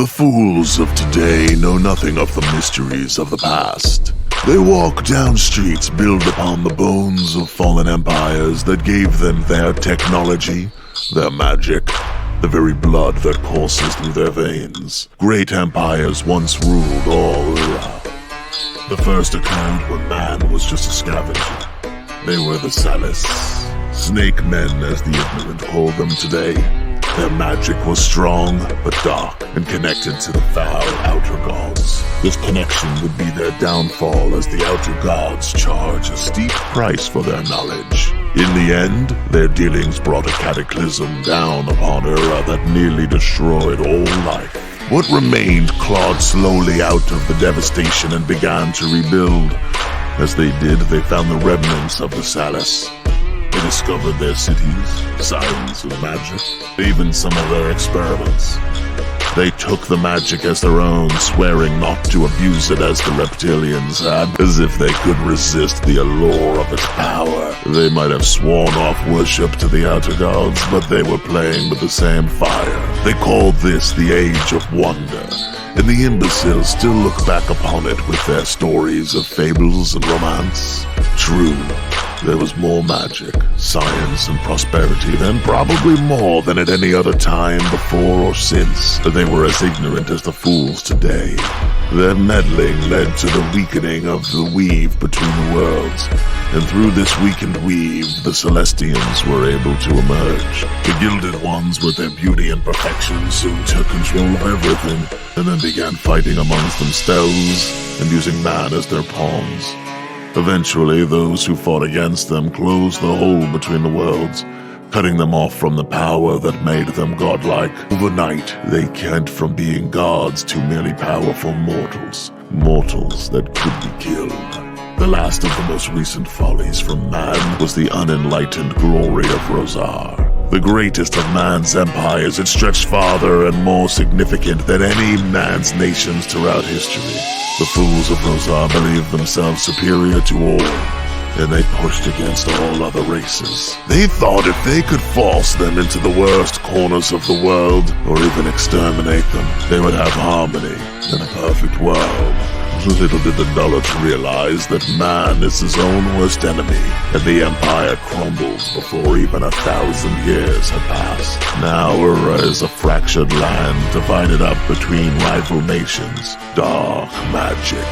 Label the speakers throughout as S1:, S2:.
S1: The fools of today know nothing of the mysteries of the past. They walk down streets built upon the bones of fallen empires that gave them their technology, their magic, the very blood that courses through their veins. Great empires once ruled all around. The first occurred when man was just a scavenger. They were the Salas, snake men as the ignorant call them today. Their magic was strong, but dark, and connected to the foul outer gods. This connection would be their downfall as the outer gods charge a steep price for their knowledge. In the end, their dealings brought a cataclysm down upon Ura that nearly destroyed all life. What remained clawed slowly out of the devastation and began to rebuild. As they did, they found the remnants of the Salas. They discovered their cities, science and magic, even some of their experiments. They took the magic as their own, swearing not to abuse it as the reptilians had, as if they could resist the allure of its power. They might have sworn off worship to the outer gods, but they were playing with the same fire. They called this the Age of Wonder, and the imbeciles still look back upon it with their stories of fables and romance. True, there was more magic, science, and prosperity then, probably more than at any other time before or since. They were as ignorant as the fools today. Their meddling led to the weakening of the weave between the worlds, and through this weakened weave, the Celestians were able to emerge. The Gilded Ones, with their beauty and perfection, soon took control of everything, and then began fighting amongst themselves and using man as their pawns. Eventually, those who fought against them closed the hole between the worlds, cutting them off from the power that made them godlike. Overnight, they went from being gods to merely powerful mortals. Mortals that could be killed. The last of the most recent follies from man was the unenlightened glory of Rozar. The greatest of man's empires, it stretched farther and more significant than any man's nations throughout history. The fools of Rozar believed themselves superior to all, and they pushed against all other races. They thought if they could force them into the worst corners of the world, or even exterminate them, they would have harmony and a perfect world. Little did the Daleks realize that man is his own worst enemy, and the Empire crumbled before even 1,000 years had passed. Now Ura is a fractured land divided up between rival nations, dark magic,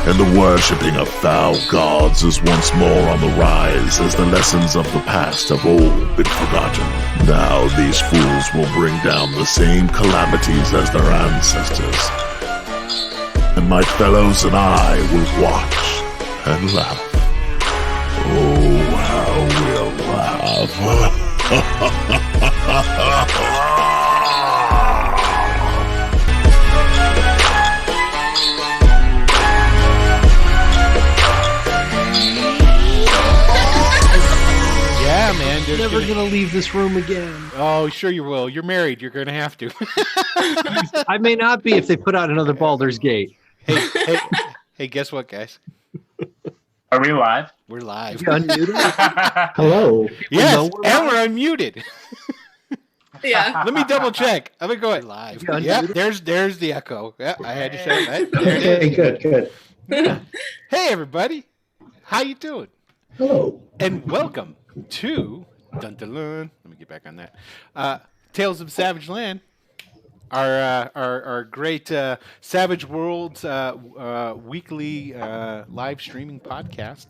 S1: and the worshipping of foul gods is once more on the rise as the lessons of the past have all been forgotten. Now these fools will bring down the same calamities as their ancestors. And my fellows and I will watch and laugh. Oh, how we'll laugh.
S2: Yeah, man.
S3: I'm never gonna leave this room again.
S2: Oh, sure you will. You're married. You're gonna have to.
S3: I may not be if they put out another Baldur's Gate.
S2: Hey, guess what, guys?
S4: Are we live?
S2: We're live.
S3: You unmuted? Hello.
S2: Yes,
S3: know
S2: and we're unmuted.
S5: Yeah.
S2: Let me double check. I'm gonna go ahead live.
S3: You
S2: Yeah,
S3: unmuted?
S2: there's the echo. Yeah, I had to say that. There it
S6: Okay,
S2: is.
S6: good.
S2: Hey, everybody. How you doing?
S6: Hello.
S2: And welcome to dun, dun, dun. Let me get back on that. Tales of Savage Land. Our great Savage Worlds weekly live streaming podcast.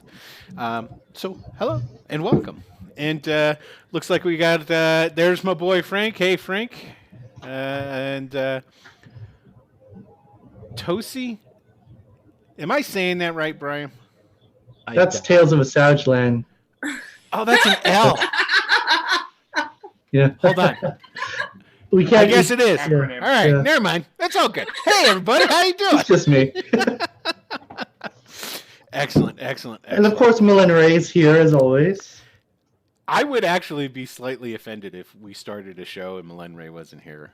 S2: So hello and welcome. And looks like we got there's my boy Frank. Hey Frank, and Tosi. Am I saying that right, Brian?
S6: That's Tales of a Savage Land.
S2: Oh, that's an L.
S6: Yeah.
S2: Hold on.
S6: We
S2: I
S6: can't.
S2: guess it is.
S4: Acronym.
S2: All right,
S6: Yeah.
S2: never mind. That's all good. Hey everybody, how you doing?
S6: It's just me.
S2: Excellent.
S6: And of course, Millen Ray's here as always.
S2: I would actually be slightly offended if we started a show and Melen Ray wasn't here.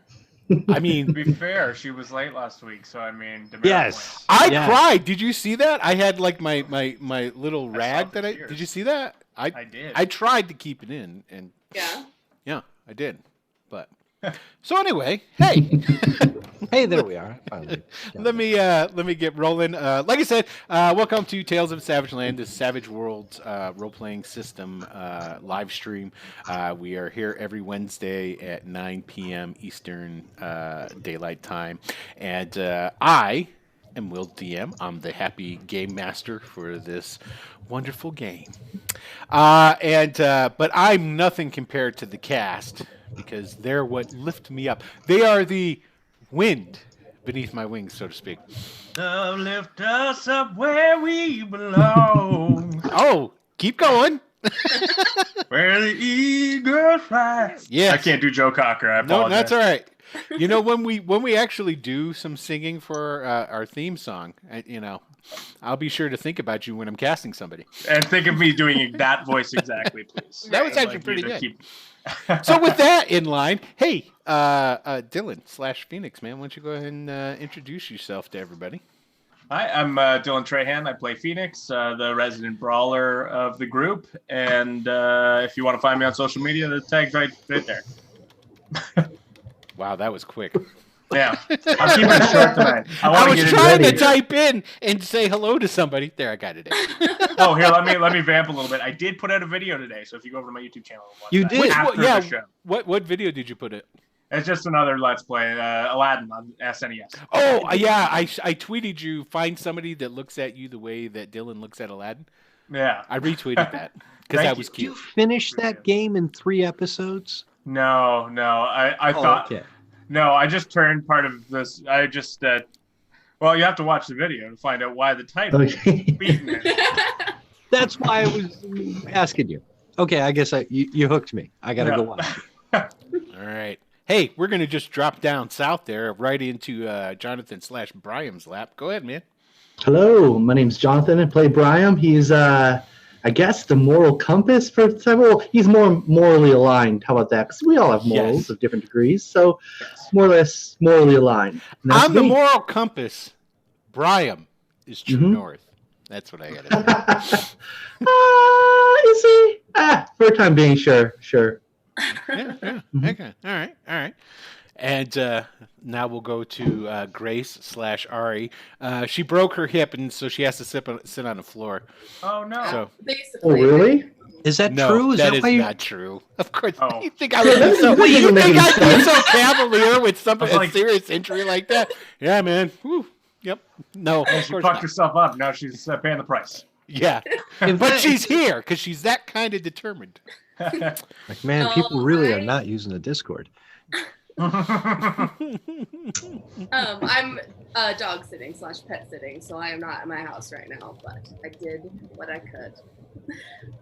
S2: I mean,
S4: To be fair, she was late last week, so I mean, demerit
S3: Yes.
S4: points.
S2: I
S3: Yeah.
S2: cried. Did you see that? I had like my little
S4: I
S2: rag
S4: saw the
S2: that I.
S4: tears.
S2: Did you see that?
S4: I did.
S2: I tried to keep it in, and
S5: Yeah.
S2: yeah, I did. But So anyway, hey.
S3: Hey, there we are. Finally.
S2: Let me get rolling. Like I said, welcome to Tales of Savage Land, the Savage Worlds role-playing system live stream. We are here every Wednesday at 9 p.m. Eastern Daylight Time, and I am Will DM. I'm the happy game master for this wonderful game, but I'm nothing compared to the cast because they're what lift me up. They are the wind beneath my wings, so to speak.
S4: Love lift us up where we belong.
S2: Oh, keep going.
S4: Where the eagle flies.
S2: Yes.
S4: I can't do Joe Cocker. I apologize.
S2: No, that's all right. You know, when we actually do some singing for our theme song, I'll be sure to think about you when I'm casting somebody.
S4: And think of me doing that voice exactly, please.
S2: That was
S4: I'd
S2: actually
S4: like
S2: pretty
S4: you to
S2: good. So with that in line, hey, Dylan/Phoenix, man, why don't you go ahead and introduce yourself to everybody?
S4: Hi, I'm Dylan Trahan. I play Phoenix, the resident brawler of the group. And if you want to find me on social media, the tag's right there.
S2: Wow, that was quick.
S4: Yeah, I'm keeping it short tonight.
S2: I was trying to
S6: ready.
S2: type in and say hello to somebody. There, I got it.
S4: Oh, here, let me vamp a little bit. I did put out a video today, so if you go over to my YouTube channel, watch
S3: You
S4: that.
S3: did?
S4: After
S2: yeah.
S4: the show.
S2: What video did you put it?
S4: It's just another Let's Play, Aladdin on SNES.
S2: Oh, yeah, I tweeted you, find somebody that looks at you the way that Dylan looks at Aladdin.
S4: Yeah.
S2: I retweeted that because
S4: Thank
S2: that
S4: you.
S2: was
S3: Did you
S2: cute.
S3: finish that game in 3 episodes?
S4: No. I thought.
S3: Okay.
S4: No, I just turned part of this. I just. Well, you have to watch the video to find out why the title is
S6: Okay.
S4: beaten it.
S3: That's why I was asking you. Okay, I guess you hooked me. I gotta
S4: Yeah.
S3: go watch it.
S2: All right. Hey, we're going to just drop down south there, right into Jonathan/Brian's lap. Go ahead, man.
S6: Hello, my name's Jonathan. I play Brian. He's, I guess, the moral compass for several. He's more morally aligned. How about that? Because we all have morals
S2: Yes.
S6: of different degrees, so more or less morally aligned. And that's
S2: I'm the
S6: me.
S2: moral compass. Brian is true
S6: Mhm.
S2: north. That's what I got to say.
S6: You see? For a time being, sure.
S2: Yeah.
S6: Mhm.
S2: Okay. All right. And now we'll go to Grace/Ari. She broke her hip, and so she has to sit on the floor.
S4: Oh no.
S2: So
S6: Oh, really?
S3: Is that
S2: no,
S3: true? Is
S2: that
S3: that
S2: is
S3: why you?
S2: not true. Of course,
S4: Oh.
S2: you think I would be so?
S6: That
S2: You
S6: doesn't make
S2: think
S6: any
S2: I'd be
S6: sense.
S2: so cavalier with something
S4: I was like-
S2: a serious injury like that? Yeah, man. Whew. Yep. No, of
S4: She
S2: course
S4: fucked
S2: not.
S4: herself up. Now she's paying the price.
S2: Yeah,
S3: In
S2: but
S3: fact,
S2: she's here because she's that kind of determined.
S3: like, man, people really are not using the Discord.
S5: I'm dog sitting / pet sitting, so I am not at my house right now, but I did what I could.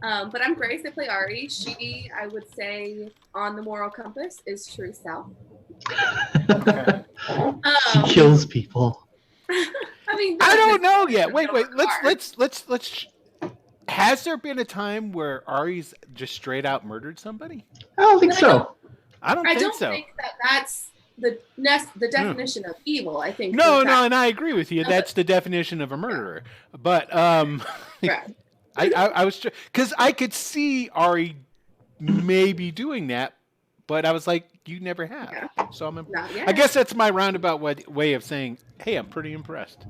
S5: But I'm Grace. I play Ari. She, I would say, on the moral compass is true south.
S6: She kills people.
S5: I mean,
S2: I don't know yet.
S5: there's
S2: Wait.
S5: no regard.
S2: Let's. Has there been a time where Ari's just straight out murdered somebody?
S6: I don't think
S5: But I
S6: so.
S2: I don't
S5: I
S2: think
S5: don't
S2: so.
S5: think that that's the definition of evil. I think
S2: No,
S5: that-
S2: and I agree with you. That's the definition of a murderer. But
S5: Right.
S2: I was because I could see Ari maybe doing that, but I was like, you never have.
S5: Yeah.
S2: So I'm.
S5: Not yet.
S2: I guess that's my roundabout way of saying, hey, I'm pretty impressed.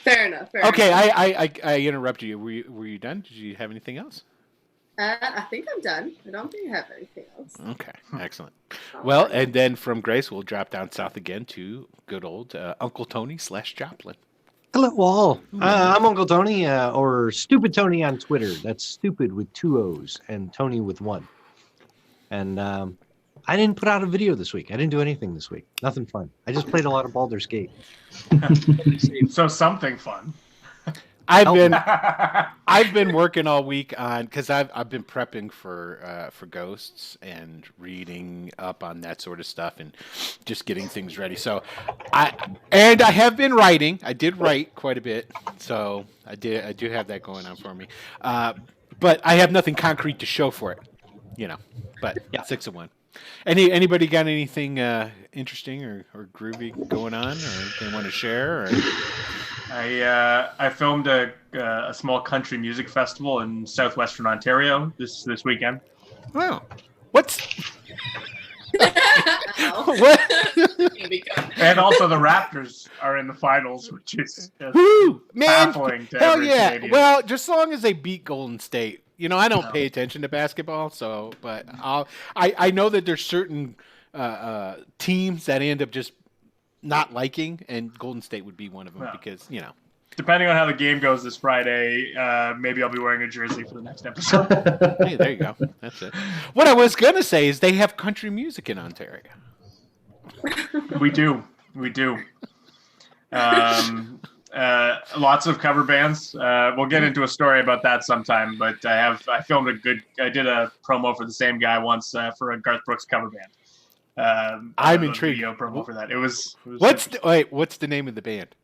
S5: Fair enough.
S2: Okay,
S5: enough.
S2: I interrupted you. Were you done? Did you have anything else?
S5: I think I'm done. I don't think I have anything else.
S2: Okay, excellent. Well, and then from Grace, we'll drop down south again to good old Uncle Tony/Joplin.
S3: Hello, all. I'm Uncle Tony, or Stupid Tony on Twitter. That's stupid with 2 O's and Tony with 1. And I didn't put out a video this week. I didn't do anything this week. Nothing fun. I just played a lot of Baldur's Gate.
S4: So something fun.
S2: I've been working all week on because I've been prepping for Ghosts and reading up on that sort of stuff and just getting things ready. So I have been writing. I did write quite a bit, so I do have that going on for me. But I have nothing concrete to show for it, But
S3: Yeah.
S2: 6 of 1. Anybody got anything interesting or groovy going on, or they want to share? Or?
S4: I filmed a small country music festival in southwestern Ontario this weekend.
S2: Wow. What's
S5: Ow.
S2: what?
S4: And also the Raptors are in the finals, which is just
S2: Woo, man!
S4: baffling to
S2: Hell
S4: every
S2: yeah!
S4: Canadian.
S2: Well, just as long as they beat Golden State. You know, I don't pay attention to basketball, so but I know that there's certain teams that I end up just not liking, and Golden State would be one of them
S4: Yeah.
S2: because you know.
S4: Depending on how the game goes this Friday, maybe I'll be wearing a jersey for the next episode.
S2: Hey, there you go. That's it. What I was gonna say is they have country music in Ontario.
S4: We do. Lots of cover bands. We'll get into a story about that sometime, but I filmed I did a promo for the same guy once for a Garth Brooks cover band.
S2: I'm
S4: a
S2: intrigued.
S4: Video promo for that. It was
S2: What's the name of the band?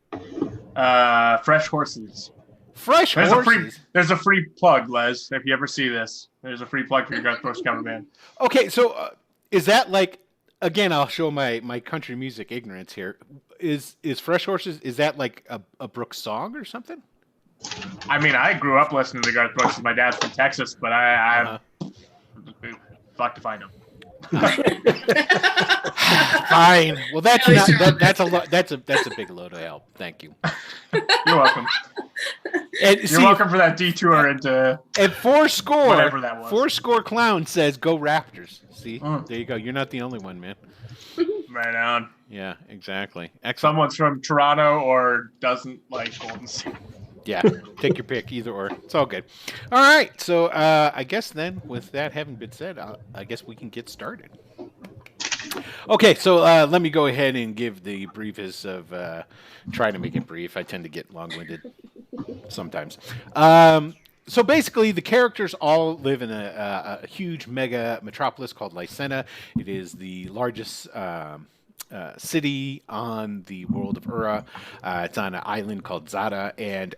S4: Fresh Horses.
S2: Fresh Horses.
S4: There's a free plug, Les. If you ever see this, there's a free plug for your Garth Brooks cover band.
S2: Okay, so is that like? Again, I'll show my country music ignorance here. Is Fresh Horses? Is that like a Brooks song or something?
S4: I mean, I grew up listening to Garth Brooks. My dad's from Texas, but I fuck if I know.
S2: Fine. Well, that's
S5: Really
S2: not,
S5: sure.
S2: that's a lot. That's a big load of help. Thank you.
S4: You're welcome.
S2: And
S4: You're
S2: see,
S4: welcome for that detour into
S2: and Fourscore,
S4: whatever that was.
S2: Fourscore Clown says, "Go Raptors." See,
S4: Mm.
S2: there you go. You're not the only one, man.
S4: right on.
S2: Yeah, exactly. Excellent.
S4: Someone's from Toronto or doesn't like Golden State.
S2: Yeah, take your pick, either or. It's all good. All right, so I guess then, with that having been said, I guess we can get started. Okay, so let me go ahead and give the briefest of. Try to make it brief. I tend to get long-winded sometimes. So basically, the characters all live in a huge mega metropolis called Lycena. It is the largest city on the world of Ura. It's on an island called Zada, and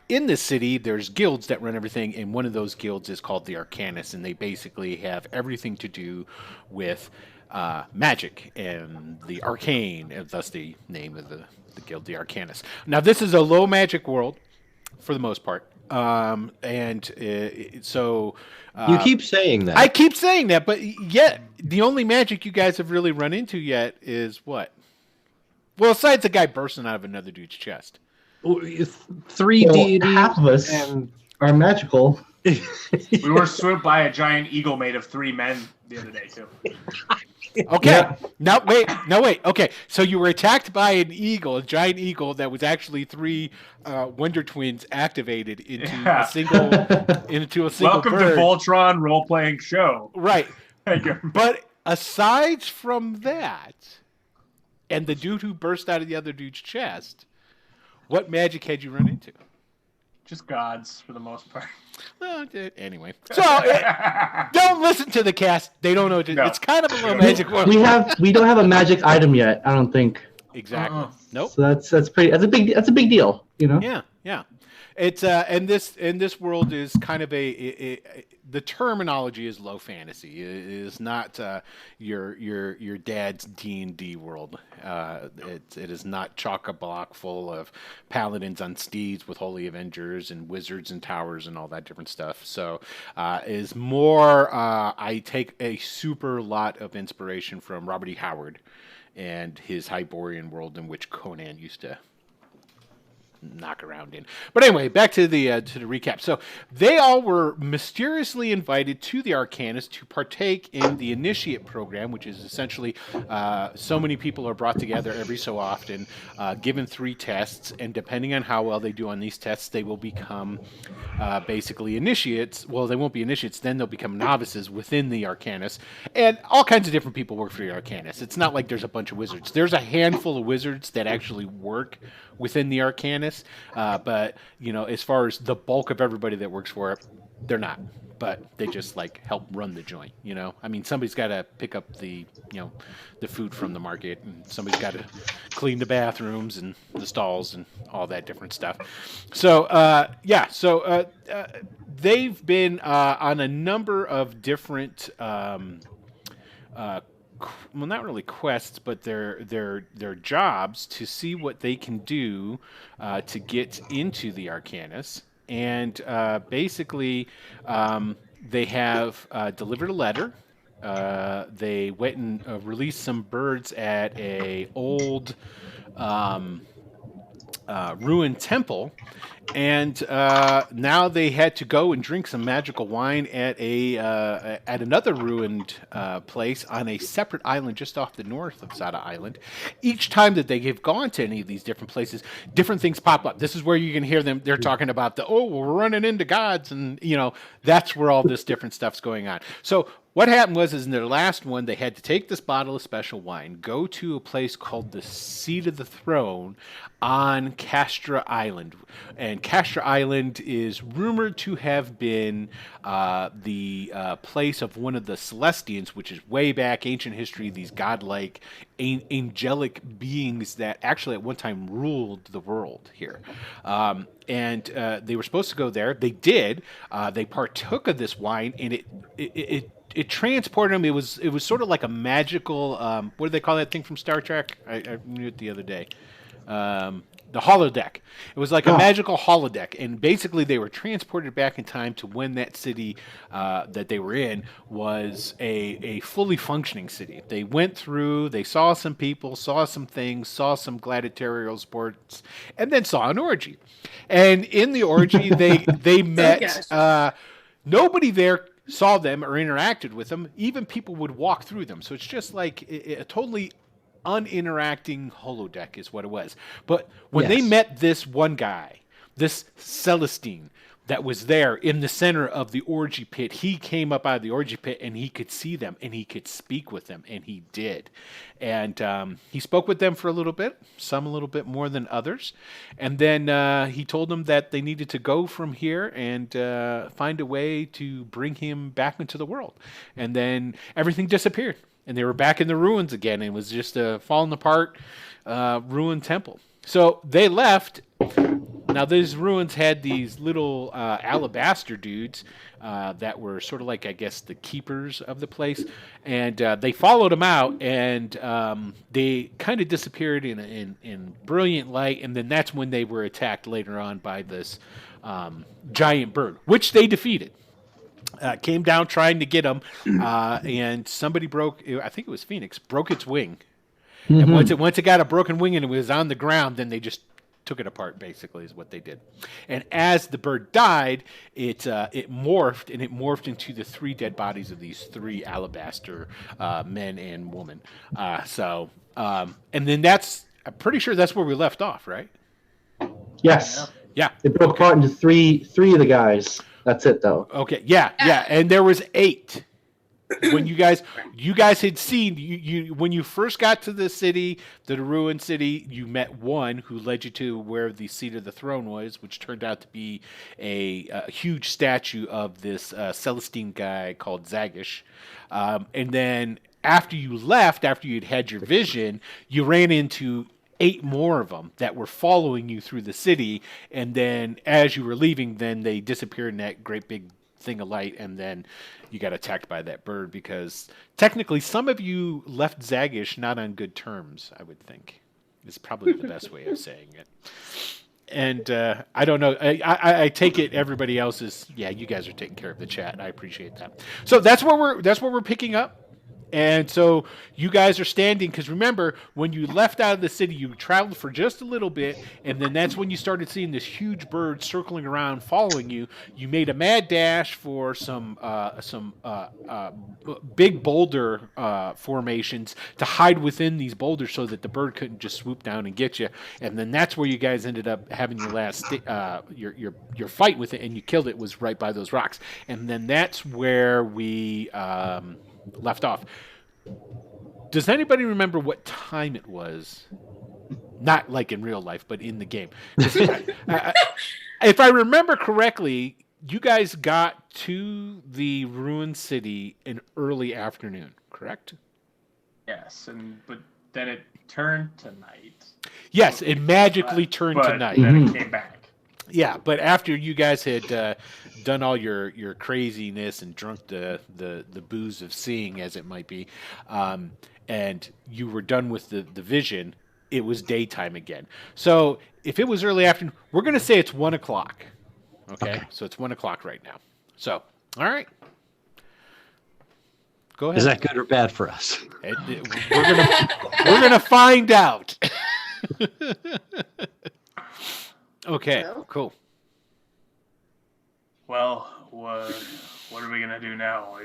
S2: in this city, there's guilds that run everything, and one of those guilds is called the Arcanus, and they basically have everything to do with magic and the arcane, and thus the name of the guild, the Arcanus. Now, this is a low magic world for the most part. So
S3: You keep saying that.
S2: I keep saying that, but yet the only magic you guys have really run into yet is what? Well, besides the guy bursting out of another dude's chest.
S3: 3
S6: Well,
S3: deities
S6: half of us
S3: and
S6: are magical.
S4: We were swooped by a giant eagle made of 3 men the other day too.
S2: Okay.
S6: Yeah.
S2: No, wait. Okay. So you were attacked by an eagle, a giant eagle that was actually 3 Wonder Twins activated into
S4: Yeah.
S2: a single
S4: Welcome
S2: bird.
S4: to Voltron role playing show.
S2: Right.
S4: Thank you.
S2: But aside from that, and the dude who burst out of the other dude's chest, what magic had you run into?
S4: Just gods for the most part.
S2: Well, anyway. So don't listen to the cast. They don't know.
S4: No.
S2: It's kind of a low magic world.
S6: We don't have a magic item yet. I don't think.
S2: Exactly. Nope.
S6: So that's a big deal. You know.
S2: Yeah. It's and this world is kind of the terminology is low fantasy. It is not your dad's D&D world. It is not chock-a-block full of paladins on steeds with holy avengers and wizards and towers and all that different stuff. So it is more. I take a super lot of inspiration from Robert E. Howard and his Hyborian world, in which Conan used to knock around in. But anyway, back to the recap. So they all were mysteriously invited to the Arcanus to partake in the Initiate program, which is essentially so many people are brought together every so often, given 3 tests, and depending on how well they do on these tests, they will become basically initiates. Well, they won't be initiates, then they'll become novices within the Arcanus, and all kinds of different people work for the Arcanus. It's not like there's a bunch of wizards. There's a handful of wizards that actually work within the Arcanus, but as far as the bulk of everybody that works for it, they're not. But they just help run the joint. I mean, somebody's got to pick up the food from the market, and somebody's got to clean the bathrooms and the stalls and all that different stuff. So they've been on a number of different. Well, not really quests, but their jobs to see what they can do to get into the Arcanus. And basically, they have delivered a letter they went and released some birds at a old ruined temple, and now they had to go and drink some magical wine at another ruined place on a separate island just off the north of Zada Island. Each time that they have gone to any of these different places, different things pop up. This is where you can hear them. They're talking about we're running into gods, and that's where all this different stuff's going on. So what happened was, in their last one, they had to take this bottle of special wine, go to a place called the Seat of the Throne on Castra Island. And Castra Island is rumored to have been the place of one of the Celestians, which is way back ancient history, these godlike angelic beings that actually at one time ruled the world here. And they were supposed to go there. They did. They partook of this wine, and it transported them. It was sort of like a magical. What do they call that thing from Star Trek? I knew it the other day. The holodeck. It was like a magical holodeck, and basically they were transported back in time to when that city that they were in was a fully functioning city. They went through, they saw some people, saw some things, saw some gladiatorial sports, and then saw an orgy. And in the orgy, they met. Nobody there saw them or interacted with them. Even people would walk through them. So it's just like a totally uninteracting holodeck is what it was. But when they met this one guy, this Celestine that was there in the center of the orgy pit, he came up out of the orgy pit and he could see them and he could speak with them, and he did. And he spoke with them for a little bit, some a little bit more than others. And then he told them that they needed to go from here and find a way to bring him back into the world. And then everything disappeared. And they were back in the ruins again. And it was just a falling apart ruined temple. So they left. Now, these ruins had these little alabaster dudes that were sort of like, I guess, the keepers of the place. And they followed them out, and they kind of disappeared in brilliant light. And then that's when they were attacked later on by this giant bird, which they defeated. Came down trying to get them, and somebody broke, I think it was Phoenix, broke its wing. Mm-hmm. And once it got a broken wing and it was on the ground, then they just took it apart, basically, is what they did. And as the bird died, it morphed into the three dead bodies of these three alabaster men and women. And then I'm pretty sure that's where we left off, right?
S6: Yes.
S2: Yeah.
S6: It broke apart into three of the guys. That's it, though.
S2: Okay. Yeah. And there was 8. When you guys had seen you when you first got to the city, the ruined city, you met one who led you to where the seat of the throne was, which turned out to be a huge statue of this Celestine guy called Zagish. And then after you left, after you'd had your vision, you ran into 8 more of them that were following you through the city, and then as you were leaving, then they disappeared in that great big thing of light, and then you got attacked by that bird, because technically some of you left Zagish not on good terms, I would think, is probably the best way of saying it. And I don't know, I take it everybody else is, you guys are taking care of the chat, and I appreciate that. So that's where we're picking up. And so you guys are standing, because remember, when you left out of the city, you traveled for just a little bit, and then that's when you started seeing this huge bird circling around, following you. You made a mad dash for some big boulder formations to hide within these boulders so that the bird couldn't just swoop down and get you. And then that's where you guys ended up having your last your fight with it, and you killed it, was right by those rocks. And then that's where we left off. Does anybody remember what time it was? Not like in real life, but in the game. If I remember correctly, you guys got to the ruined city in early afternoon, correct?
S4: Yes, but then it turned to night.
S2: Yes, it magically turned to night.
S4: Then it came back.
S2: Yeah, but after you guys had done all your craziness and drunk the booze of seeing, as it might be, and you were done with the vision, it was daytime again. So if it was early afternoon, we're going to say it's 1 o'clock. Okay? So it's 1 o'clock right now. So, all right. Go ahead.
S3: Is that good or bad for us?
S2: We're gonna find out. Okay,
S5: Well.
S2: cool.
S4: Well, what are we gonna do now?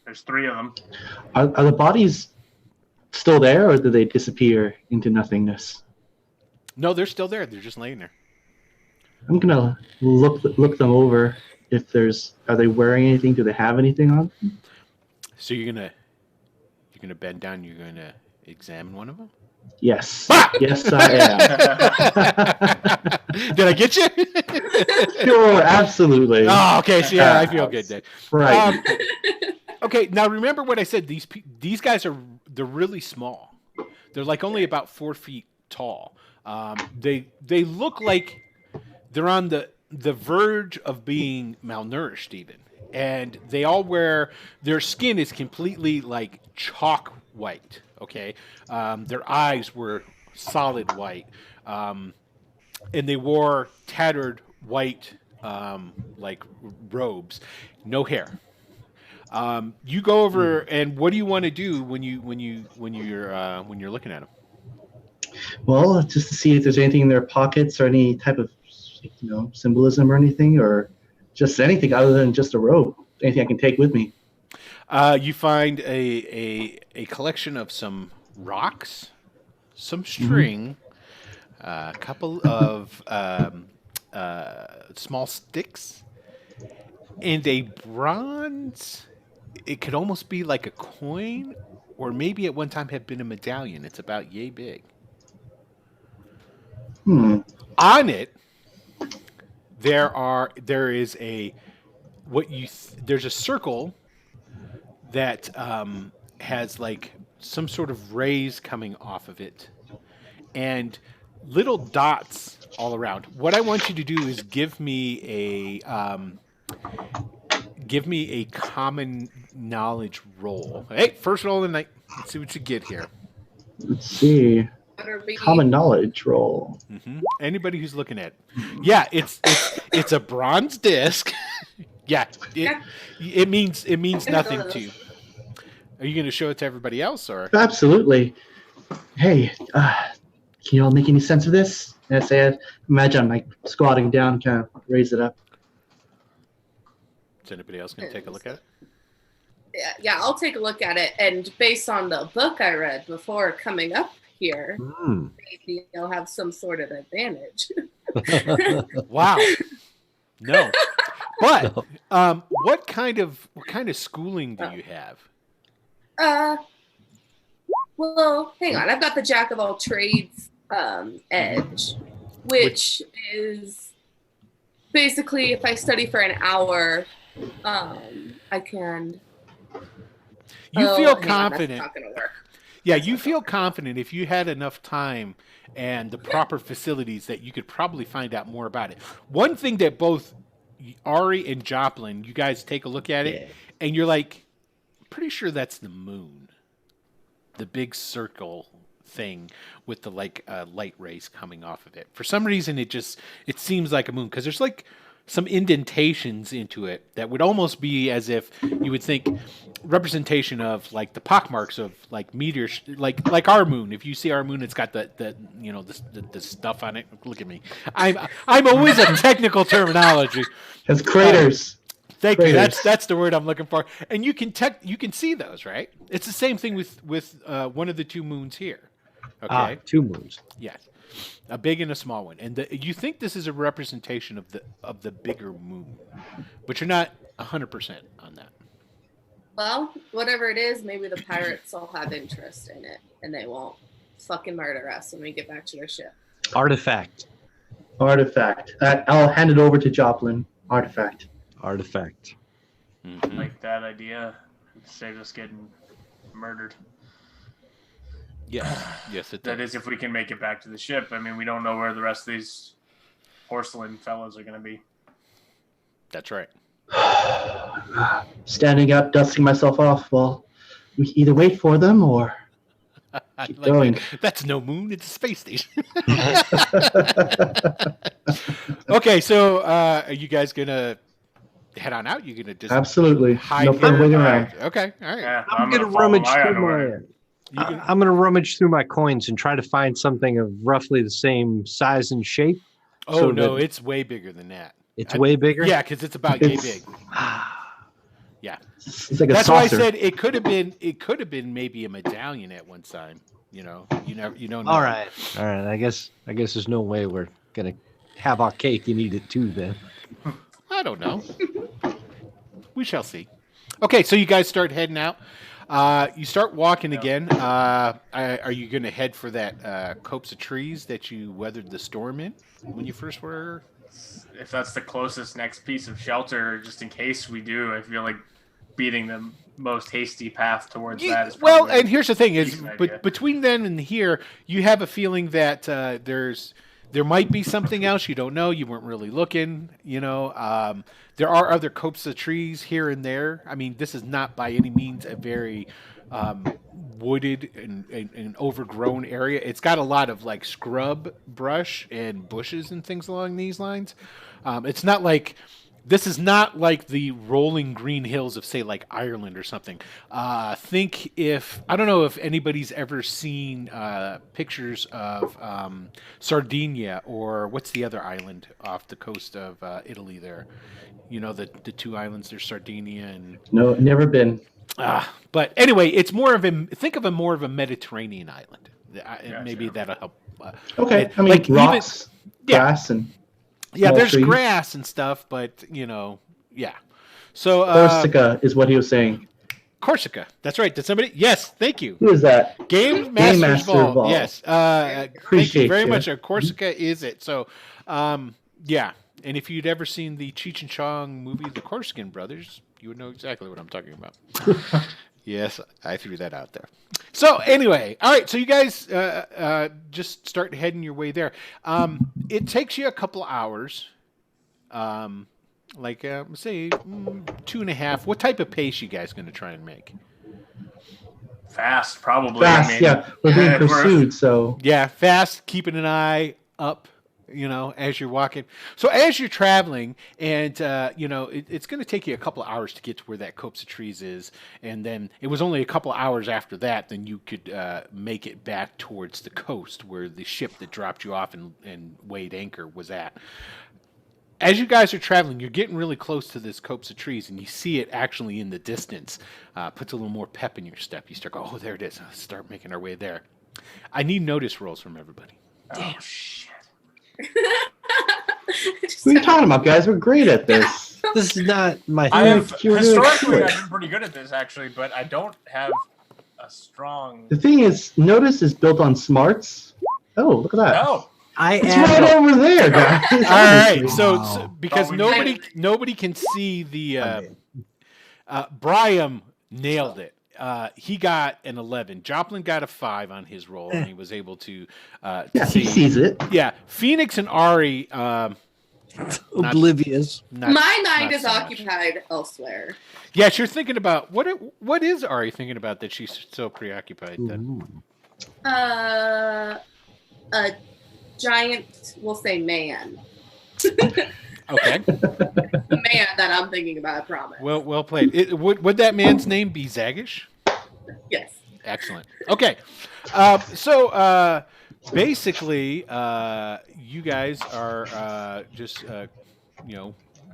S4: There's 3 of them.
S6: Are the bodies still there, or do they disappear into nothingness?
S2: No, they're still there. They're just laying there.
S6: I'm gonna look them over. Are they wearing anything? Do they have anything on?
S2: So you're gonna bend down. You're gonna examine one of them.
S6: Yes. Yes, I am.
S2: Did I get you?
S6: Sure, absolutely.
S2: Oh, okay. So yeah, I feel good then.
S6: Right.
S2: Okay, now remember what I said. These guys they're really small. They're like only about 4 feet tall. They look like they're on the verge of being malnourished even, and they all wear their skin is completely like chalk white. Okay, their eyes were solid white, and they wore tattered white like robes, no hair. You go over, and what do you want to do when you're looking at them?
S6: Well, just to see if there's anything in their pockets or any type of symbolism or anything, or just anything other than just a robe. Anything I can take with me.
S2: You find a collection of some rocks, some string, a couple of small sticks, and a bronze. It could almost be like a coin, or maybe at one time had been a medallion. It's about yay big. On it, there's a circle that has like some sort of rays coming off of it, and little dots all around. What I want you to do is give me a common knowledge roll. Hey, first roll of the night. Let's see what you get here.
S6: Let's see. Common knowledge roll.
S2: Mm-hmm. Anybody who's looking at it. Yeah, it's a bronze disc. Yeah, it means nothing to you. Are you going to show it to everybody else, or?
S6: Absolutely. Hey, can you all make any sense of this? And I imagine I'm like squatting down, kind of raise it up.
S2: Is anybody else going to take a look at it?
S5: Yeah, I'll take a look at it. And based on the book I read before coming up here, maybe I'll have some sort of advantage.
S2: Wow. No. But what kind of schooling do you have?
S5: Well, hang on. I've got the Jack of all trades edge, which is basically if I study for an hour, I can.
S2: You feel confident.
S5: That's not going to work.
S2: Yeah, you feel confident if you had enough time and the proper facilities that you could probably find out more about it. One thing that both Ari and Joplin, you guys take a look at it, and you're like, pretty sure that's the moon. The big circle thing with the light rays coming off of it. For some reason, it seems like a moon because there's like some indentations into it that would almost be as if you would think representation of like the pockmarks of like meteors, like our moon. If you see our moon, it's got the stuff on it. Look at me. I'm always a technical terminology.
S6: It's craters.
S2: Thank you. That's the word I'm looking for. And you can see those, right? It's the same thing with one of the 2 moons here. Okay.
S3: 2 moons.
S2: Yes. A big and a small one. And you think this is a representation of the bigger moon, but you're not 100% on that.
S5: Well, whatever it is, maybe the pirates will have interest in it, and they won't fucking murder us when we get back to their ship.
S3: Artifact.
S6: I'll hand it over to Joplin. Artifact.
S2: Mm-hmm.
S4: Like that idea. It saves us getting murdered.
S2: Yes, it does.
S4: That is, if we can make it back to the ship. I mean, we don't know where the rest of these porcelain fellows are going to be.
S2: That's right.
S6: Standing up, dusting myself off. Well, we either wait for them or keep going.
S2: That's no moon. It's a space station. Okay, so are you guys gonna head on out? You're gonna just
S6: Absolutely.
S2: hide
S6: No
S2: here?
S6: fun waiting
S2: All
S6: around.
S2: right. Okay, all right.
S4: Yeah,
S3: I'm gonna
S4: follow
S3: rummage
S4: my
S3: through
S4: underwear.
S3: my. I'm gonna rummage through my coins and try to find something of roughly the same size and shape.
S2: Oh
S3: so
S2: no,
S3: that-
S2: it's way bigger than that.
S3: It's way bigger.
S2: Yeah, because it's about yay
S6: It's-
S2: big. Yeah,
S6: It's like a
S2: that's why I
S6: saucer.
S2: said it could have been. It could have been maybe a medallion at one time. You know, you don't know.
S3: All right. I guess there's no way we're gonna have our cake and eat it too. Then.
S2: I don't know. We shall see. Okay, so you guys start heading out. You start walking again. Are you going to head for that copse of trees that you weathered the storm in when you first were?
S4: If that's the closest next piece of shelter, just in case we do, I feel like beating the most hasty path towards that is
S2: Well,
S4: probably
S2: and here's the thing: is
S4: decent idea.
S2: but between then and here, you have a feeling that there might be something else you don't know. You weren't really looking. You know, there are other copses of trees here and there. I mean, this is not by any means a very wooded and overgrown area. It's got a lot of like scrub brush and bushes and things along these lines. It's not like this is not like the rolling green hills of, say, like Ireland or something. Think if I don't know if anybody's ever seen pictures of Sardinia, or what's the other island off the coast of Italy there? You know, the two islands. There's Sardinia and
S6: No, never been.
S2: but anyway, it's more of think of a more of a Mediterranean island. Maybe
S4: Gotcha.
S2: that'll help.
S6: Okay, I mean
S2: like even-
S6: rocks,
S2: Yeah.
S6: grass, and
S2: Yeah,
S6: small
S2: there's
S6: trees.
S2: grass and stuff, but yeah. So
S6: Corsica is what he was saying.
S2: Corsica. That's right. Did somebody? Yes. Thank you.
S6: Who is that?
S2: Game Master
S6: Master
S2: Ball.
S6: Ball.
S2: Yes. Thank you
S6: Appreciate
S2: very
S6: you.
S2: much. Corsica is it. So, yeah. And if you'd ever seen the Cheech and Chong movie, The Corsican Brothers, you would know exactly what I'm talking about. Yes, I threw that out there. So anyway, all right. So you guys just start heading your way there. It takes you a couple hours. Say 2.5. What type of pace you guys going to try and make?
S4: fast, probably.
S6: Fast,
S4: I mean,
S6: yeah. We're being
S4: if we're-
S6: pursued, so
S2: Yeah, fast, keeping an eye up, as you're walking. So as you're traveling, and it's going to take you a couple of hours to get to where that copse of trees is, and then it was only a couple of hours after that then you could make it back towards the coast where the ship that dropped you off and weighed anchor was at. As you guys are traveling, you're getting really close to this copse of trees, and you see it actually in the distance. Puts a little more pep in your step. You start going, oh, there it is. Let's start making our way there. I need notice rolls from everybody.
S4: Oh shit!
S6: what are you talking about, guys? We're great at this.
S3: This is not my
S4: I
S3: thing.
S4: have
S6: You're doing
S4: historically
S6: good.
S4: I've been pretty good at this actually, but I don't have a strong.
S6: The thing is, notice is built on smarts. Oh, look at that.
S4: No,
S3: I
S6: It's
S3: add
S6: right over there, guys.
S2: All right,
S6: Obviously.
S2: so
S3: Wow.
S2: because
S4: Oh, we
S2: nobody can see the Brian nailed it. He got an 11. Joplin got a 5 on his roll, and he was able to
S6: Yeah,
S2: see.
S6: he sees it.
S2: Yeah, Phoenix and Ari.
S3: oblivious.
S2: Not,
S5: My mind
S2: not
S5: is
S2: so much.
S5: occupied elsewhere.
S2: Yes, you're thinking about what is Ari thinking about that she's so preoccupied? Then
S3: Ooh.
S5: A giant, we'll say man.
S2: okay,
S5: The man that I'm thinking about, I promise.
S2: well played. Would that man's name be Zagish?
S5: Yes.
S2: Excellent. Okay. So basically, you guys are just,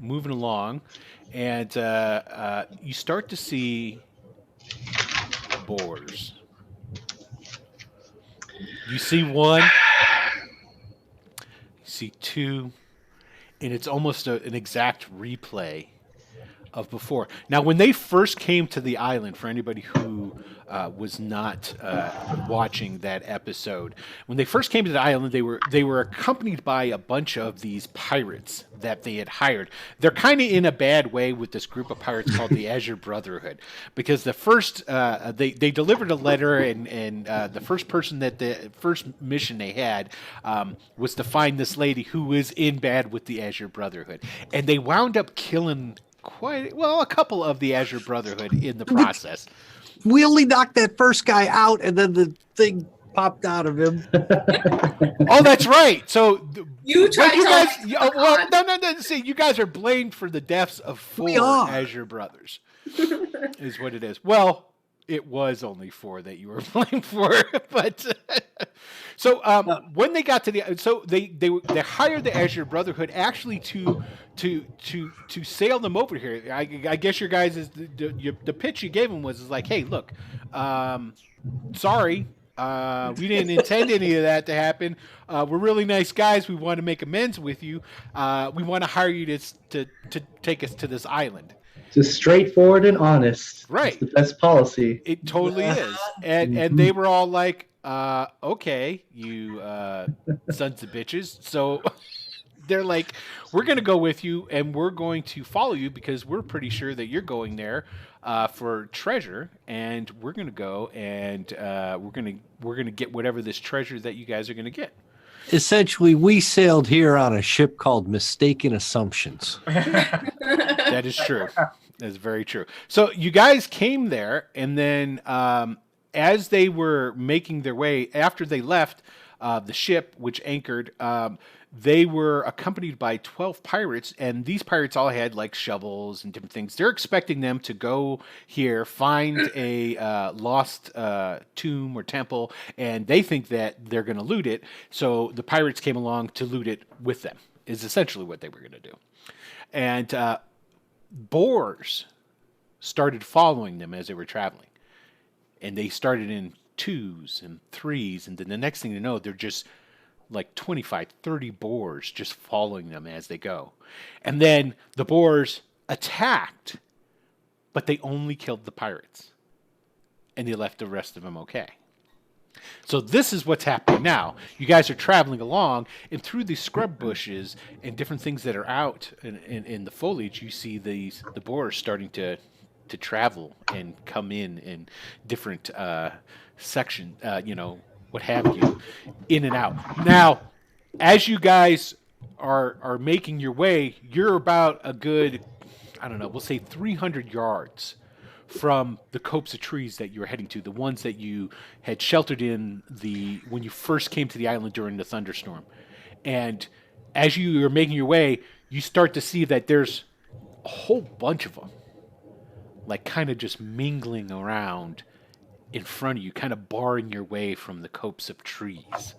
S2: moving along, and you start to see boars. You see one, you see two, and it's almost an exact replay of before. Now, when they first came to the island, for anybody who was not watching that episode, when they first came to the island, they were accompanied by a bunch of these pirates that they had hired. They're kind of in a bad way with this group of pirates called the Azure Brotherhood, because the first they delivered a letter, and the first mission they had was to find this lady who was in bad with the Azure Brotherhood, and they wound up killing a couple of the Azure Brotherhood in the process.
S3: We only knocked that first guy out, and then the thing popped out of him.
S2: Oh, that's right. So
S5: You tried
S2: but you
S5: to
S2: guys,
S5: tell me.
S2: well, no. See, you guys are blamed for the deaths of 4
S3: We are.
S2: Azure brothers. Is what it is. Well, it was only 4 that you were blamed for, but so when they got to the they hired the Azure Brotherhood actually to sail them over here. I guess your guys is the pitch you gave them was like, hey, look, sorry. We didn't intend any of that to happen. We're really nice guys. We want to make amends with you. We want to hire you to take us to this island.
S6: Just straightforward and honest.
S2: Right.
S6: It's the best policy.
S2: It totally is. And they were all like, okay, you sons of bitches. So they're like, we're going to go with you and we're going to follow you because we're pretty sure that you're going there for treasure, and we're going to go and we're going to get whatever this treasure that you guys are going to get.
S3: Essentially, we sailed here on a ship called Mistaken Assumptions.
S2: That is true. That's very true. So you guys came there, and then as they were making their way, after they left the ship, which anchored, they were accompanied by 12 pirates, and these pirates all had like shovels and different things. They're expecting them to go here, find a lost tomb or temple, and they think that they're going to loot it. So the pirates came along to loot it with them, is essentially what they were going to do. And boars started following them as they were traveling. And they started in 2s and 3s, and then the next thing you know, they're just like 25, 30 boars just following them as they go. And then the boars attacked, but they only killed the pirates. And they left the rest of them okay. So this is what's happening now. You guys are traveling along, and through these scrub bushes and different things that are out in the foliage, you see the boars starting to travel and come in different section, what have you, in and out. Now, as you guys are making your way, you're about a good, I don't know, we'll say 300 yards from the copse of trees that you were heading to, the ones that you had sheltered in when you first came to the island during the thunderstorm. And as you are making your way, you start to see that there's a whole bunch of them, like kind of just mingling around in front of you, kind of barring your way from the copse of trees.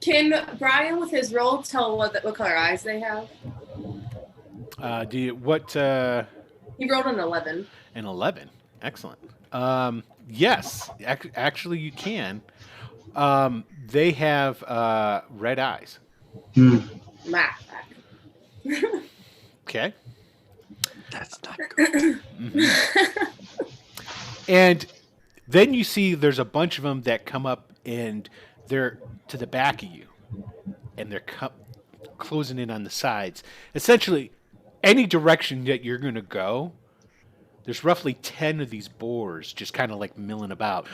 S5: Can Brian, with his roll, tell what color eyes they have?
S2: He
S5: rolled an 11.
S2: An 11. Excellent. Yes, actually you can. They have red eyes.
S5: Laugh.
S2: Okay.
S3: That's not good.
S2: Mm-hmm. And then you see there's a bunch of them that come up and they're to the back of you, and they're closing in on the sides. Essentially, any direction that you're going to go, there's roughly 10 of these boars just kind of like milling about.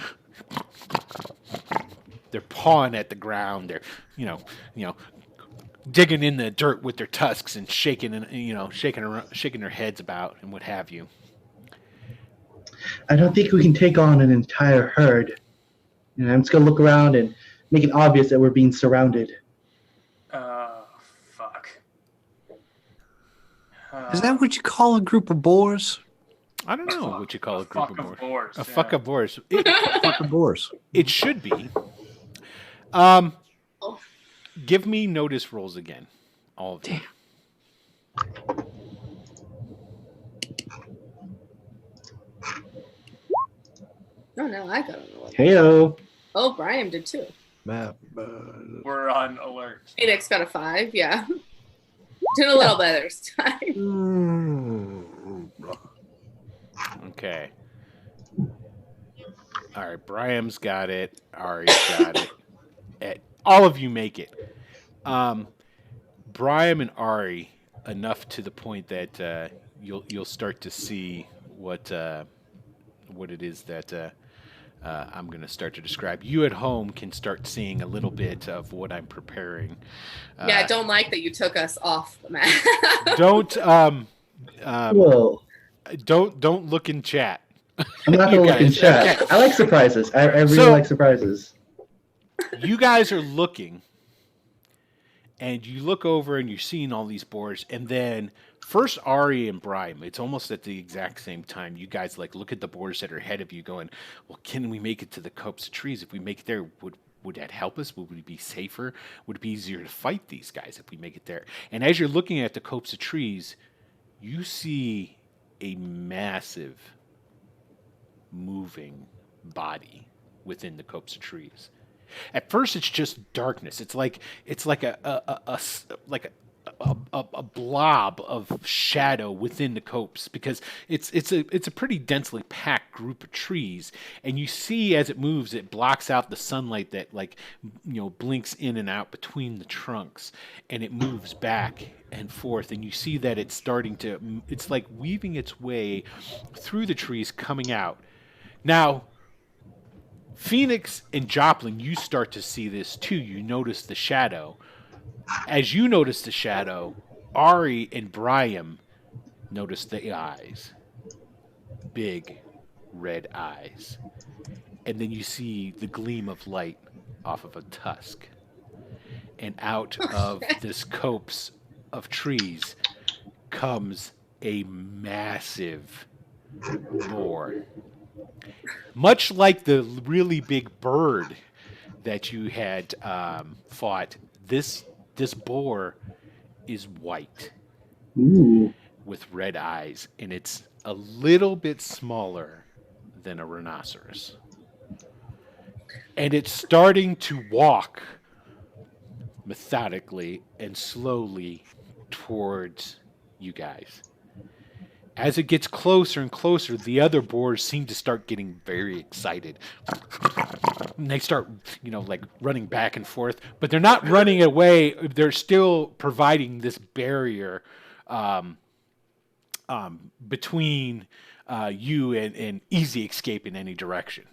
S2: They're pawing at the ground. They're, digging in the dirt with their tusks and shaking their heads about and what have you.
S6: I don't think we can take on an entire herd. I'm just going to look around and make it obvious that we're being surrounded.
S4: Fuck.
S3: Is that what you call a group of boars?
S2: I don't know what you call a group of boars. A
S4: yeah.
S2: fuck of boars.
S3: Fuck of boars.
S2: It should be. Give me notice rolls again. All of them.
S5: Oh, no, I got an 11.
S6: Heyo.
S5: Oh, Brian did too.
S4: We're on alert.
S5: Phoenix got a 5, yeah. Did a little better this time.
S2: Okay. All right. Brian's got it. Ari's got it. All of you make it. Brian and Ari, enough to the point that you'll start to see what it is that I'm going to start to describe. You at home can start seeing a little bit of what I'm preparing.
S5: Yeah, I don't like that you took us off the map.
S6: Whoa.
S2: Don't look in chat.
S6: I'm not going to look in chat.
S2: Okay.
S6: I like surprises. I really like surprises.
S2: You guys are looking, and you look over and you're seeing all these boars, and then first Ari and Brime, it's almost at the exact same time. You guys like look at the boars that are ahead of you, going, "Well, can we make it to the copse of trees? If we make it there, would that help us? Would we be safer? Would it be easier to fight these guys if we make it there?" And as you're looking at the copse of trees, you see a massive moving body within the copse of trees. At first, it's just darkness. It's like a blob of shadow within the copse, because it's a pretty densely packed group of trees, and you see as it moves, it blocks out the sunlight that blinks in and out between the trunks, and it moves back and forth, and you see that it's like weaving its way through the trees, coming out. Now, Phoenix and Joplin, you start to see this too. You notice the shadow. As you notice the shadow, Ari and Brian notice the eyes. Big red eyes. And then you see the gleam of light off of a tusk. And out of this copse of trees comes a massive boar. Much like the really big bird that you had fought, this boar is white.
S6: Ooh.
S2: With red eyes, and it's a little bit smaller than a rhinoceros. And it's starting to walk methodically and slowly towards you guys. As it gets closer and closer, the other boars seem to start getting very excited. And they start, like running back and forth, but they're not running away. They're still providing this barrier between you and easy escape in any direction.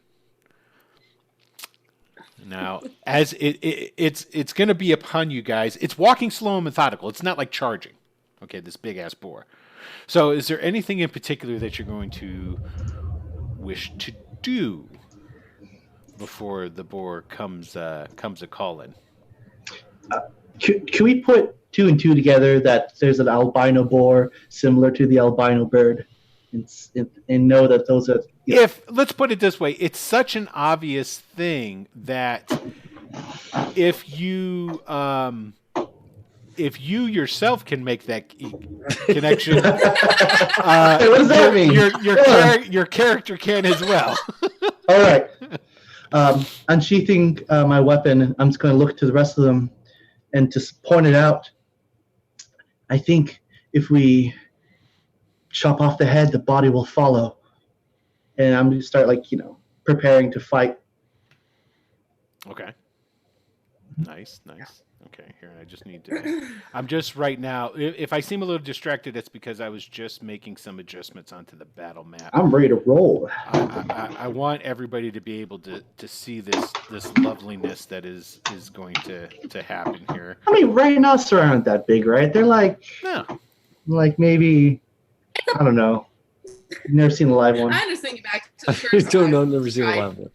S2: Now, as it's going to be upon you guys, it's walking slow and methodical. It's not like charging. Okay, this big ass boar. So, is there anything in particular that you're going to wish to do before the boar comes a calling?
S6: Can we put two and two together that there's an albino boar similar to the albino bird, and know that those are?
S2: Let's put it this way, it's such an obvious thing that if you yourself can make that connection,
S6: Hey, what does that mean?
S2: Your character can as well.
S6: All right. Unsheathing my weapon, I'm just going to look to the rest of them and just point it out. I think if we chop off the head, the body will follow. And I'm going to start, preparing to fight.
S2: Okay. Nice. Okay, here, I just need to... I'm just right now... If I seem a little distracted, it's because I was just making some adjustments onto the battle map.
S6: I'm ready to roll.
S2: I want everybody to be able to see this loveliness that is going to happen here.
S6: I mean, rhinoceros aren't that big, right? They're maybe, I don't know. You've never seen a live one.
S5: I'm just thinking back to the
S7: I
S5: first
S7: don't know.
S5: time.
S7: Never seen a
S5: Right.
S7: live one.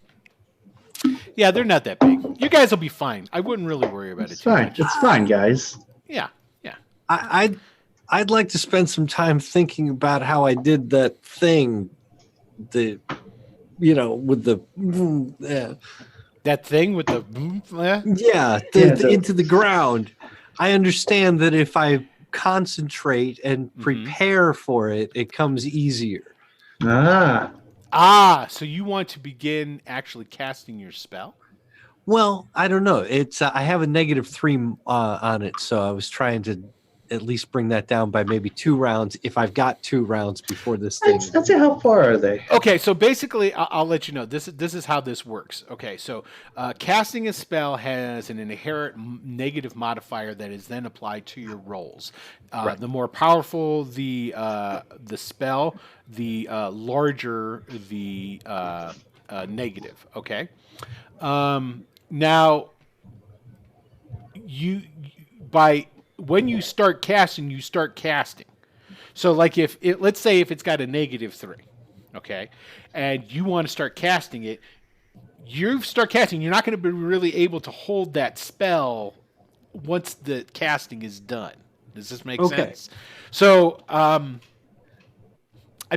S2: Yeah, they're not that big. You guys will be fine. I wouldn't really worry about
S6: It's
S2: it too
S6: fine.
S2: much.
S6: It's fine, guys.
S2: Yeah.
S7: I'd like to spend some time thinking about how I did that thing, with the
S2: That thing with the...
S7: into the ground. I understand that if I concentrate and prepare for it, it comes easier.
S2: So you want to begin actually casting your spell?
S7: Well, I don't know. It's I have a -3 on it, so I was trying to at least bring that down by maybe 2 rounds if I've got 2 rounds before this thing.
S6: Let's see, how far are they?
S2: Okay, so basically, I'll let you know. This is how this works. Okay, so casting a spell has an inherent negative modifier that is then applied to your rolls.
S7: Right.
S2: The more powerful the spell, the larger the negative. Okay. Now, when you start casting, you start casting. So, like let's say if it's got a -3, okay, and you want to start casting it, you start casting, you're not going to be really able to hold that spell once the casting is done. Does this make sense? So, I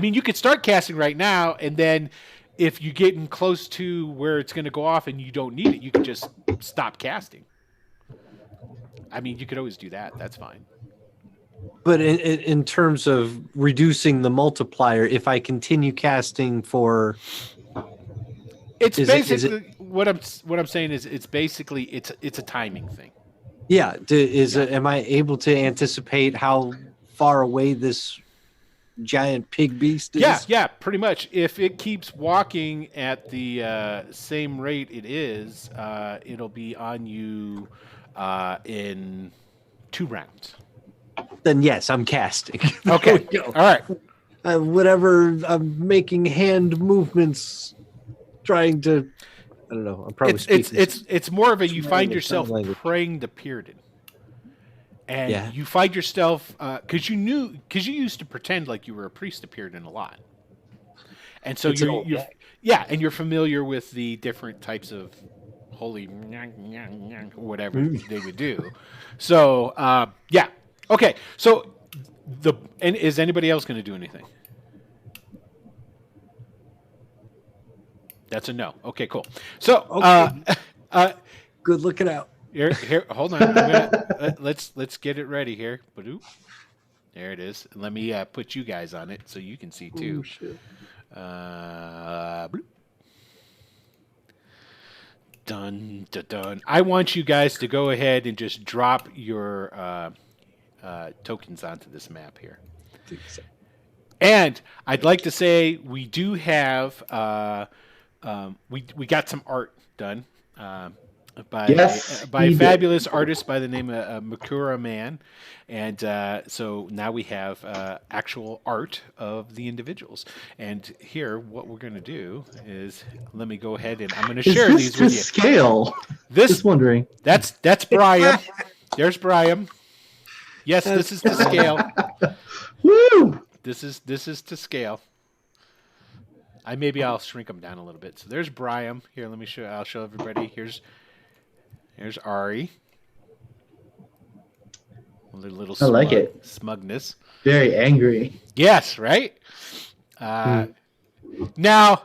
S2: mean, you could start casting right now, and then if you're getting close to where it's going to go off and you don't need it, you can just stop casting. I mean, you could always do that. That's fine.
S7: But in terms of reducing the multiplier, if I continue casting for,
S2: It's
S7: Is
S2: basically what I'm saying is it's basically it's a timing thing.
S7: yeah, am I able to anticipate how far away this giant pig beast is?
S2: Yeah, pretty much. If it keeps walking at the same rate it is, it'll be on you in 2 rounds.
S7: Then yes, I'm casting.
S2: Okay.
S7: There we
S2: All right.
S7: go. Whatever, I'm making hand movements, trying to. I don't know. I'm probably speaking.
S2: It's more of a you find
S7: Sign
S2: yourself
S7: language.
S2: praying to Pyrden. And
S7: Yeah.
S2: you find yourself because you used to pretend like you were a priest to Pyrden a lot. And so
S7: It's an
S2: you're,
S7: old
S2: you're
S7: gag.
S2: yeah, and you're familiar with the different types of holy whatever they would do. So yeah. Okay. So and is anybody else going to do anything? That's a no. Okay, cool. So
S7: Good looking out.
S2: here, hold on. I'm gonna, let's get it ready here. Ba-doop. There it is. And let me put you guys on it so you can see too. Bloop. Dun, dun, dun. I want you guys to go ahead and just drop your tokens onto this map here. And I'd like to say we do have we got some art done by
S6: Yes,
S2: by a
S6: we did.
S2: fabulous artist by the name of Makura Man, and so now we have actual art of the individuals. And here, what we're going to do is let me go ahead and I'm going to
S6: Is
S2: share
S6: this
S2: these
S6: to
S2: with you.
S6: scale?
S2: This
S6: Just wondering.
S2: that's Brian. There's Brian. Yes, this is to scale.
S6: Woo!
S2: This is to scale. I'll shrink them down a little bit. So there's Brian. Here, let me show. I'll show everybody. Here's Ari. A little
S6: I like it.
S2: smugness.
S6: Very angry.
S2: Yes, right. Now,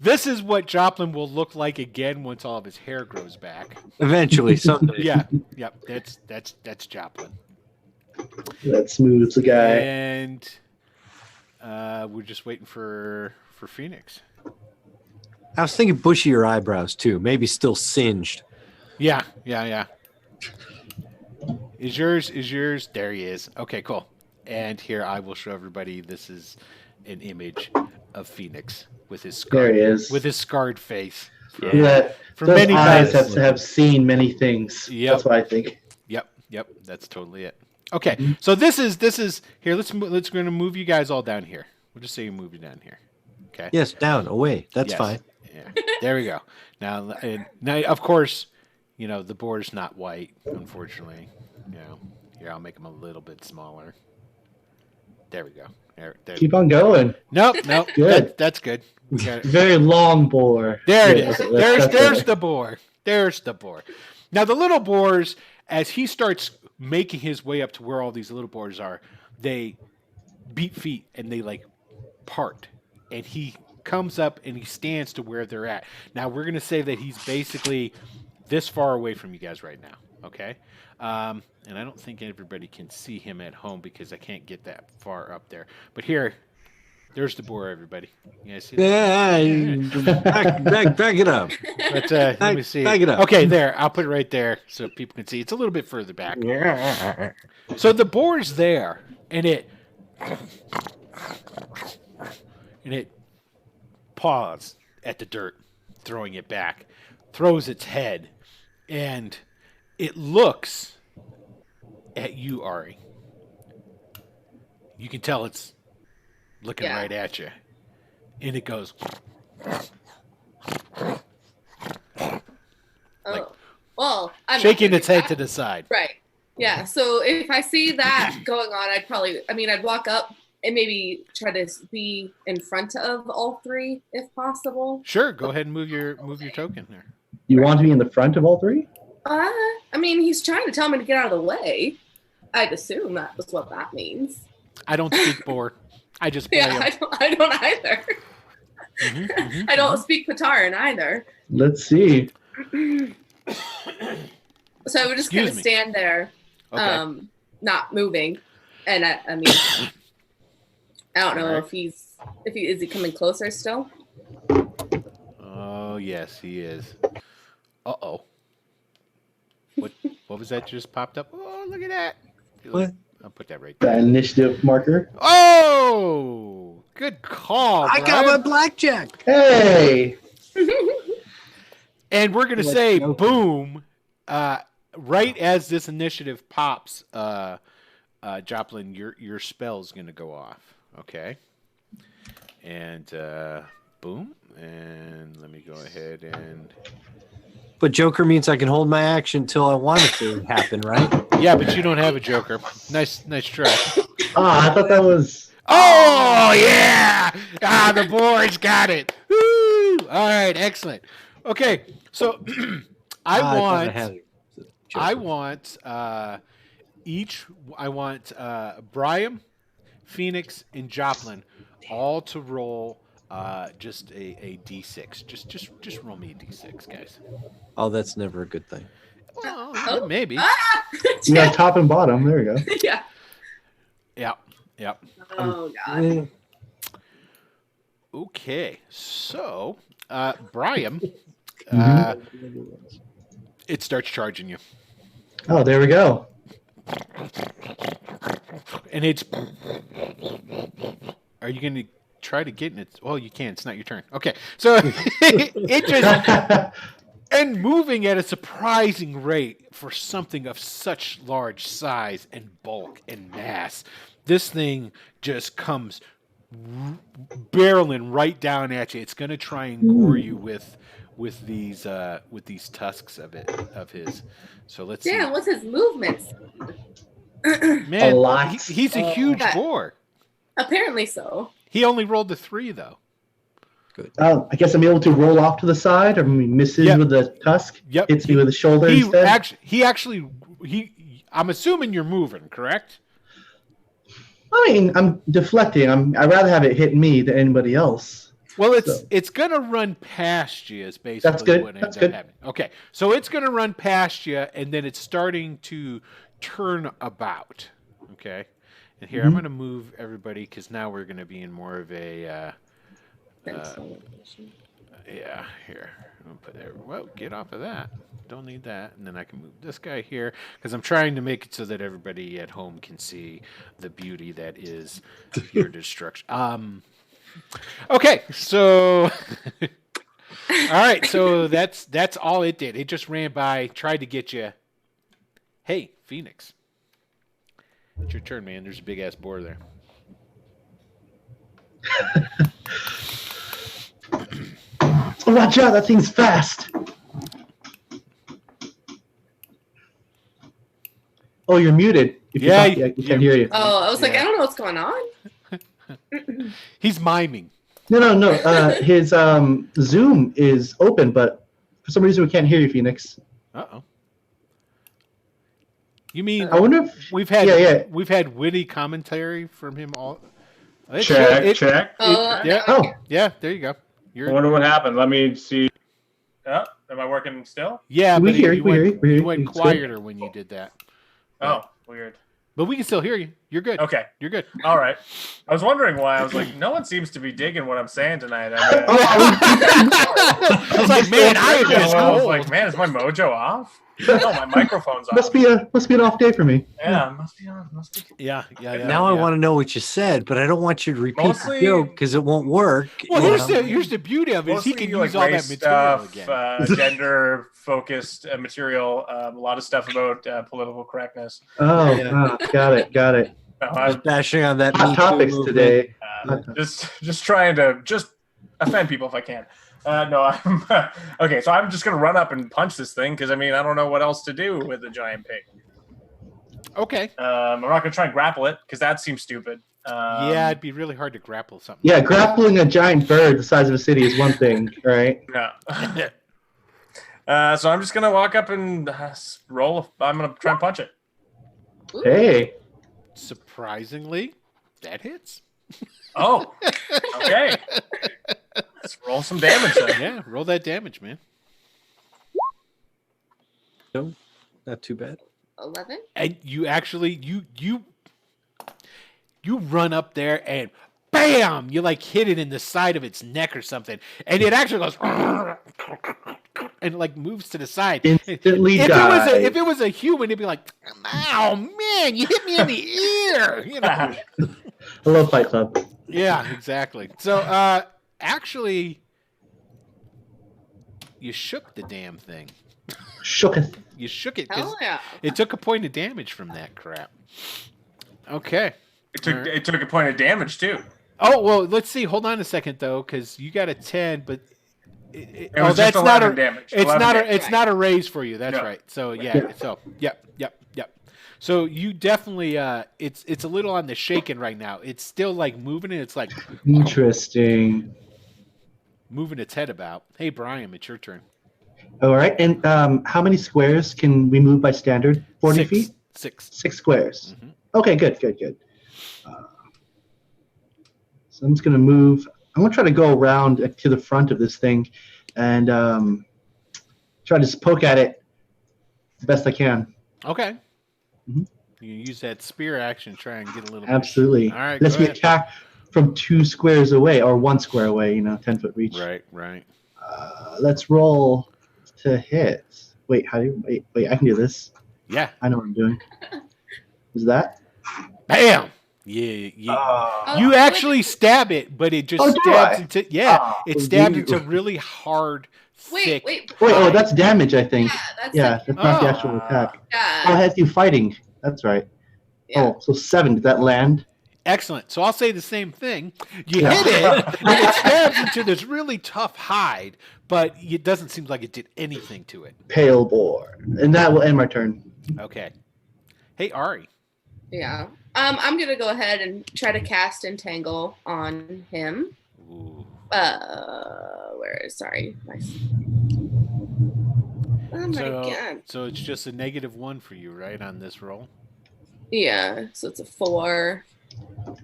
S2: this is what Joplin will look like again once all of his hair grows back.
S7: Eventually, someday.
S2: Yeah, yep. That's Joplin.
S6: That smooths the guy.
S2: And we're just waiting for Phoenix.
S7: I was thinking bushier eyebrows too. Maybe still singed.
S2: Yeah. Is yours? There he is. Okay, cool. And here I will show everybody. This is an image of Phoenix with his
S6: There he
S2: scarred,
S6: is.
S2: with his scarred face.
S6: That,
S2: For
S6: those
S2: many
S6: eyes
S2: battles.
S6: have seen many things.
S2: Yep.
S6: That's what I think.
S2: Yep. That's totally it. Okay, so this is here. Let's going to move you guys all down here. We'll just say you move you down here. Okay.
S7: Yes, down, away. That's
S2: Yes.
S7: fine.
S2: Yeah. There we go. Now, of course, the board's not white, unfortunately. Here I'll make them a little bit smaller. There we go. There.
S6: Keep on going.
S2: Nope.
S6: Good.
S2: That's good. We got it.
S6: Very long boar.
S2: There it
S6: Yeah,
S2: is.
S6: that's
S2: There's
S6: better.
S2: the boar. There's the boar. Now the little boars, as he starts making his way up to where all these little boars are, they beat feet and they part. And he comes up and he stands to where they're at. Now we're gonna say that he's basically this far away from you guys right now. Okay. And I don't think everybody can see him at home because I can't get that far up there. But there's the boar, everybody. You guys see that?
S7: Yeah, back it up.
S2: But let me see.
S7: Back it up.
S2: Okay, there. I'll put it right there so people can see. It's a little bit further back. So the boar's there, and it paws at the dirt, throwing it back, throws its head, and it looks at you, Ari. You can tell it's looking
S5: Yeah.
S2: right at you, and it goes.
S5: Oh, well, I'm not
S2: shaking
S5: gonna
S2: its
S5: do
S2: head
S5: that.
S2: to the side.
S5: Right. Yeah. So if I see that going on, I'd walk up and maybe try to be in front of all three if possible.
S2: Sure, go ahead and move your token there.
S6: You want to be in the front of all three?
S5: I mean, he's trying to tell me to get out of the way. I'd assume that was what that means.
S2: I don't speak boar. I just play
S5: Yeah,
S2: them.
S5: I don't either. I don't speak Pataran either.
S6: Let's see.
S5: So I would just kind of stand there,
S2: Okay.
S5: not moving. And I mean, I don't know if is he coming closer still?
S2: Oh yes, he is. Uh-oh. What was that just popped up? Oh, look at that.
S7: What?
S2: I'll put that right
S6: The
S2: there.
S6: initiative marker.
S2: Oh, good call.
S7: I got my
S2: Brian.
S7: blackjack.
S6: Hey!
S2: And we're gonna
S7: Let's
S2: say
S7: go.
S2: boom, right as this initiative pops, Joplin, your spell's gonna go off. Okay. And boom. And let me go ahead and
S7: But Joker means I can hold my action until I want it to happen, right?
S2: yeah, but you don't have a joker. Nice try.
S6: Ah, I thought that was.
S2: Oh yeah! The board's got it. Woo! All right, excellent. Okay, so I
S7: thought had it.
S2: I want Brian, Phoenix, and Joplin all to roll just a d6. Just roll me a d6, guys.
S7: Oh, that's never a good thing.
S2: Well, maybe.
S6: You got top and bottom. There we go.
S5: Yeah.
S2: Yep.
S5: Oh god.
S2: Okay, so Brian, it starts charging you,
S6: Oh, there we go.
S2: and it's. Are you going to try to get in it? Well, you can. It's not your turn. Okay, so it just and moving at a surprising rate for something of such large size and bulk and mass. This thing just comes barreling right down at you. It's going to try and gore you with these tusks of his. So let's
S5: Damn, what's his movements?
S2: see. Man,
S6: A lot.
S2: he's a huge
S5: Okay.
S2: boar.
S5: Apparently so.
S2: He only rolled a 3 though.
S6: I guess I'm able to roll off to the side, or misses
S2: Yep.
S6: with the tusk.
S2: Yep.
S6: Hits me with the shoulder
S2: He
S6: instead.
S2: actually I'm assuming you're moving, correct?
S6: I mean, I'm deflecting. I'd rather have it hit me than anybody else.
S2: Well,
S6: So-
S2: it's gonna run past you. Is basically
S6: That's good.
S2: what
S6: That's
S2: ends up
S6: good.
S2: happening. Okay, so it's gonna run past you, and then it's starting to turn about. Okay, and here I'm
S6: Mm-hmm.
S2: gonna move everybody because now we're gonna be in more of a yeah. Here, I'm gonna put there. Well, get off of that. Don't need that, and then I can move this guy here because I'm trying to make it so that everybody at home can see the beauty that is your destruction. Okay, so all right, so that's all it did. It just ran by, tried to get you. Hey, Phoenix, it's your turn, man. There's a big ass boar there.
S6: Oh, watch out! That thing's fast. Oh, you're muted. If you
S2: Yeah,
S6: talk, we can't hear you.
S5: Oh, I was like,
S2: Yeah.
S5: I don't know what's going on.
S2: He's miming.
S6: No. His Zoom is open, but for some reason we can't hear you, Phoenix.
S2: Uh-oh. You mean
S6: I wonder if
S2: we've had
S6: Yeah.
S2: we've had witty commentary from him all?
S4: Check.
S5: Oh,
S2: Yeah.
S6: Oh,
S2: Yeah, there you go.
S4: I
S2: You're
S4: wonder what happened. Let me see. Oh, am I working still?
S2: yeah,
S6: We
S2: but
S6: hear
S2: you
S6: you, we hear
S2: went,
S6: you, we hear
S2: you
S6: you.
S2: went
S6: It's good.
S2: quieter when you did that.
S4: Oh, weird.
S2: But we can still hear you. You're good.
S4: Okay.
S2: You're good.
S4: All right. I was wondering why. I was like, no one seems to be digging what I'm saying tonight. I mean,
S2: I was like, man, I am just
S4: I was
S2: cold.
S4: like, man, is my mojo off? No, my microphone's off.
S6: must be an off day for me.
S4: Yeah, must be on. Must be.
S2: Yeah.
S7: Now I want to know what you said, but I don't want you to repeat
S4: Mostly-
S7: the joke because it won't work.
S2: Well,
S7: you
S2: here's
S7: know?
S2: the beauty of it is he
S4: Mostly
S2: can
S4: like
S2: use all that
S4: race
S2: material
S4: stuff,
S2: again.
S4: gender-focused material, a lot of stuff about political correctness.
S6: Oh, got it.
S7: I was bashing on that.
S6: Hot
S7: Me Too
S6: topics
S7: movement.
S6: today.
S4: Just trying to just offend people if I can. No, I'm okay. So I'm just gonna run up and punch this thing because I mean I don't know what else to do with a giant pig.
S2: Okay.
S4: I'm not gonna try and grapple it because that seems stupid.
S2: Yeah, it'd be really hard to grapple something.
S6: Yeah,
S2: like that.
S6: grappling a giant bird the size of a city is one thing, right?
S4: Yeah. So I'm just gonna walk up and roll. I'm gonna try and punch it.
S5: Ooh.
S6: Hey,
S2: Surprisingly, that hits.
S4: Oh, okay. Let's roll some damage then.
S2: Yeah, roll that damage, man.
S7: No, not too bad.
S5: 11.
S2: And you actually you run up there and bam, you like hit it in the side of its neck or something, and it actually goes and like moves to the side.
S6: instantly
S2: If
S6: dies.
S2: it was a human, it'd be like, "Ow, man, you hit me in the ear," you know.
S6: I love Fight Club.
S2: Yeah, exactly. So, actually, you shook the damn thing.
S6: Shooketh.
S2: You shook it 'cause
S5: Hell yeah.
S2: it took a point of damage from that crap. Okay.
S4: It took a point of damage too.
S2: Oh well, let's see. Hold on a second though, because you got a 10, but
S4: It was just
S2: that's not
S4: 11
S2: a
S4: damage.
S2: It's
S4: 11
S2: not
S4: damage.
S2: a it's not a raise for you. That's
S4: No.
S2: right. So yeah. So yep. So you definitely it's a little on the shaking right now. It's still like moving and it's like
S6: Interesting.
S2: moving its head about. Hey Brian, it's your turn.
S6: All right, and how many squares can we move by standard? 40
S2: Six.
S6: feet?
S2: 6.
S6: 6 squares.
S2: Mhm.
S6: Okay, good. So I'm just going to move. I'm going to try to go around to the front of this thing and try to just poke at it the best I can.
S2: Okay.
S6: Mhm.
S2: You use that spear action to try and get a little bit.
S6: Absolutely.
S2: All right.
S6: Let's
S2: go
S6: be
S2: ahead.
S6: attacked from 2 squares away or 1 square away, 10-foot reach.
S2: Right.
S6: Let's roll to hit. Wait, wait, I can do this.
S2: Yeah.
S6: I know what I'm doing. Is that?
S2: Bam. Yeah.
S5: Oh,
S2: You
S5: look
S2: actually stab it, but it just
S6: Oh, do
S2: stabs
S6: I?
S2: into it stabs
S6: you-
S2: into really hard, thick.
S5: Wait.
S6: Wait, that's damage, I think.
S5: Yeah, that's
S6: Yeah, that's not the
S2: Oh.
S6: actual attack. Oh,
S5: yeah.
S6: it has you fighting. That's right.
S5: Yeah.
S6: Oh, so 7. Did that land?
S2: Excellent. So I'll say the same thing. You
S6: Yeah.
S2: hit it, and it stabs into this really tough hide, but it doesn't seem like it did anything to it.
S6: Pale boar. And that will end my turn.
S2: Okay. Hey Ari.
S5: Yeah. I'm gonna go ahead and try to cast Entangle on him.
S2: Ooh.
S5: Sorry. Oh my god.
S2: So it's just a -1 for you, right, on this roll?
S5: Yeah. So it's a 4. I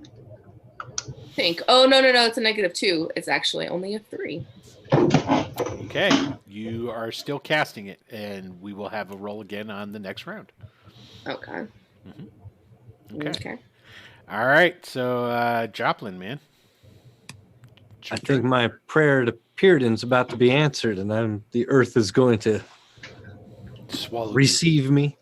S5: think. Oh no, it's a -2. It's actually only a 3.
S2: Okay. You are still casting it, and we will have a roll again on the next round.
S5: Okay.
S2: Okay. All right. So Joplin, man.
S7: I think my prayer to Puritan's about to be answered, and the earth is going to
S2: Swallow. you.
S7: receive me.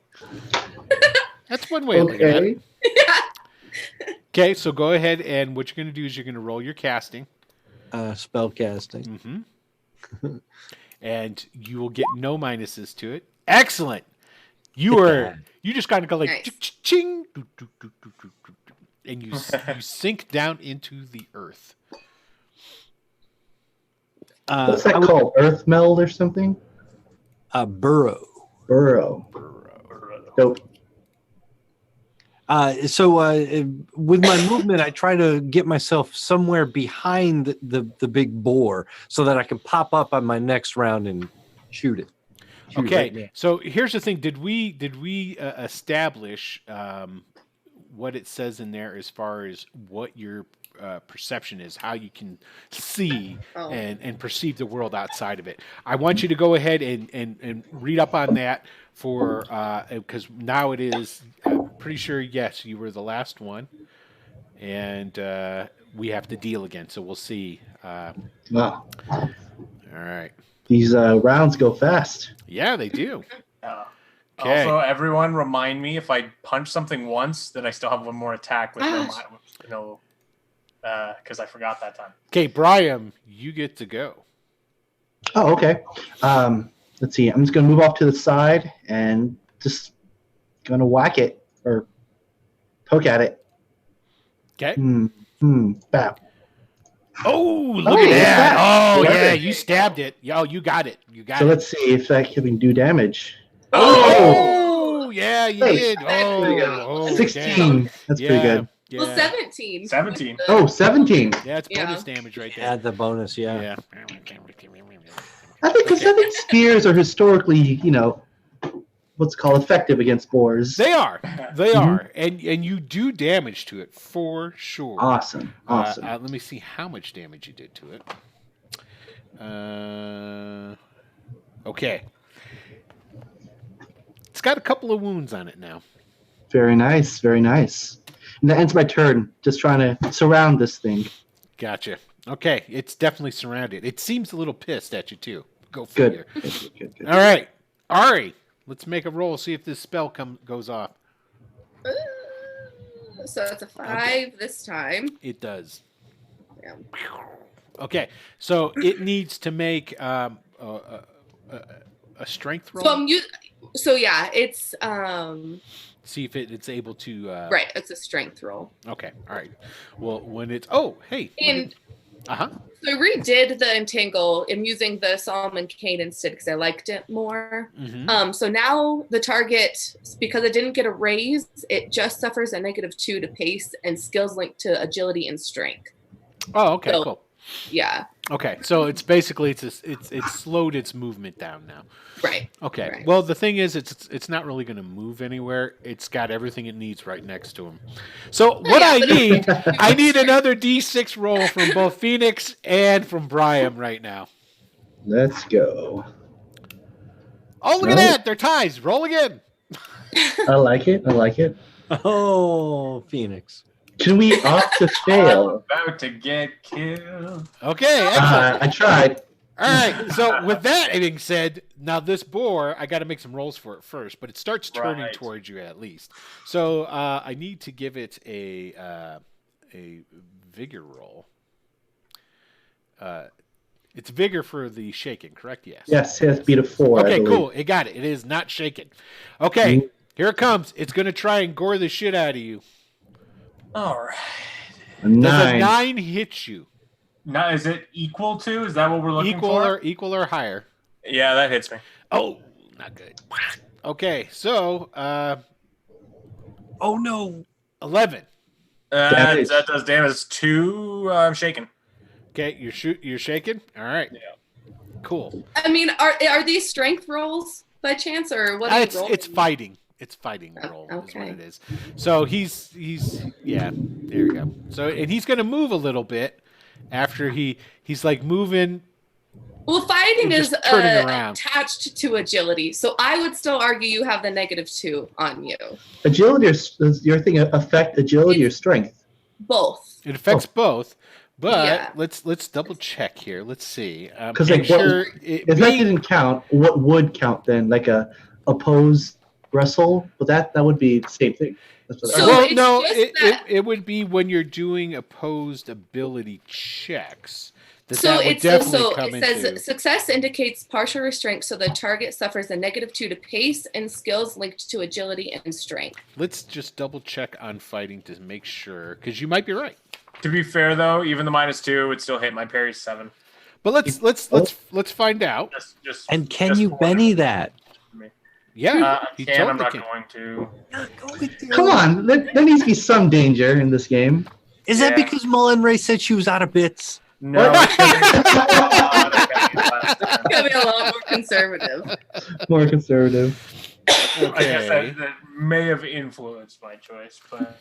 S2: That's one way of looking at it.
S6: Okay.
S2: Okay, so go ahead, and what you're going to do is you're going to roll your casting.
S7: Spell casting.
S2: Mm-hmm. And you will get no minuses to it. Excellent. You just kind of go like
S5: Nice.
S2: ching, doo, doo, doo, doo, doo, doo, doo, and you sink down into the earth.
S6: What's that called? Earth meld or something?
S7: Burrow.
S6: Burrow. Dope.
S7: With my movement, I try to get myself somewhere behind the big boar so that I can pop up on my next round and shoot it. Shoot
S2: Okay,
S7: right there.
S2: so here's the thing: did we establish what it says in there as far as what your perception is, how you can see
S5: Oh.
S2: and perceive the world outside of it? I want you to go ahead and read up on that for because now it is. I'm pretty sure yes, you were the last one, and we have to deal again. So we'll see.
S6: Wow.
S2: All right.
S6: These rounds go fast.
S2: Yeah, they do.
S4: Uh,
S2: Okay.
S4: Also, everyone remind me if I punch something once, that I still have one more attack with because I forgot that time.
S2: Okay, Brian, you get to go.
S6: Oh, okay. Let's see. I'm just going to move off to the side and just going to whack it or poke at it.
S2: Okay.
S6: Bap.
S2: Oh, look
S6: Oh,
S2: at that. Oh,
S6: yeah.
S2: yeah, you stabbed it. Oh, you got it. You got
S6: So
S2: it.
S6: let's see if I can do damage.
S2: Oh, yeah, you
S6: Hey,
S2: did.
S6: pretty good.
S2: Oh, okay.
S6: 16. That's pretty good.
S2: Yeah.
S5: Well, 17.
S4: 17.
S6: Oh, 17.
S2: Yeah, it's
S5: Yeah.
S2: bonus damage right there.
S7: Add the bonus, yeah.
S2: Yeah.
S6: I think because spears are historically, what's called effective against boars.
S2: They are. They
S6: Mhm.
S2: are. And you do damage to it for sure.
S6: Awesome. Awesome.
S2: Let me see how much damage you did to it. Okay. It's got a couple of wounds on it now.
S6: Very nice. Very nice. And that ends my turn. Just trying to surround this thing.
S2: Gotcha. Okay, it's definitely surrounded. It seems a little pissed at you too. Go
S6: Good.
S2: figure.
S6: Good.
S2: All right, Ari, let's make a roll. See if this spell goes off.
S5: So it's a 5 this time.
S2: It does.
S5: Yeah.
S2: Okay, so it needs to make a strength roll.
S5: So yeah, it's
S2: See if it's able to.
S5: right. It's a strength roll.
S2: Okay. All right. Well, when it's hey.
S5: And
S2: So
S5: I redid the entangle. I'm using the Solomon Cane instead because I liked it more.
S2: Mm-hmm.
S5: So now the target, because it didn't get a raise, it just suffers a -2 to pace and skills linked to agility and strength.
S2: Oh, okay,
S5: So-
S2: cool.
S5: Yeah.
S2: Okay, so it's basically it's slowed its movement down now.
S5: Right.
S2: Okay.
S5: Right.
S2: Well, the thing is, it's not really going to move anywhere. It's got everything it needs right next to him. So what
S5: Yeah,
S2: I need another D6 roll from both Phoenix and from Brian right now.
S6: Let's go.
S2: Oh, look at that! They're ties. Roll again.
S6: I like it.
S7: Oh, Phoenix.
S6: Can we opt to fail?
S4: About to get killed.
S2: Okay. Excellent.
S6: I tried.
S2: All right. So with that being said, now this boar, I got to make some rolls for it first, but it starts turning
S4: Right.
S2: towards you at least. So I need to give it a vigor roll. It's vigor for the shaken, correct? Yes.
S6: Yes, beat a 4. I
S2: Okay,
S6: believe.
S2: cool. It got it. It is not shaken. Okay, here it comes. It's going to try and gore the shit out of you.
S4: All right.
S6: A
S2: Does
S6: 9.
S2: a 9 hit you?
S4: Now, is it equal to? Is that what we're looking
S2: Equal
S4: for?
S2: equal or higher?
S4: Yeah, that hits me.
S2: Oh, not good. Okay, so
S7: Oh no.
S2: 11.
S6: Damage.
S4: That does damage. 2. I'm shaking.
S2: Okay, you're shaking. All right.
S4: Yeah.
S2: Cool.
S5: I mean, are these strength rolls by chance, or what? Are you rolling?
S2: It's fighting. It's fighting roll is what
S5: okay.
S2: it is. So he's yeah. There you go. So and he's gonna move a little bit after he's like moving.
S5: Well, fighting
S2: Just
S5: is
S2: turning around.
S5: attached to agility, so I would still argue you have the -2 on you.
S6: Agility or does your thing affect agility or strength?
S5: Both.
S2: It affects both. But
S5: Yeah.
S2: let's double check here. Let's see.
S6: 'Cause,
S2: Make
S6: like, what-
S2: sure
S6: If that didn't count, what would count then? Like a opposed wrestle? But that would be the same thing. That's what
S5: So
S2: well,
S5: it's
S2: no,
S5: just that-
S2: it would be when you're doing opposed ability checks.
S5: So
S2: That would
S5: it's
S2: definitely come
S5: it says
S2: into.
S5: success indicates partial restraint, so the target suffers a -2 to pace and skills linked to agility and strength.
S2: Let's just double check on fighting to make sure, because you might be right.
S4: To be fair, though, even the -2 would still hit my parry 7.
S2: But let's find out.
S4: Just
S7: And can
S4: just
S7: you
S4: for
S7: Benny that?
S2: Yeah,
S4: I
S2: he
S4: can. I'm
S2: totally
S4: not
S2: can.
S4: going to.
S6: Come on, there needs to be some danger in this game.
S7: Is that
S4: Yeah.
S7: because Mullen Ray said she was out of bits?
S4: No.
S5: It's gonna be a lot more conservative.
S6: More conservative.
S4: I guess
S2: Okay.
S4: that may have influenced my choice, but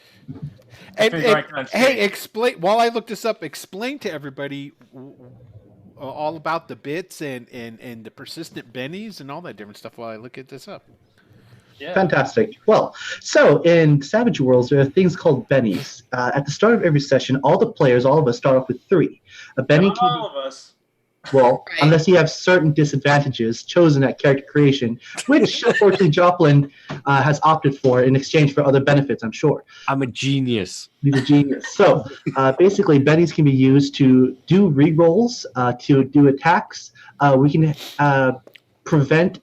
S2: And,
S4: figure I can
S2: hey,
S4: understand.
S2: explain while I look this up. Explain to everybody all about the bits and the persistent bennies and all that different stuff while I look at this up.
S4: yeah.
S6: Fantastic. Well, so in Savage Worlds, there are things called bennies. At the start of every session, all the players, all of us, start off with 3. A benny can
S4: All of us.
S6: well,
S5: Right.
S6: unless you have certain disadvantages chosen at character creation, which unfortunately Joplin has opted for in exchange for other benefits, I'm sure.
S7: I'm a genius.
S6: He's a genius. So basically, bennies can be used to do rerolls, to do attacks. We can prevent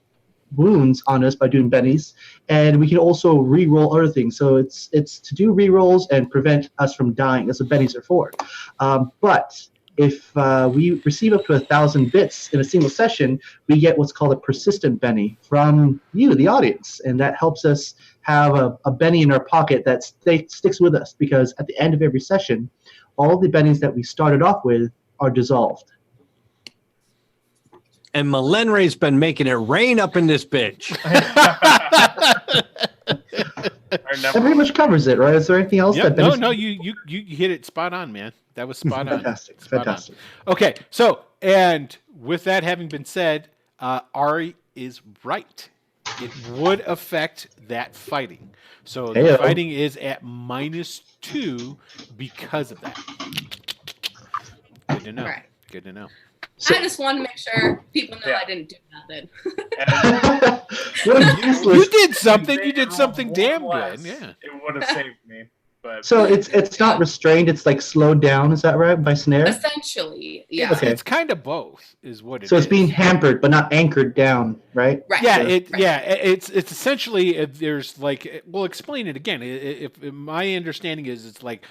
S6: wounds on us by doing bennies, and we can also re-roll other things. So it's to do re-rolls and prevent us from dying. That's what bennies are for. But if we receive up to 1,000 bits in a single session, we get what's called a persistent Benny from you, the audience, and that helps us have a Benny in our pocket that sticks with us, because at the end of every session, all the Bennies that we started off with are dissolved.
S7: And Malenre's been making it rain up in this bitch.
S6: That pretty much covers it, right? Is there anything else?
S2: Yep.
S6: that
S2: No, you hit it spot on, man. That was spot on.
S6: Fantastic,
S2: Spot on.
S6: fantastic.
S2: Okay, so, and with that having been said, Ari is right. It would affect that fighting. So the
S6: Heyo.
S2: fighting is at -2 because of that. Good to know.
S5: Right.
S2: Good to know.
S6: So-
S5: I just want to make sure people know
S4: Yeah.
S5: I didn't do nothing.
S6: What a useless.
S2: You did something. You did something damn good.
S4: Less,
S2: Yeah.
S4: It would have saved me. But
S6: So it's not restrained. It's like slowed down. Is that right? By snare.
S5: Essentially, yeah.
S6: Okay.
S2: It's kind of both, is what it is.
S6: So it's being hampered, but not anchored down, right?
S5: Right.
S2: Yeah,
S5: Right.
S2: it's essentially there's like, we'll explain it again. If my understanding is, it's like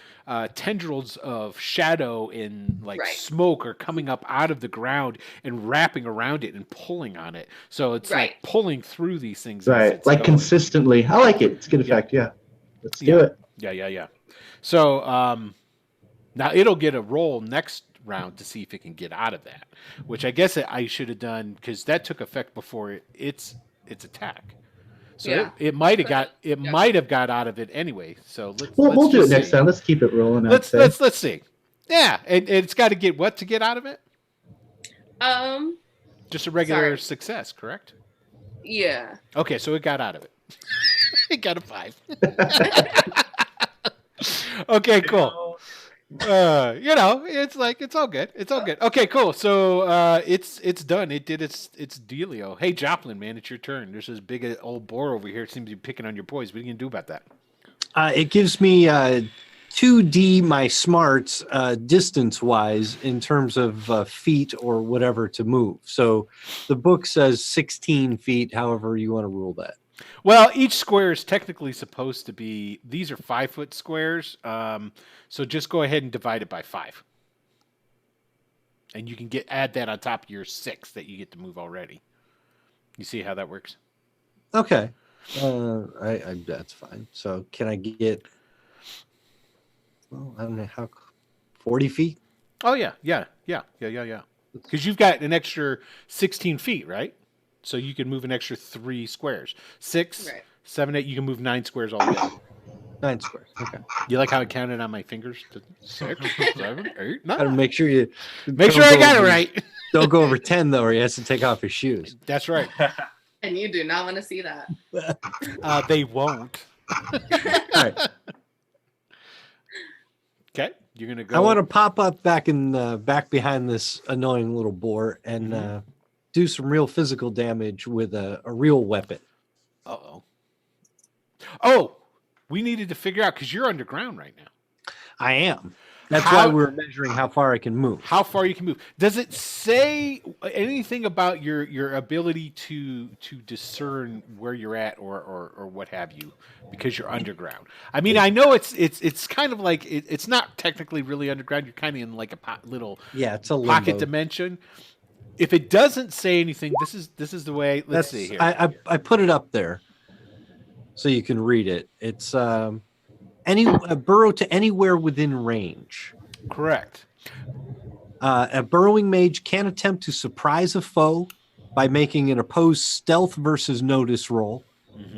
S2: tendrils of shadow and like
S5: Right.
S2: smoke are coming up out of the ground and wrapping around it and pulling on it. So it's
S5: Right.
S2: like pulling through these things. as
S6: Right.
S2: it's
S6: Like
S2: going.
S6: consistently. I like it. It's a good effect. Yeah. Let's do
S2: Yeah.
S6: it.
S2: Yeah. So now it'll get a roll next round to see if it can get out of that, which I guess I should have done, because that took effect before its attack. So
S5: Yeah.
S2: it might have got might have got out of it anyway. So
S6: We'll do it
S2: just
S6: next
S2: see.
S6: time. Let's keep it rolling. I'd
S2: Let's
S6: say.
S2: let's see. Yeah, and it's got to get what to get out of it? Just a regular
S5: Sorry.
S2: success, correct?
S5: Yeah.
S2: Okay, so it got out of it. It got a 5. Okay, cool. It's like, it's all good. It's all good. Okay, cool. So it's done. It did its dealio. Hey, Joplin, man, it's your turn. There's this big old boar over here. It seems to be picking on your boys. What are you gonna do about that?
S7: It gives me 2D my smarts distance wise in terms of feet or whatever to move. So the book says 16 feet, however you want to rule that.
S2: Well, each square is technically supposed to be. These are 5-foot squares. So just go ahead and divide it by 5, and you can add that on top of your 6 that you get to move already. You see how that works?
S7: Okay. I that's fine. So can I get, well, I don't know how, 40 feet?
S2: Oh yeah. Because you've got an extra 16 feet, right? So you can move an extra 3 squares. 6,
S5: Right.
S2: 7, 8. You can move 9 squares altogether.
S7: 9 squares. Okay.
S2: You like how I counted on my fingers? 6, 7, 8,
S7: Gotta
S2: 9.
S7: make sure you
S2: Make sure
S7: don't
S2: I
S7: go
S2: got it
S7: over-
S2: right.
S7: Don't go over 10 though, or he has to take off his shoes.
S2: That's right.
S5: And you do not want to see that.
S2: They won't.
S7: All right.
S2: Okay, you're gonna go.
S7: I want to pop up back behind this annoying little boar and do some real physical damage with a real weapon.
S2: Uh-oh. Oh, we needed to figure out, because you're underground right now,
S7: I am. That's
S2: How-
S7: why we're measuring how far I can move.
S2: how far you can move. Does it say anything about your ability to discern where you're at or what have you, because you're underground? I mean, I know it's kind of like it's not technically really underground. You're kind of in like a little
S7: Yeah, it's a
S2: pocket
S7: limbo.
S2: dimension. If it doesn't say anything, this is the way. Let's
S7: That's,
S2: see here.
S7: I put it up there so you can read it. It's a burrow to anywhere within range.
S2: Correct.
S7: A burrowing mage can attempt to surprise a foe by making an opposed stealth versus notice roll.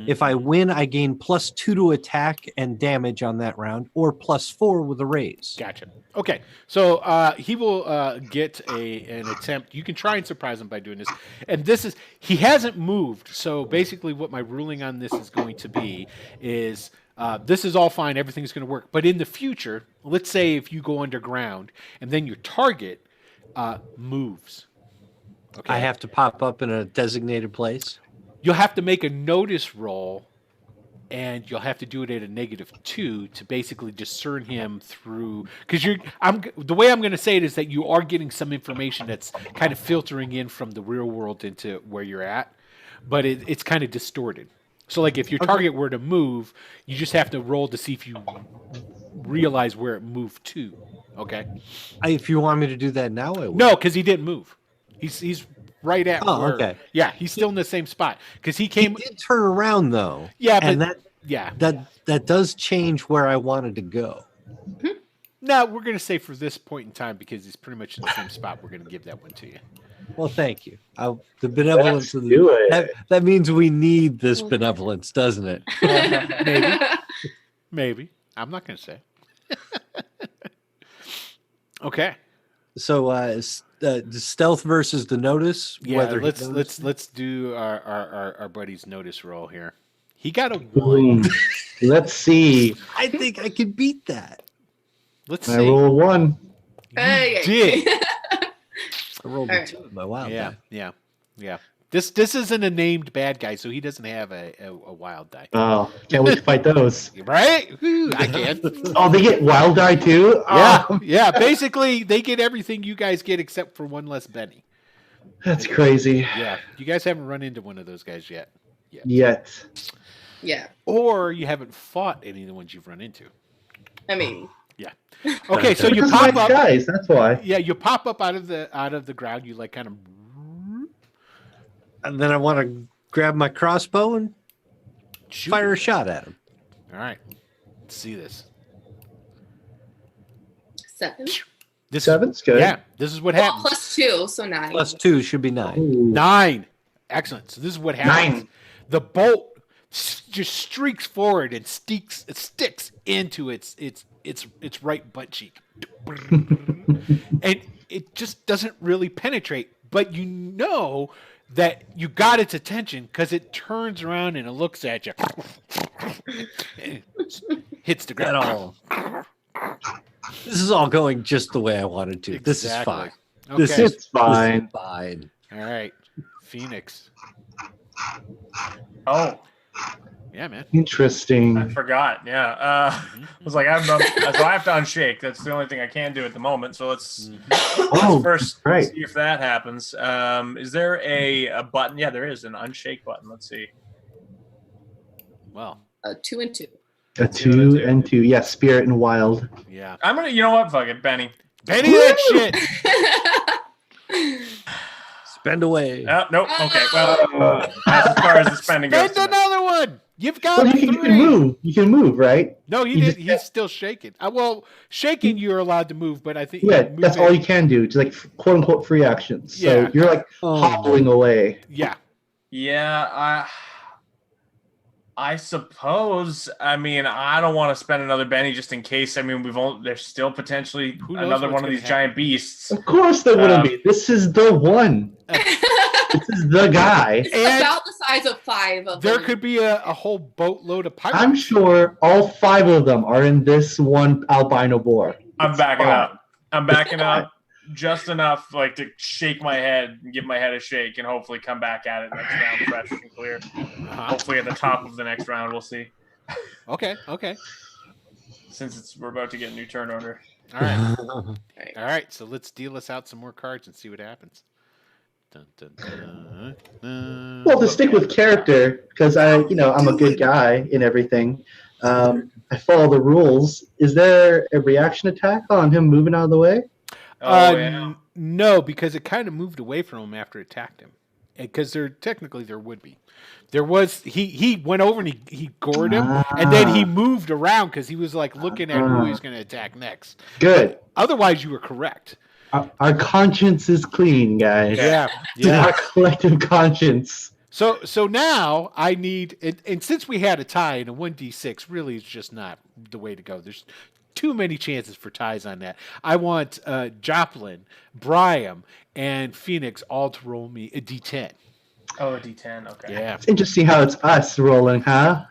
S7: If I win, I gain +2 to attack and damage on that round, or +4 with a raise.
S2: Gotcha. Okay, so he will get an attempt. You can try and surprise him by doing this. And he hasn't moved. So basically what my ruling on this is going to be is this is all fine. Everything's going to work. But in the future, let's say if you go underground and then your target moves. Okay.
S7: I have to pop up in a designated place.
S2: You'll have to make a notice roll, and you'll have to do it at a -2 to basically discern him through. Because the way I'm going to say it is that you are getting some information that's kind of filtering in from the real world into where you're at, but it's kind of distorted. So, like, if your target were to move, you just have to roll to see if you realize where it moved to. Okay.
S7: If you want me to do that now, I will.
S2: No, because he didn't move. He's right at.
S7: Oh,
S2: where,
S7: okay.
S2: Yeah, he's still in the same spot because he
S7: He
S2: came.
S7: did turn around though.
S2: Yeah, but
S7: and
S2: yeah.
S7: that does change where I wanted to go.
S2: No, we're gonna say for this point in time because he's pretty much in the same spot. We're gonna give that one to you.
S7: Well, thank you. The benevolence of
S6: do it.
S7: that means we need this benevolence, doesn't it?
S2: Maybe. I'm not gonna say. Okay.
S7: So, the stealth versus the notice.
S2: Yeah.
S7: whether he
S2: Let's do our buddy's notice roll here. He got a 1.
S6: Boom. Let's see.
S7: I think I can beat that.
S2: Let's
S6: I
S2: see.
S6: roll 1.
S5: Hey.
S2: did.
S7: I rolled
S5: All
S7: a
S5: right.
S7: 2 in my wild
S2: Yeah.
S7: die.
S2: Yeah. This isn't a named bad guy, so he doesn't have a wild die.
S6: Oh, can't wait to fight those.
S2: Right? Woo, I can.
S6: Oh, they get wild die too?
S2: Yeah,
S6: Oh,
S2: yeah. Basically, they get everything you guys get except for one less Benny.
S6: that's crazy.
S2: Yeah, you guys haven't run into one of those guys yet,
S6: Yet.
S5: Yeah.
S2: or you haven't fought any of the ones you've run into.
S5: I mean,
S2: Okay, so you
S6: Because
S2: pop
S6: nice
S2: up.
S6: guys, that's why.
S2: Yeah, you pop up out of the ground. You like kind of.
S7: And then I want to grab my crossbow and
S2: Shoot.
S7: fire a shot at him.
S2: All right, let's see this.
S5: 7.
S2: This
S6: 7's good.
S2: Yeah, this is what
S5: Well,
S2: happens.
S5: plus 2, so 9.
S7: Plus 2 should be 9.
S6: Ooh.
S2: 9. Excellent. So this is what happens.
S6: 9.
S2: The bolt just streaks forward and sticks into its right butt cheek, and it just doesn't really penetrate. But you know that you got its attention because it turns around and it looks at you, and hits the
S7: At
S2: ground.
S7: all. This is all going just the way I wanted to. This is
S2: Exactly.
S7: fine.
S2: Okay.
S7: This
S6: It's
S7: is
S6: fine.
S7: fine.
S2: All right, Phoenix.
S4: Oh,
S2: Yeah, man.
S4: I
S6: Interesting.
S4: forgot. Yeah. I was like, so I have to unshake. That's the only thing I can do at the moment. So let's
S6: Oh,
S4: first
S6: right.
S4: see if that happens. Is there a button? Yeah, there is an unshake button. Let's see.
S2: Well,
S5: 2 and 2.
S6: A 2 and 2. Yeah, spirit and wild.
S2: yeah.
S4: I'm gonna. You know what? Fuck it, Benny.
S2: Benny, that shit.
S7: Spend away.
S4: Oh, nope. Okay. Well, that's as far as the spending goes.
S2: Spend
S4: tonight.
S2: another one. You've got
S6: Well,
S2: 3.
S6: you can move. You can move, right?
S2: No,
S6: You just-
S2: he's still shaking. Well, shaking you're allowed to move, but I think
S6: Yeah,
S2: move
S6: that's
S2: it-
S6: all you can do. It's like quote unquote free actions. So
S2: Yeah.
S6: you're like
S7: Oh.
S6: hobbling away.
S2: Yeah,
S4: Yeah, I suppose. I mean, I don't want to spend another Benny just in case. I mean, there's still potentially
S2: Who knows
S4: another
S2: what's
S4: one of
S2: gonna
S4: these giant beasts.
S6: Of course there wouldn't
S4: Um,
S6: be. This is the one. This is the guy.
S5: It's
S2: And
S5: about the size of 5 of
S2: there
S5: them.
S2: could be a whole boatload of pirates.
S6: I'm sure all 5 of them are in this one albino boar.
S4: I'm backing
S6: fine.
S4: up. I'm backing up just enough, like to shake my head and give my head a shake, and hopefully come back at it next round fresh and clear.
S2: Uh-huh.
S4: Hopefully at the top of the next round, we'll see.
S2: Okay.
S4: Since we're about to get a new turn order.
S2: All right. All right. So let's deal us out some more cards and see what happens. Dun, dun, dun, dun.
S6: Well, to stick with character, because I'm a good guy in everything. I follow the rules. Is there a reaction attack on him moving out of the way?
S4: Oh yeah.
S2: No, because it kind of moved away from him after it attacked him. Because there would be. There was he went over and he gored him, and then he moved around because he was like looking at who he's going to attack next.
S6: Good.
S2: Otherwise, you were correct.
S6: Our conscience is clean, guys.
S2: Yeah.
S6: Our collective conscience.
S2: So now I need, and since we had a tie and a 1d6 really is just not the way to go. There's too many chances for ties on that. I want Joplin, Brian, and Phoenix all to roll me a d10.
S4: Oh, a D10. Okay.
S2: Yeah.
S6: It's interesting how it's us rolling, huh?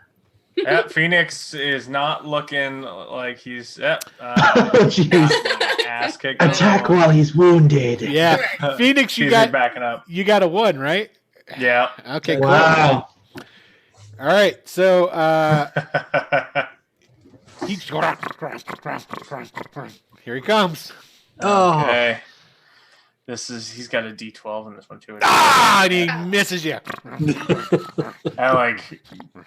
S4: Yeah, Phoenix is not looking like he's.
S6: Oh, jeez.
S4: Ass kicked.
S6: Attack while he's wounded.
S2: Yeah. Phoenix, you
S4: Caesar's
S2: got
S4: backing up.
S2: a 1, right?
S4: Yeah.
S2: Okay, cool.
S6: Wow.
S2: All right. So here he comes.
S7: Oh,
S4: Okay. He's got a D12 in this one too.
S2: Ah, and he misses you.
S4: I like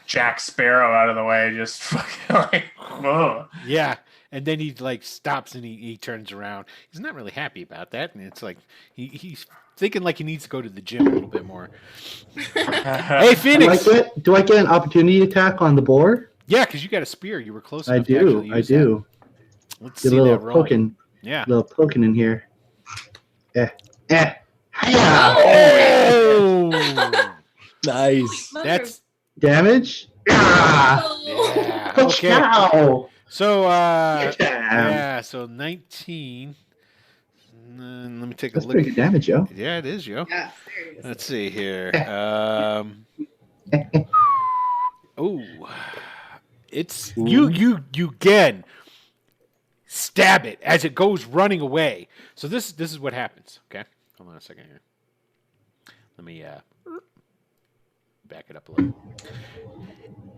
S4: Jack Sparrow out of the way, just fucking like, whoa.
S2: Yeah. and then he like stops and he turns around. He's not really happy about that, and it's like he's thinking like he needs to go to the gym a little bit more. Hey, Phoenix.
S6: Do I get an opportunity attack on the boar?
S2: Yeah, because you got a spear. You were close
S6: I
S2: enough. to actually
S6: do. I
S2: use
S6: do.
S2: that. Let's
S6: Get
S2: see
S6: a little
S2: that roll.
S6: poking.
S2: Yeah.
S6: A little poking in here. Hiya.
S2: Oh,
S7: Nice.
S2: that's
S6: Damage.
S2: yeah. Okay.
S6: Cow.
S2: So
S6: Damn.
S2: yeah. So 19. Let me take a
S6: That's
S2: look.
S6: pretty good damage, yo.
S2: Yeah, it is, yo.
S5: Yeah, seriously.
S2: Let's see here. Oh, it's you again. Stab it as it goes running away. So this is what happens. Okay, hold on a second here. Let me back it up a little.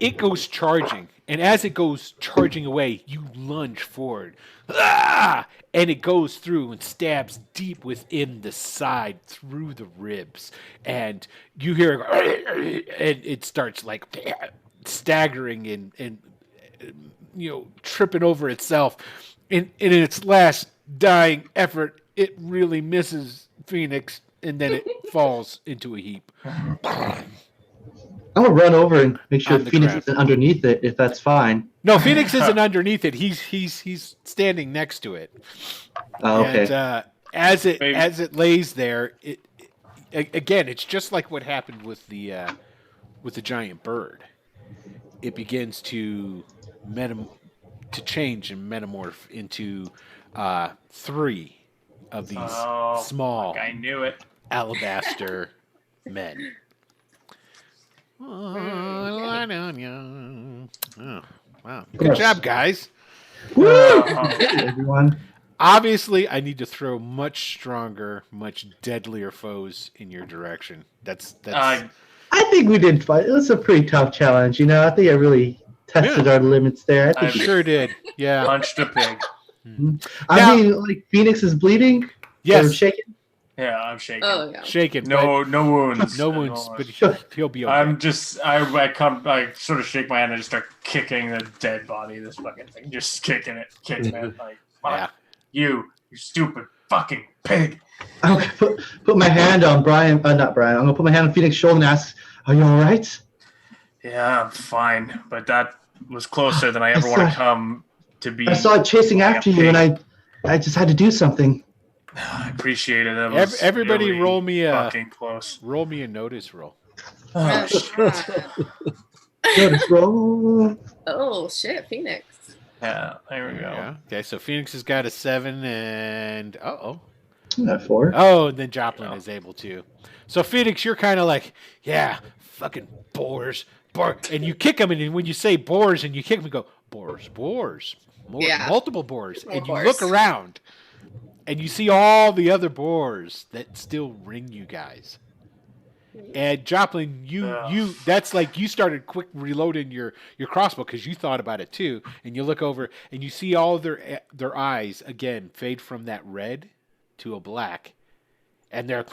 S2: It goes charging, and as it goes charging away, you lunge forward. Ah! And it goes through and stabs deep within the side, through the ribs. And you hear it, and it starts like staggering and tripping over itself. And in its last dying effort, it really misses Phoenix, and then it falls into a heap.
S6: I'm gonna run over and make sure
S2: On the
S6: Phoenix
S2: ground.
S6: isn't underneath it, if that's fine.
S2: No, Phoenix isn't underneath it. He's standing next to it.
S6: Oh, okay.
S2: And as it
S4: Maybe-
S2: lays there, again, it's just like what happened with the giant bird. It begins to change and metamorph into 3 of these
S4: Oh,
S2: small
S4: I knew it.
S2: alabaster men. Oh, lie down, young. Oh, wow. Good
S6: Gross.
S2: job, guys.
S6: Woo!
S4: Oh.
S6: Hey, everyone.
S2: Obviously, I need to throw much stronger, much deadlier foes in your direction. That's
S4: I
S6: I think we did fine. It was a pretty tough challenge, you know. I think I really tested our limits there. I think
S2: sure did. Yeah.
S4: punched a pig.
S6: I
S2: Now-
S6: mean, like Phoenix is bleeding. Or
S2: Yes.
S6: shaking.
S4: Yeah, I'm shaking.
S5: Oh yeah.
S2: Shaken.
S4: No wounds.
S2: but no wounds, but he'll be okay.
S4: I'm just I sort of shake my hand and just start kicking the dead body of this fucking thing. Just kicking it. Like
S2: Yeah.
S4: fuck you stupid fucking pig.
S6: I'm gonna put my hand on Brian. Not Brian. I'm gonna put my hand on Phoenix's shoulder and ask, "Are you all right?"
S4: Yeah, I'm fine. But that was closer than I ever want to come to be.
S6: I saw it chasing after you, and I just had to do something.
S4: I appreciate it. That was
S2: Everybody
S4: really
S2: roll me a
S4: fucking close.
S2: notice roll.
S4: Oh,
S5: Oh,
S4: shit.
S5: God.
S6: Notice roll.
S5: Oh shit, Phoenix.
S4: Yeah, there we go.
S2: Yeah. Okay, so Phoenix has got a 7 and
S6: Not 4.
S2: oh, and then Joplin is able to. So Phoenix, you're kind of like, yeah, fucking boars, and you kick them, and when you say boars and you kick them, you go boars,
S5: Yeah.
S2: multiple boars,
S5: More
S2: and you
S5: boars.
S2: look around, and you see all the other boars that still ring you guys. And Joplin, you that's like you started quick reloading your crossbow because you thought about it too, and you look over and you see all their eyes again fade from that red to a black, and they're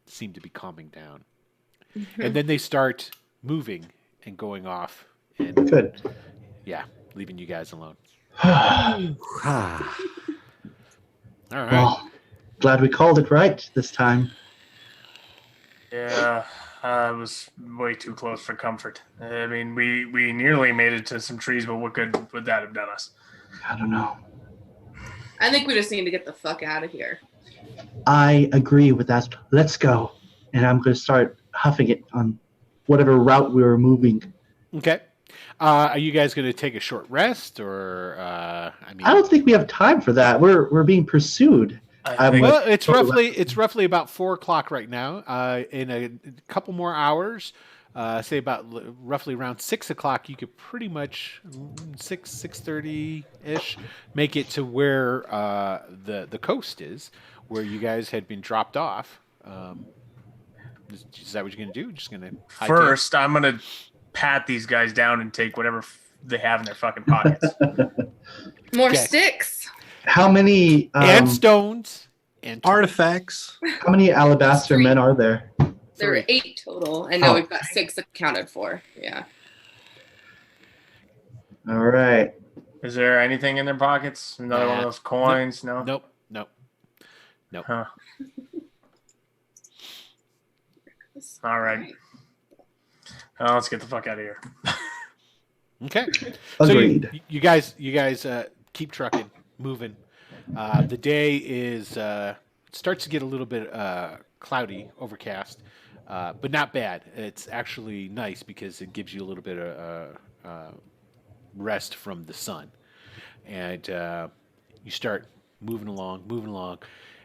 S2: seem to be calming down, and then they start moving and going off, and
S6: Good.
S2: yeah, leaving you guys alone.
S7: Ah.
S2: All right.
S6: Well, glad we called it right this time.
S4: Yeah, I was way too close for comfort. I mean, we nearly made it to some trees, but what good would that have done us?
S6: I don't know.
S5: I think we just need to get the fuck out of here.
S6: I agree with that. Let's go. And I'm going to start huffing it on whatever route we were moving.
S2: Okay. Are you guys going to take a short rest, or I mean?
S6: I don't think we have time for that. We're being pursued.
S4: I think
S2: Well, it's roughly about 4:00 right now. In a couple more hours, say about roughly around 6:00, you could pretty much 6:30 ish make it to where the coast is, where you guys had been dropped off. Is that what you're going to do? Just going to
S4: first, I'm gonna pat these guys down and take whatever they have in their fucking pockets.
S5: More
S2: Okay.
S5: sticks.
S6: How many
S2: and stones and
S7: Artifacts.
S6: how many alabaster men are there?
S5: There are 8 total, and now
S6: Oh.
S5: we've got 6 accounted for. Yeah.
S6: All right.
S4: Is there anything in their pockets? Another one of
S2: Nah.
S4: those coins? No.
S2: Nope.
S4: Huh. All right. Oh, let's get the fuck out of here.
S2: Okay.
S6: Agreed.
S2: So you guys keep trucking, moving. The day is starts to get a little bit cloudy, overcast, but not bad. It's actually nice because it gives you a little bit of rest from the sun, and you start moving along,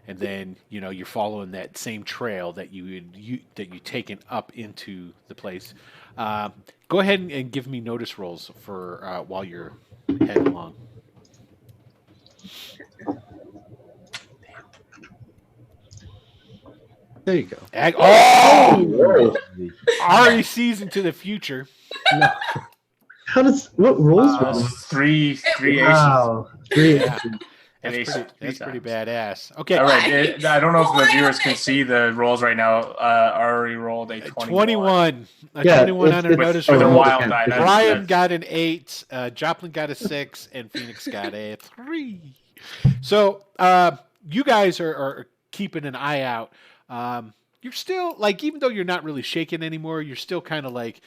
S2: and then you're following that same trail that you taken up into the place. Go ahead and give me notice rolls for while you're heading along.
S7: There you go.
S2: Oh! Ari sees into the future.
S6: What rolls?
S4: Three aces.
S6: Wow. Three.
S2: Yeah.
S4: And ace
S2: That's
S4: three
S2: pretty
S4: times.
S2: badass. Okay.
S4: All right. I don't know if the viewers can see the rolls right now. Ari rolled a 21.
S2: 21.
S6: Yeah,
S2: 21 on her
S6: it's-
S2: notice
S4: With a
S2: roll.
S4: wild die. That's-
S2: Brian
S4: that's-
S2: got an 8, Joplin got a 6, and Phoenix got a 3. So you guys are keeping an eye out. You're still like, even though you're not really shaking anymore, you're still kind of like,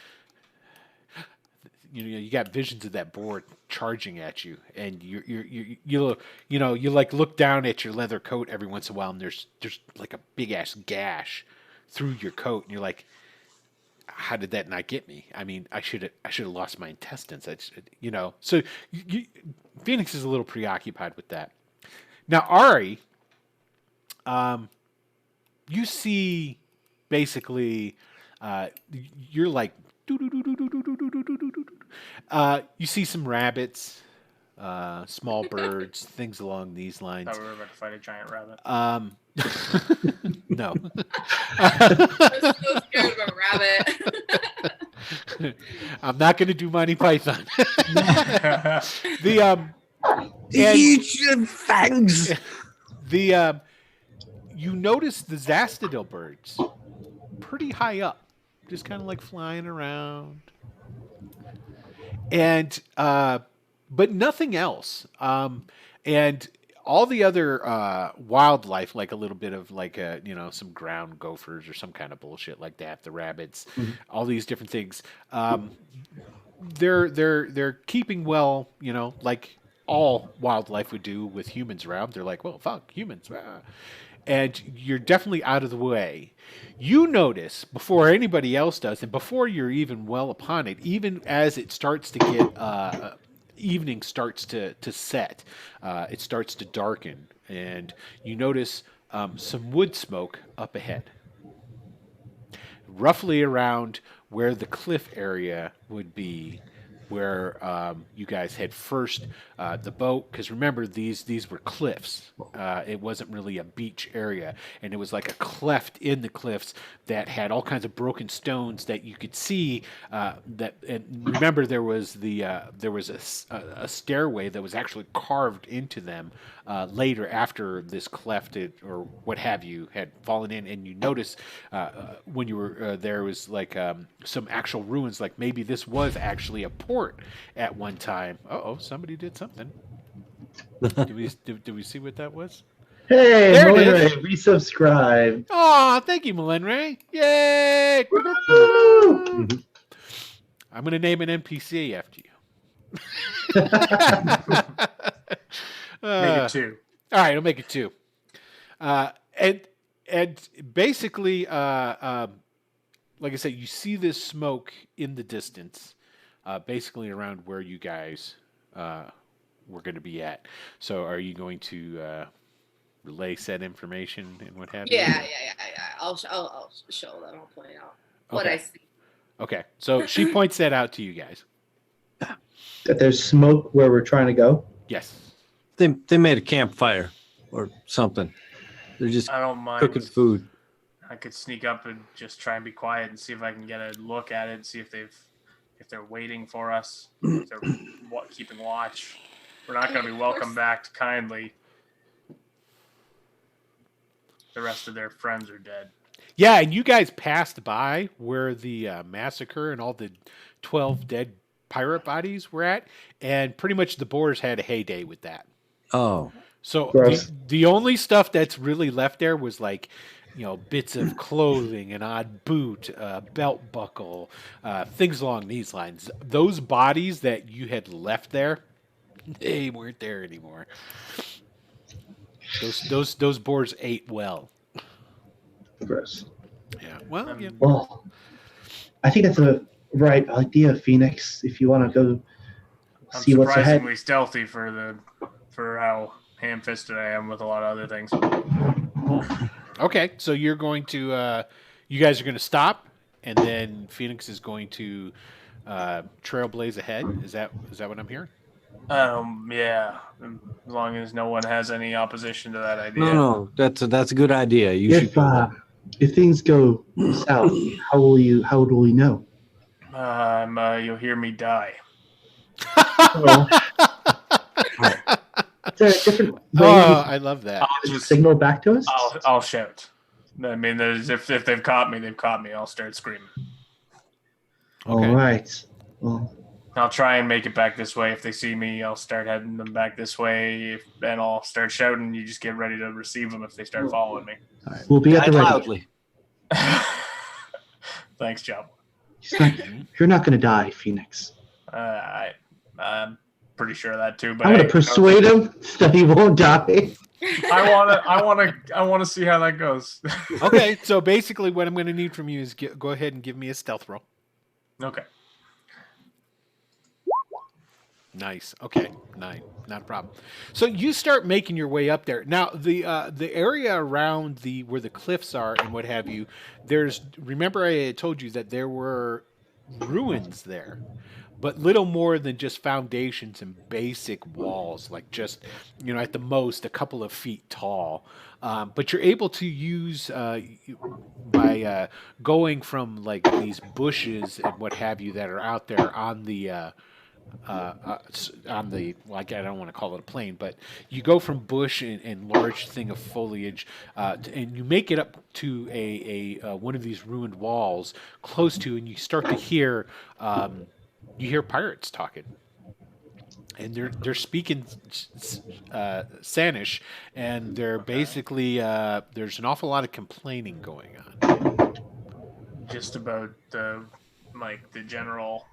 S2: you got visions of that board charging at you, and you like look down at your leather coat every once in a while, and there's like a big ass gash through your coat, and you're like, how did that not get me? I mean, I should have lost my intestines. So Phoenix is a little preoccupied with that. Now, Ari, you see basically, you're like, you see some rabbits, small birds, things along these lines.
S4: I thought we were about to fight a giant rabbit.
S2: No.
S5: I'm so scared of a rabbit.
S2: I'm not going to do Monty Python.
S7: Eat your fangs.
S2: You notice the Zastadil birds pretty high up, just kind of like flying around, and but nothing else. And all the other wildlife, like a little bit of like some ground gophers or some kind of bullshit like that, the rabbits, all these different things. They're keeping well, like all wildlife would do with humans around. They're like, well, fuck humans. And you're definitely out of the way. You notice before anybody else does, and before you're even well upon it, even as it starts to get evening starts to set, it starts to darken, and you notice some wood smoke up ahead, roughly around where the cliff area would be, where you guys had first the boat, because remember these were cliffs. It wasn't really a beach area, and it was like a cleft in the cliffs that had all kinds of broken stones that you could see. And remember there was a stairway that was actually carved into them later after this cleft or what have you had fallen in, and you notice when you were there was like some actual ruins, like maybe this was actually a port at one time. Somebody did something. Did we see what that was?
S6: Hey,
S2: There it
S6: Moira, resubscribe.
S2: Oh, thank you, Melenray. Yay!
S6: Woo!
S2: I'm going to name an NPC after you.
S4: Make it 2.
S2: All right, I'll make it 2. And basically, like I said, you see this smoke in the distance, basically around where you guys were going to be at. So, are you going to relay said information and what have you?
S5: Yeah. I'll show them. I'll point out what I see.
S2: Okay, so she points that out to you guys.
S6: That there's smoke where we're trying to go.
S2: Yes.
S7: They made a campfire or something. They're just
S4: I don't mind.
S7: cooking food.
S4: I could sneak up and just try and be quiet and see if I can get a look at it and see if they're waiting for us, if they're keeping watch. We're not going to be welcomed back kindly. The rest of their friends are dead.
S2: Yeah, and you guys passed by where the massacre and all the 12 dead pirate bodies were at, and pretty much the boars had a heyday with that.
S7: Oh,
S2: So
S6: Gross.
S2: the only stuff that's really left there was like, bits of clothing, an odd boot, belt buckle, things along these lines. Those bodies that you had left there, they weren't there anymore. Those boars ate well.
S6: Gross.
S2: Yeah. Well, yeah.
S6: Well, I think that's a right idea, Phoenix. If you want to go
S4: I'm
S6: see what's ahead.
S4: surprisingly stealthy for how ham-fisted I am with a lot of other things.
S2: Okay, so you're going to, you guys are going to stop, and then Phoenix is going to trailblaze ahead. Is that what I'm hearing?
S4: Yeah. As long as no one has any opposition to that idea.
S7: no, that's a good idea. You should
S6: If
S7: go.
S6: if things go south, how will we know?
S4: You'll hear me die.
S6: Well, is there a different way
S2: Oh, I love that.
S6: to signal back to us?
S4: I'll shout. I mean, if they've caught me, they've caught me. I'll start screaming.
S2: Okay.
S6: All right. Well,
S4: I'll try and make it back this way. If they see me, I'll start heading them back this way, and I'll start shouting. You just get ready to receive them if they start following me.
S6: we'll be at the
S7: Die
S6: ready.
S7: loudly.
S4: Thanks, Job.
S6: You're not going to die, Phoenix.
S4: I'm pretty sure of that too. But
S6: I'm going
S4: hey,
S6: to persuade him that he won't die.
S4: I wanna see how that goes.
S2: Okay, so basically what I'm going to need from you is go ahead and give me a stealth roll.
S4: Okay.
S2: Nice. Okay, 9, not a problem. So you start making your way up there. Now the area around where the cliffs are and what have you. Remember I had told you that there were ruins there, but little more than just foundations and basic walls, like just at the most a couple of feet tall. But you're able to use by going from like these bushes and what have you that are out there on the like I don't want to call it a plain, but you go from bush and large thing of foliage, and you make it up to a one of these ruined walls close to, and you start to hear pirates talking, and they're speaking Sanish, and they're basically there's an awful lot of complaining going on.
S4: Just about the general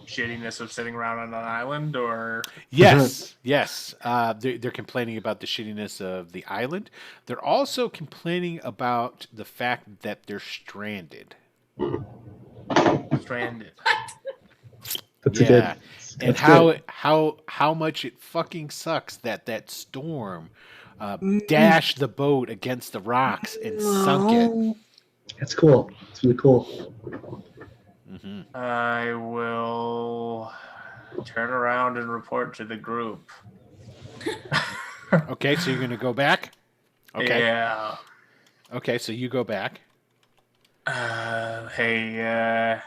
S4: shittiness of sitting around on an island, or
S2: Yes. They're complaining about the shittiness of the island. They're also complaining about the fact that they're stranded.
S4: stranded.
S6: That's a
S2: Yeah,
S6: good.
S2: and
S6: that's good.
S2: how much it fucking sucks that storm dashed the boat against the rocks and sunk it.
S6: That's cool. It's really cool.
S2: Hmm.
S4: I will turn around and report to the group.
S2: Okay, so you're gonna go back. Okay.
S4: Yeah.
S2: Okay, so you go back.
S4: Hey,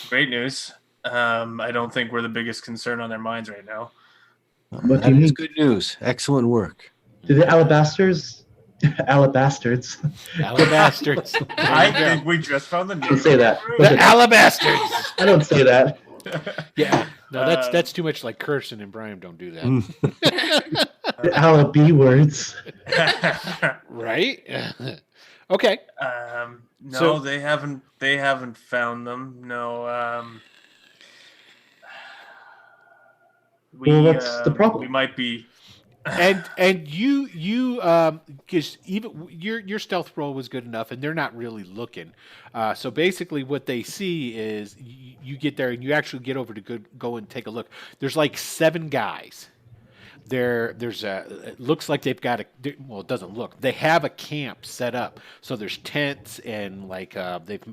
S4: great news. I don't think we're the biggest concern on their minds right now.
S6: What do
S7: That
S6: you
S7: is
S6: mean?
S7: good news. Excellent work.
S6: Do the alabasters? Alabastards.
S2: Alabastards. There you
S4: I
S2: go.
S4: think we just found the name.
S6: Don't say that.
S2: The Alabastards.
S6: I don't say that.
S2: Yeah. No, that's too much like Kirsten and Brian don't do that.
S6: The Alab words.
S2: Right? Okay.
S4: No,
S2: So-
S4: they haven't found them. No.
S6: Well, what's the problem?
S4: We might be.
S2: And you because even your stealth roll was good enough, and they're not really looking. So basically, what they see is you get there and you actually get over to go and take a look. There's like 7 guys. It looks like they've got well, it doesn't look. They have a camp set up. So there's tents and like they've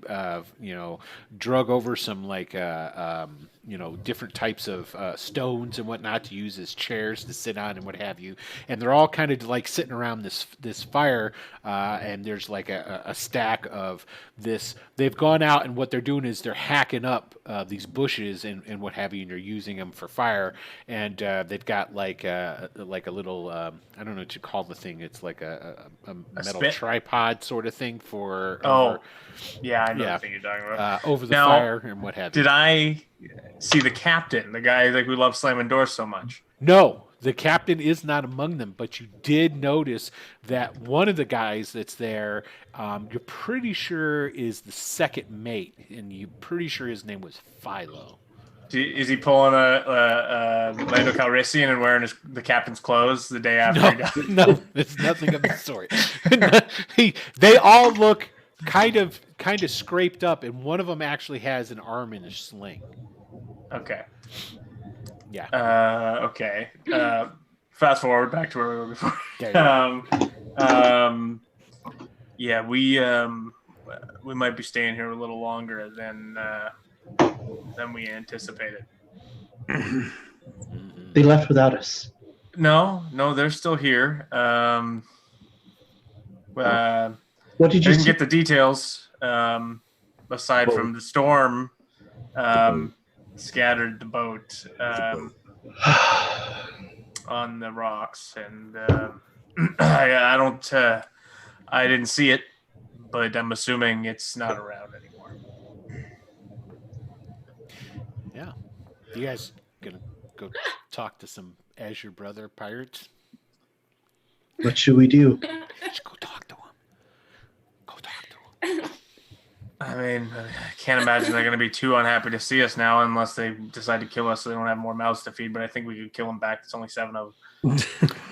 S2: drug over some like different types of stones and whatnot to use as chairs to sit on and what have you. And they're all kind of like sitting around this fire. And there's like a stack of this. They've gone out and what they're doing is they're hacking up these bushes and what have you, and they're using them for fire. And they've got like a little I don't know what you call the thing. It's like a metal
S4: spit?
S2: tripod sort of thing for
S4: Oh, yeah, I know
S2: yeah.
S4: the thing you're talking about.
S2: over the
S4: Now,
S2: fire and what have you.
S4: Did I see the captain, the guy like who loves slamming doors so much.
S2: No, the captain is not among them, but you did notice that one of the guys that's there, you're pretty sure is the second mate, and you're pretty sure his name was Philo.
S4: Is he pulling a Lando Calrissian and wearing the captain's clothes the day after he died?
S2: No, it's nothing of the sort. They all look kind of scraped up, and one of them actually has an arm in a sling.
S4: Okay.
S2: Yeah.
S4: Okay. Fast forward back to where we were before.
S2: There you
S4: Yeah, we might be staying here a little longer than we anticipated.
S6: They left without us.
S4: No, they're still here.
S6: What did you
S4: didn't
S6: see?
S4: get the details. Aside from the storm, scattered the boat on the rocks, and I don't. I didn't see it, but I'm assuming it's not around anymore.
S2: Yeah. You guys gonna go talk to some Azure Brother pirates?
S6: What should we do?
S2: Just go talk to them. Go talk to them.
S4: I mean, I can't imagine they're going to be too unhappy to see us now unless they decide to kill us so they don't have more mouths to feed. But I think we could kill them back. It's only 7 of them.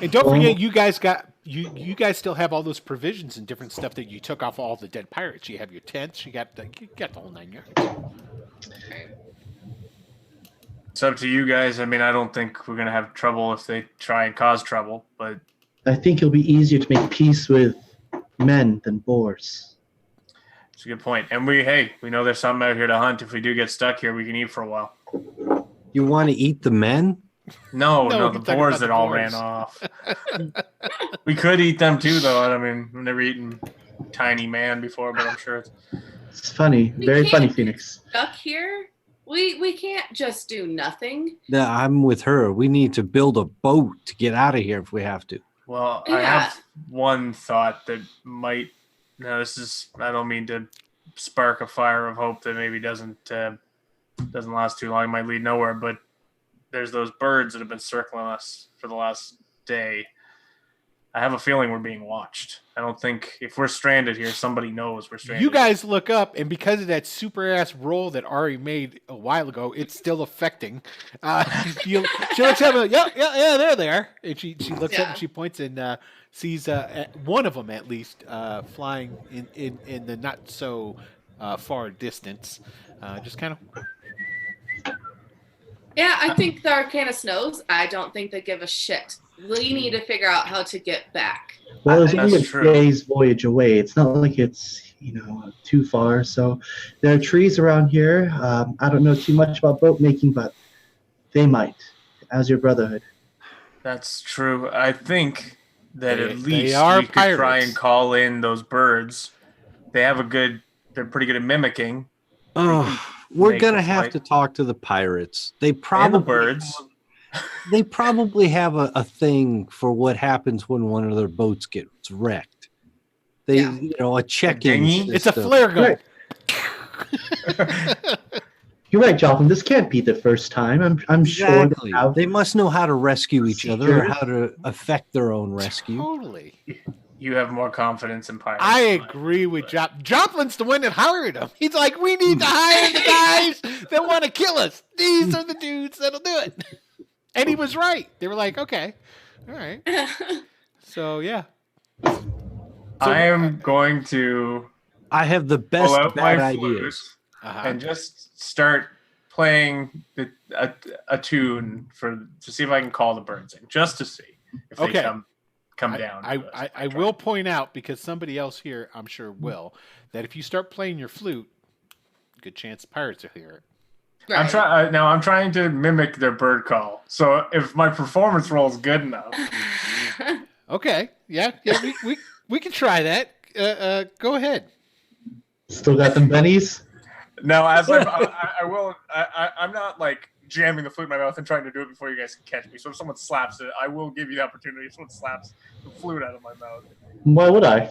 S2: And don't forget, you guys got you guys still have all those provisions and different stuff that you took off all the dead pirates. You have your tents. You got the whole 9 yards.
S4: It's up to you guys. I mean, I don't think we're going to have trouble if they try and cause trouble. But
S6: I think it'll be easier to make peace with men than boars.
S4: it's a good point. And we know there's something out here to hunt. If we do get stuck here, we can eat for a while.
S7: You want to eat the men?
S4: No,
S2: No,
S4: the
S2: we're talking
S4: boars
S2: about
S4: that
S2: the
S4: all
S2: boars.
S4: ran off. We could eat them too, though. I mean, I've never eaten tiny man before, but I'm sure it's.
S6: It's funny,
S5: We
S6: very
S5: can't
S6: funny,
S5: get
S6: Phoenix.
S5: Stuck here. We can't just do nothing.
S7: No, I'm with her. We need to build a boat to get out of here if we have to.
S4: Well, I have one thought that might. No, I don't mean to spark a fire of hope that maybe doesn't last too long. It might lead nowhere. But there's those birds that have been circling us for the last day. I have a feeling we're being watched. I don't think if we're stranded here, somebody knows we're stranded.
S2: You guys look up, and because of that super ass roll that Ari made a while ago, it's still affecting. She looks at me like, yeah, they're there. And she looks up and she points and sees one of them at least flying in the not so far distance. Just kind of.
S5: Yeah, I think the Arcanus knows. I don't think they give a shit. We need to figure out how to get back.
S6: Well, it's only a
S4: That's true.
S6: day's voyage away. It's not like it's too far. So there are trees around here. I don't know too much about boat making, but they might, as your brotherhood.
S4: That's true. I think that
S2: They-
S4: at
S2: they
S4: least
S2: are
S4: we could try
S2: pirates.
S4: and call in those birds. They're pretty good at mimicking.
S7: Oh, we're
S4: make
S7: gonna
S4: a
S7: have
S4: flight.
S7: to talk to the pirates. They
S4: And the
S7: probably
S4: birds.
S7: they probably have a thing for what happens when one of their boats gets wrecked. They,
S5: Yeah.
S7: a check-in.
S4: dinghy?
S2: It's a
S7: system.
S2: flare gun.
S6: You're right, Jocelyn. This can't be the first time. I'm sure
S7: Exactly.
S6: they have.
S7: They must know how to rescue each other or
S6: Procedures.
S7: how to affect their own rescue.
S2: Totally.
S4: You have more confidence in pirates.
S2: I
S4: than
S2: agree with Joplin's the one that hired him. He's like, we need to hire the guys that want to kill us. These are the dudes that'll do it. And he was right. They were like, okay, all right. So yeah.
S4: I am going to
S7: I have the
S4: pull
S7: best
S4: out my
S7: bad
S4: flute
S7: ideas.
S4: and just start playing a tune to see if I can call the birds in, just to see if
S2: Okay.
S4: they come down. to us.
S2: I will point out, because somebody else here, I'm sure will, that if you start playing your flute, good chance the pirates will hear it.
S4: I'm trying now. I'm trying to mimic their bird call. So if my performance roll is good enough,
S2: Okay. Yeah. We can try that. Go ahead.
S6: Still got them bennies.
S4: now as I will. I'm not like jamming the flute in my mouth and trying to do it before you guys can catch me. So if someone slaps it, I will give you the opportunity. If someone slaps the flute out of my mouth,
S6: Why would I?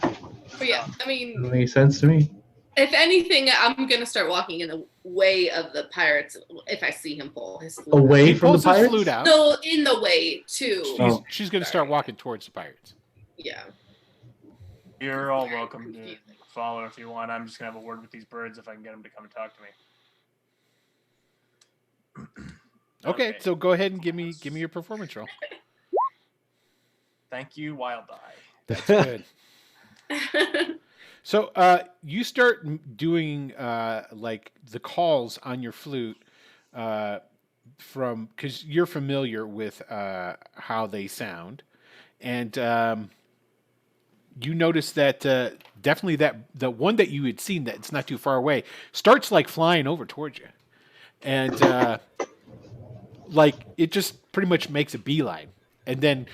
S5: But yeah, I mean,
S6: Doesn't make sense to me.
S5: if anything, I'm gonna start walking in the way of the pirates if I see him pull his flute
S6: Away
S2: He
S6: from the
S2: pulls his
S6: pirates?
S2: flute out.
S5: So in the way too.
S6: Oh.
S2: She's going to start walking towards the pirates.
S5: Yeah.
S4: You're all welcome to follow if you want. I'm just gonna have a word with these birds if I can get them to come and talk to me.
S2: Okay, so go ahead and give me your performance roll.
S4: Thank you, Wild Eye.
S2: That's good. So you start doing like the calls on your flute from because you're familiar with how they sound, and you notice that definitely that the one that you had seen that's not too far away starts like flying over towards you, and like it just pretty much makes a beeline, and then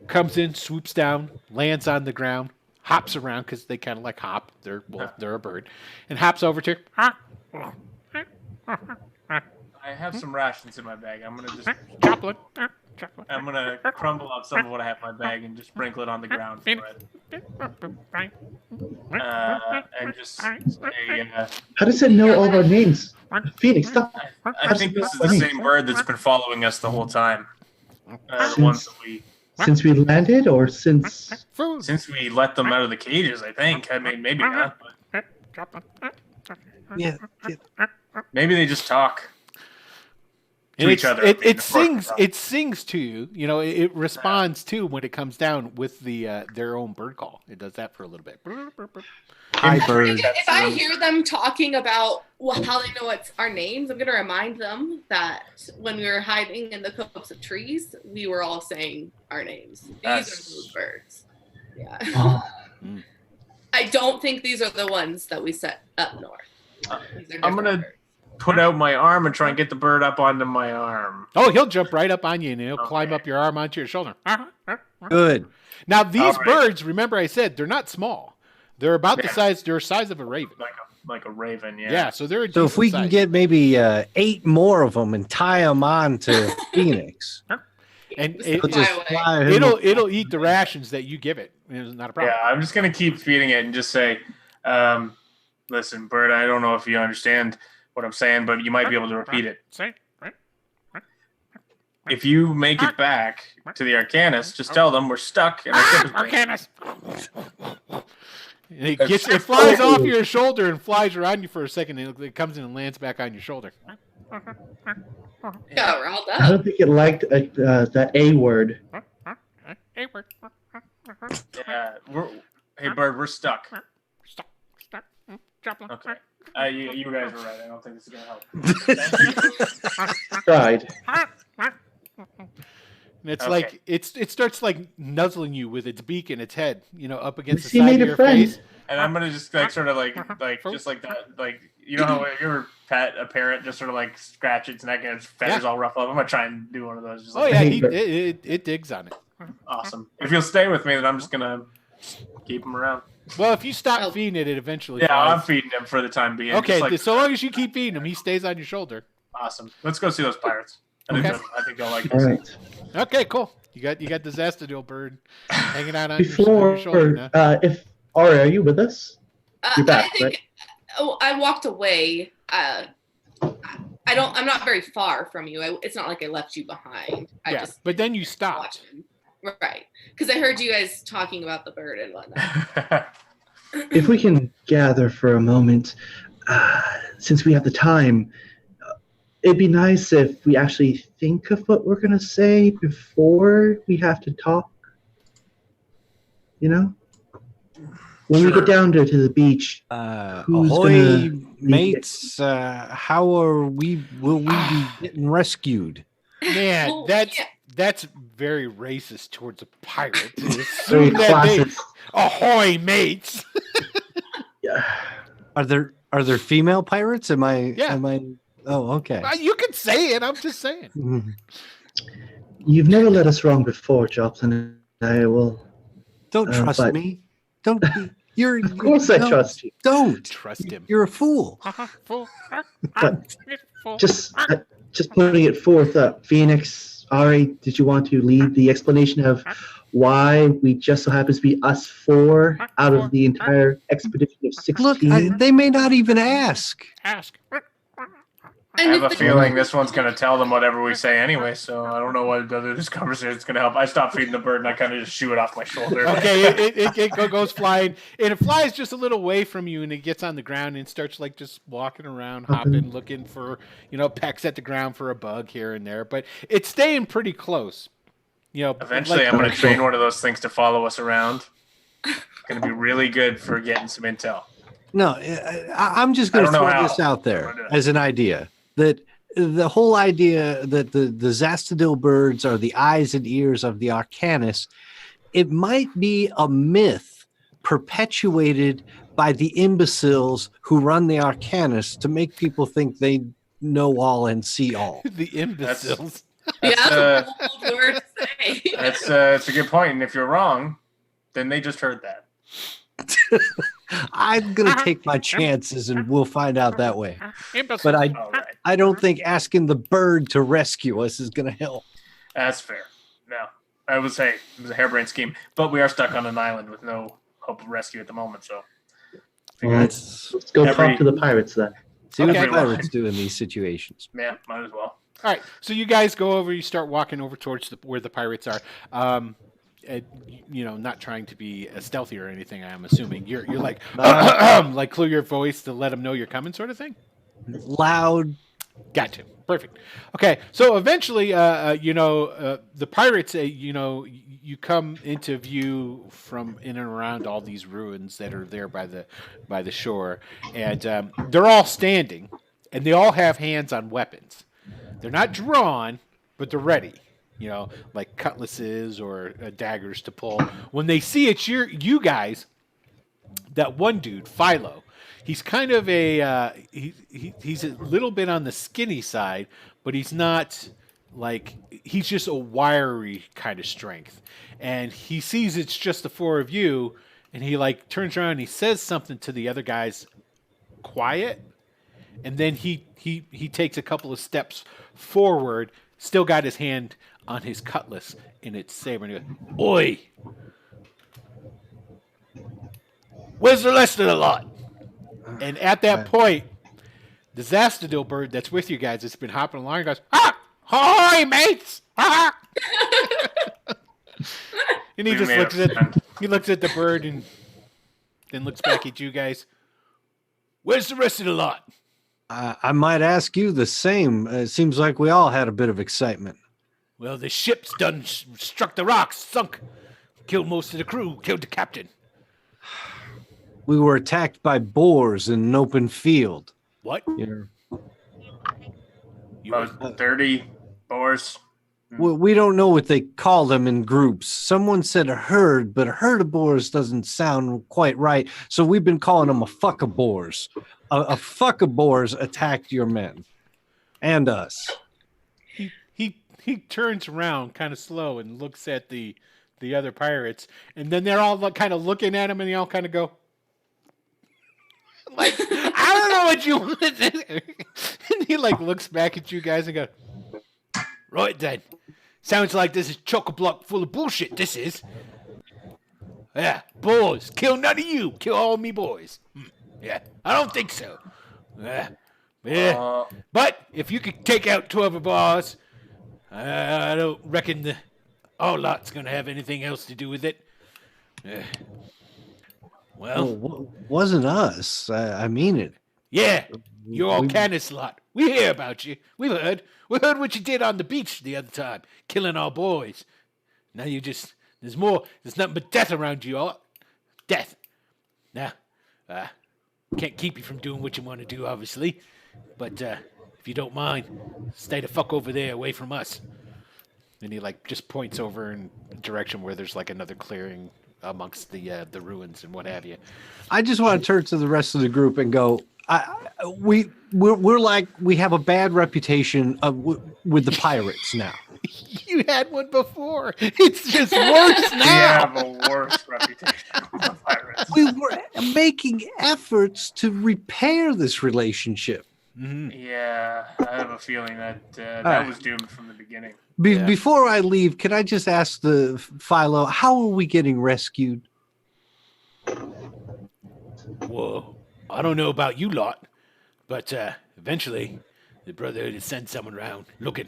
S2: comes in, swoops down, lands on the ground, hops around because they kind of like hop. They're a bird, and hops over to.
S4: I have some rations in my bag. I'm gonna just
S2: Joplin.
S4: I'm gonna crumble up some of what I have in my bag and just sprinkle it on the ground for it. And just say,
S6: How does it know all of our names? Phoenix, stop.
S4: I think this is the same bird that's been following us the whole time. Once we
S6: Since we landed, or since
S4: since we let them out of the cages, I think. I mean, maybe not, but
S7: Yeah.
S4: maybe they just talk to
S2: And
S4: each other.
S2: it sings. It sings to you. You know, it responds to when it comes down with the their own bird call. It does that for a little bit.
S7: Hi, bird.
S5: If I hear them talking about how they know what's our names, I'm going to remind them that when we were hiding in the copse of trees, we were all saying our names. These are those birds. Yeah.
S6: Oh,
S5: I don't think these are the ones that we set up north. These are
S4: I'm
S5: different
S4: gonna
S5: birds.
S4: put out my arm and try and get the bird up onto my arm.
S2: Oh, he'll jump right up on you and he'll
S4: Okay.
S2: climb up your arm onto your shoulder.
S7: Good.
S2: Now these
S4: All right.
S2: birds, remember I said they're not small. They're about the
S4: Yeah.
S2: size. They're the size of a raven.
S4: Like a raven, yeah.
S2: Yeah, so they're a
S7: So if we
S2: decent
S7: can
S2: size.
S7: get maybe 8 more of them and tie them on to Phoenix,
S2: and
S5: Just
S2: it,
S7: we'll just
S5: away.
S7: fly him
S2: it'll eat the rations that you give it. It's not a problem.
S4: Yeah, I'm just gonna keep feeding it and just say, listen, bird, I don't know if you understand what I'm saying, but you might be able to repeat it.
S2: Say,
S4: If you make it back to the Arcanus, just tell them we're stuck and our ship is breaking.
S2: Arcanus. And it flies off your shoulder and flies around you for a second, and it comes in and lands back on your shoulder.
S5: Yeah, we're all
S6: I
S5: done.
S6: don't think it liked that A word.
S2: Hey, bird.
S4: Yeah, hey, bird, we're stuck.
S2: Stop. Joplin.
S4: Okay. You guys were right. I don't think this is gonna help.
S6: Tried.
S2: And it's
S4: Okay.
S2: like it starts like nuzzling you with its beak and its head, you know, up against the
S6: He
S2: side
S6: made
S2: of
S6: a
S2: your
S6: friend.
S2: face.
S4: And I'm gonna just like sort of like just like that, like you know how you ever pet a parrot, just sort of like scratch its neck and its feathers all ruffled up. I'm gonna try and do one of those. Just
S2: Oh
S4: like,
S2: yeah,
S6: Hey,
S2: it digs on it.
S4: awesome. If you'll stay with me, then I'm just gonna keep him around.
S2: Well, if you stop
S5: Oh.
S2: feeding it eventually.
S4: Yeah, I'm
S2: flies.
S4: feeding him for the time being.
S2: Okay,
S4: Just like,
S2: so long as you keep feeding him, he stays on your shoulder.
S4: awesome. Let's go see those pirates.
S2: Okay.
S4: I think they'll like
S6: All
S4: this.
S6: right.
S2: Okay, cool. You got the Zastadil bird hanging out on your shoulder
S6: Before,
S2: now.
S6: if Ari, are you with us? You're back,
S5: I think.
S6: right?
S5: Oh, I walked away. I'm not very far from you. It's not like I left you behind. I
S2: Yeah,
S5: just
S2: but then you stopped.
S5: watching. Right, because I heard you guys talking about the bird and whatnot.
S6: If we can gather for a moment, since we have the time, it'd be nice if we actually think of what we're going to say before we have to talk. You know? When we
S4: Sure.
S6: get down to the beach, Who's
S7: ahoy,
S6: gonna
S7: mates! How are we? Will we be getting rescued?
S2: Man,
S5: Well,
S2: that's very racist towards a pirate. To
S6: very
S2: assume that they,
S6: classic.
S2: ahoy, mates.
S6: Yeah.
S7: Are there female pirates? Am I?
S2: Yeah.
S7: Am I? Oh, okay.
S2: You can say it. I'm just saying.
S6: You've never led us wrong before, Joplin. I will.
S7: Don't trust
S6: but-
S7: me. Don't. You're.
S6: Of course, I
S7: no,
S6: trust you.
S7: Don't
S2: Trust him.
S7: You're a fool.
S2: Fool.
S6: But
S2: Fool.
S6: just putting it forth, Phoenix, Ari, did you want to lead the explanation of why we just so happens to be us 4 out of the entire expedition of 16?
S7: Look, they may not even ask.
S2: Ask.
S4: I have a feeling this one's going to tell them whatever we say anyway, so I don't know whether this conversation is going to help. I stop feeding the bird and I kind of just shoo it off my shoulder.
S2: Okay, it goes flying, and it flies just a little away from you, and it gets on the ground and starts like just walking around, hopping, looking for, pecks at the ground for a bug here and there, but it's staying pretty close.
S4: Eventually, I'm going to train one of those things to follow us around. Going to be really good for getting some intel.
S7: No, I'm just going to throw this out there as an idea that the whole idea that the Zastadil birds are the eyes and ears of the Arcanus, it might be a myth perpetuated by the imbeciles who run the Arcanus to make people think they know all and see all.
S2: The imbeciles.
S4: That's
S5: a bold word to say.
S4: That's a good point. And if you're wrong, then they just heard that.
S7: I'm going to take my chances and we'll find out that way. But
S4: Right.
S7: I don't think asking the bird to rescue us is going to help.
S4: That's fair. No, I would say it was a harebrained scheme, but we are stuck on an island with no hope of rescue at the moment. So
S7: Let's
S6: Let's go talk to the pirates then.
S7: see what the
S4: Okay.
S7: pirates do in these situations.
S4: yeah, might as well.
S2: All right, so you guys go over. You start walking over towards where the pirates are. Not trying to be stealthy or anything. I'm assuming you're like like clear your voice to let them know you're coming, sort of thing.
S7: Loud.
S2: Gotcha. Perfect. Okay, so eventually, the pirates, you come into view from in and around all these ruins that are there by the shore, and they're all standing, and they all have hands on weapons. They're not drawn, but they're ready. Like cutlasses or daggers to pull. When they see it's you guys, that one dude, Philo, he's kind of he's a little bit on the skinny side, but he's not he's just a wiry kind of strength. And he sees it's just the four of you, and he turns around and he says something to the other guys, quiet, and then he takes a couple of steps forward, still got his hand on his cutlass in its saber, and he goes, "Oi! Where's the rest of the lot?" And at that point, the Zastadil bird that's with you guys, that's been hopping along, goes, "Ah! Ahoy, mates! Ah!" And he just looks at the bird and then looks back at you guys. "Where's the rest of the lot?"
S7: I might ask you the same. It seems like we all had a bit of excitement.
S2: "Well, the ship's done struck the rocks, sunk, killed most of the crew, killed the captain."
S7: We were attacked by boars in an open field.
S2: "What?
S7: You
S4: About 30 boars.
S7: we don't know what they call them in groups. Someone said a herd, but a herd of boars doesn't sound quite right. So we've been calling them a fuck of boars. A fuck of boars attacked your men and us.
S2: He turns around kind of slow and looks at the other pirates, and then they're all kind of looking at him, and they all kind of go, "I don't know what you want." And he looks back at you guys and goes, "Right then, sounds like this is chock-a-block full of bullshit. This is. Yeah, boys, kill none of you, kill all me boys. Yeah, I don't think so. Yeah, but if you could take out 12 of ours, I don't reckon our lot's gonna have anything else to do with it. Well,
S7: Wasn't us. I mean it.
S2: yeah, your Arcanus lot. We hear about you. We've heard. We heard what you did on the beach the other time, killing our boys. Now you just there's nothing but death around you all. Death. Now, can't keep you from doing what you want to do, obviously. But if you don't mind, stay the fuck over there, away from us." And he just points over in a direction where there's another clearing amongst the ruins and what have you.
S7: I just want to turn to the rest of the group and go, we have a bad reputation with the pirates now.
S2: You had one before. It's just worse
S4: We
S2: now.
S4: have a worse reputation with the pirates.
S7: We were making efforts to repair this relationship.
S4: Yeah, I have a feeling that was doomed from the beginning.
S7: Before I leave, can I just ask the Philo, how are we getting rescued?
S2: Whoa, I don't know about you lot, but eventually the brother to send someone around looking,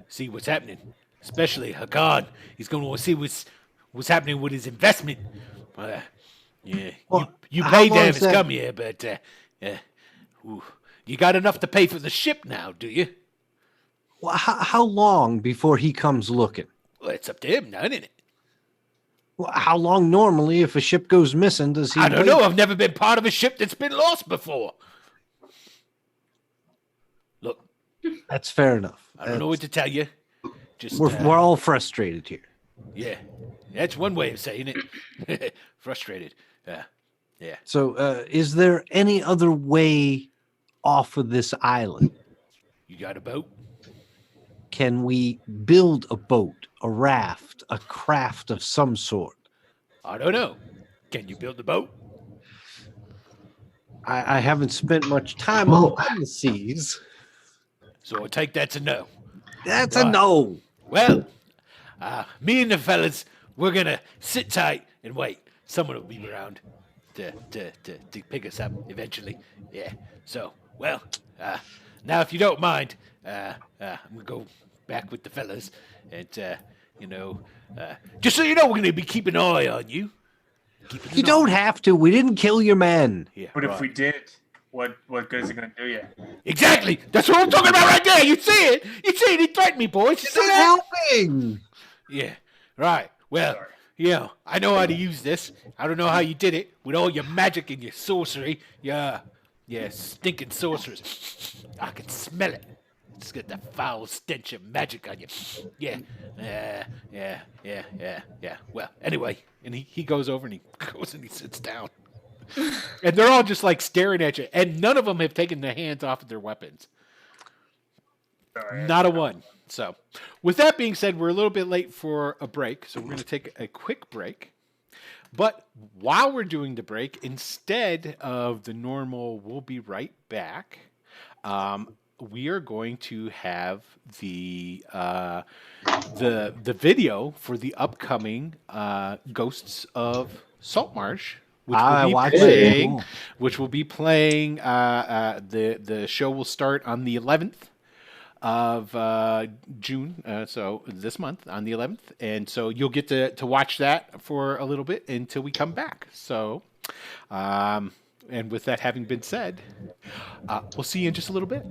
S2: see what's happening. Especially Hakan. He's going to want to see what's happening with his investment. Yeah,
S7: Well,
S2: you
S7: how
S2: paid
S7: long
S2: them
S7: is
S2: to
S7: that-
S2: come here, but you got enough to pay for the ship now, do you?
S7: Well, how long before he comes looking?
S2: Well, it's up to him now, isn't it?
S7: Well, how long normally, if a ship goes missing, does he?
S2: I don't
S7: wait?
S2: know. I've never been part of a ship that's been lost before. Look,
S7: That's fair enough.
S2: I don't know what to tell you. Just
S7: We're all frustrated here.
S2: yeah, that's one way of saying it. Frustrated. Yeah.
S7: So, is there any other way off of this island?
S2: You got a boat?
S7: Can we build a boat, a raft, a craft of some sort?
S2: I don't know. Can you build a boat?
S7: I haven't spent much time
S6: Well-
S7: on the seas.
S2: So I take that's a no.
S7: That's a no.
S2: Well, me and the fellas, we're gonna sit tight and wait. Someone will be around to pick us up eventually. Yeah. So, well, now if you don't mind, I'm gonna go back with the fellas, and just so you know, we're gonna be keeping an eye on you. Keeping
S7: You
S2: an
S7: don't
S2: eye.
S7: have to. We didn't kill your men.
S2: Yeah,
S4: But if
S2: right.
S4: we did, what good is it going to do you?
S2: Exactly. That's what I'm talking about right there. You see it? You see it? He threatened me, boys. You see that?
S7: Helping.
S2: Yeah. Right. Well,
S4: Sorry.
S2: I know how to use this. I don't know how you did it with all your magic and your sorcery. Yeah, stinking sorcerers. I can smell it. It's got that foul stench of magic on you. Yeah. Well, anyway, and he goes over and he goes and he sits down. And they're all just like staring at you, and none of them have taken their hands off of their weapons.
S4: Sorry.
S2: Not a one. So, with that being said, we're a little bit late for a break, so we're going to take a quick break. But while we're doing the break, instead of the normal "we'll be right back," we are going to have the video for the upcoming Ghosts of Saltmarsh, which will be playing. The show will start on the 11th of June, so this month on the 11th, and so you'll get to watch that for a little bit until we come back. So, and with that having been said, we'll see you in just a little bit.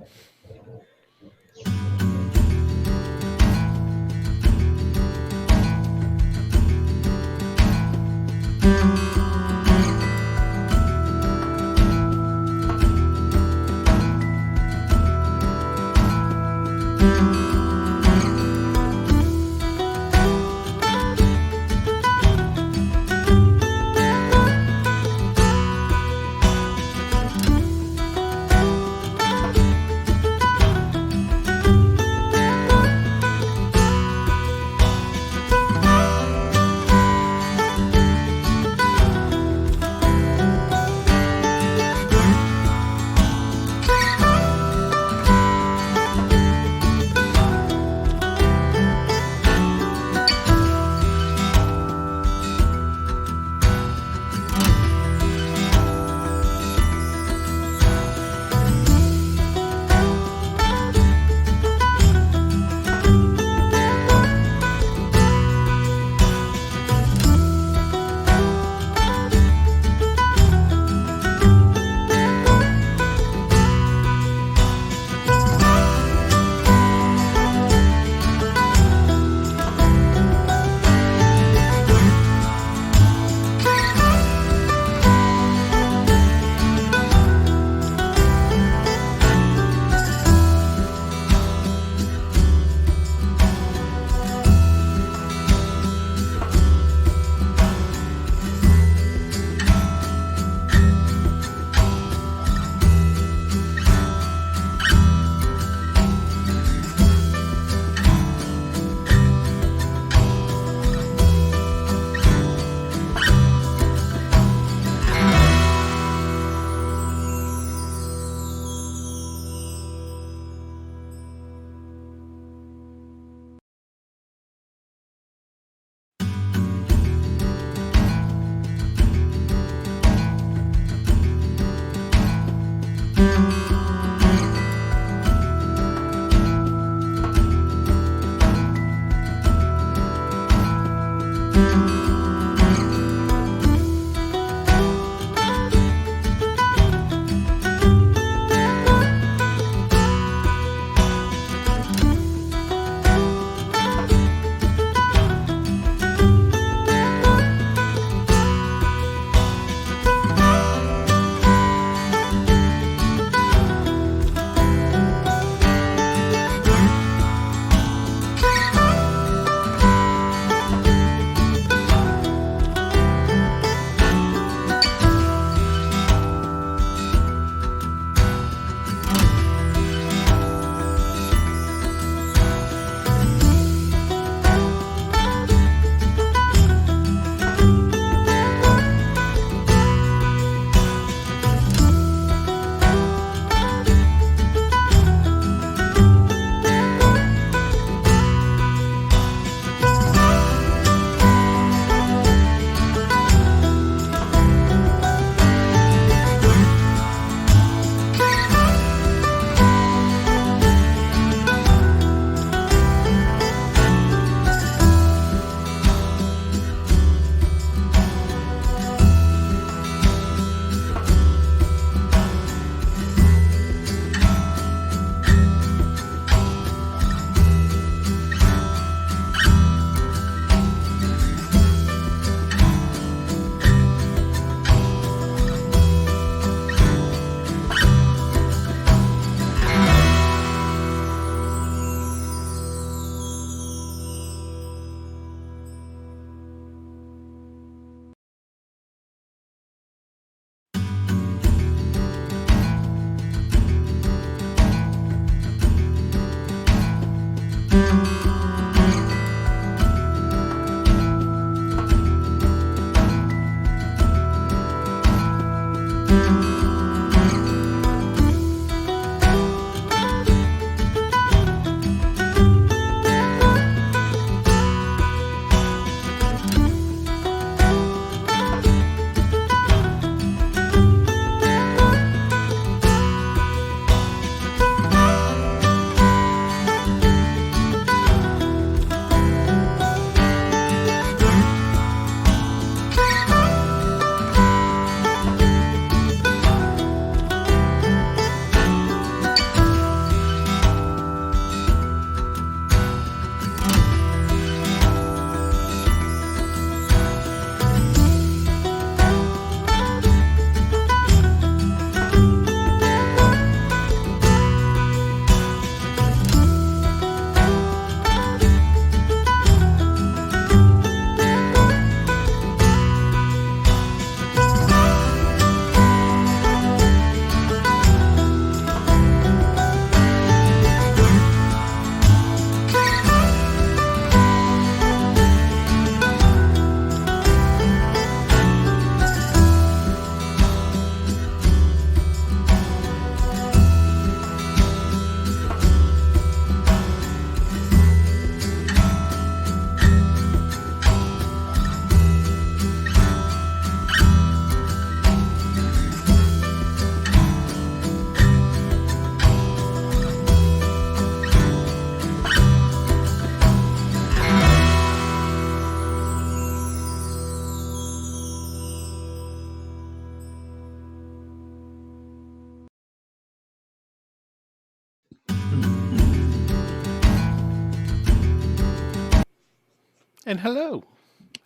S2: And hello.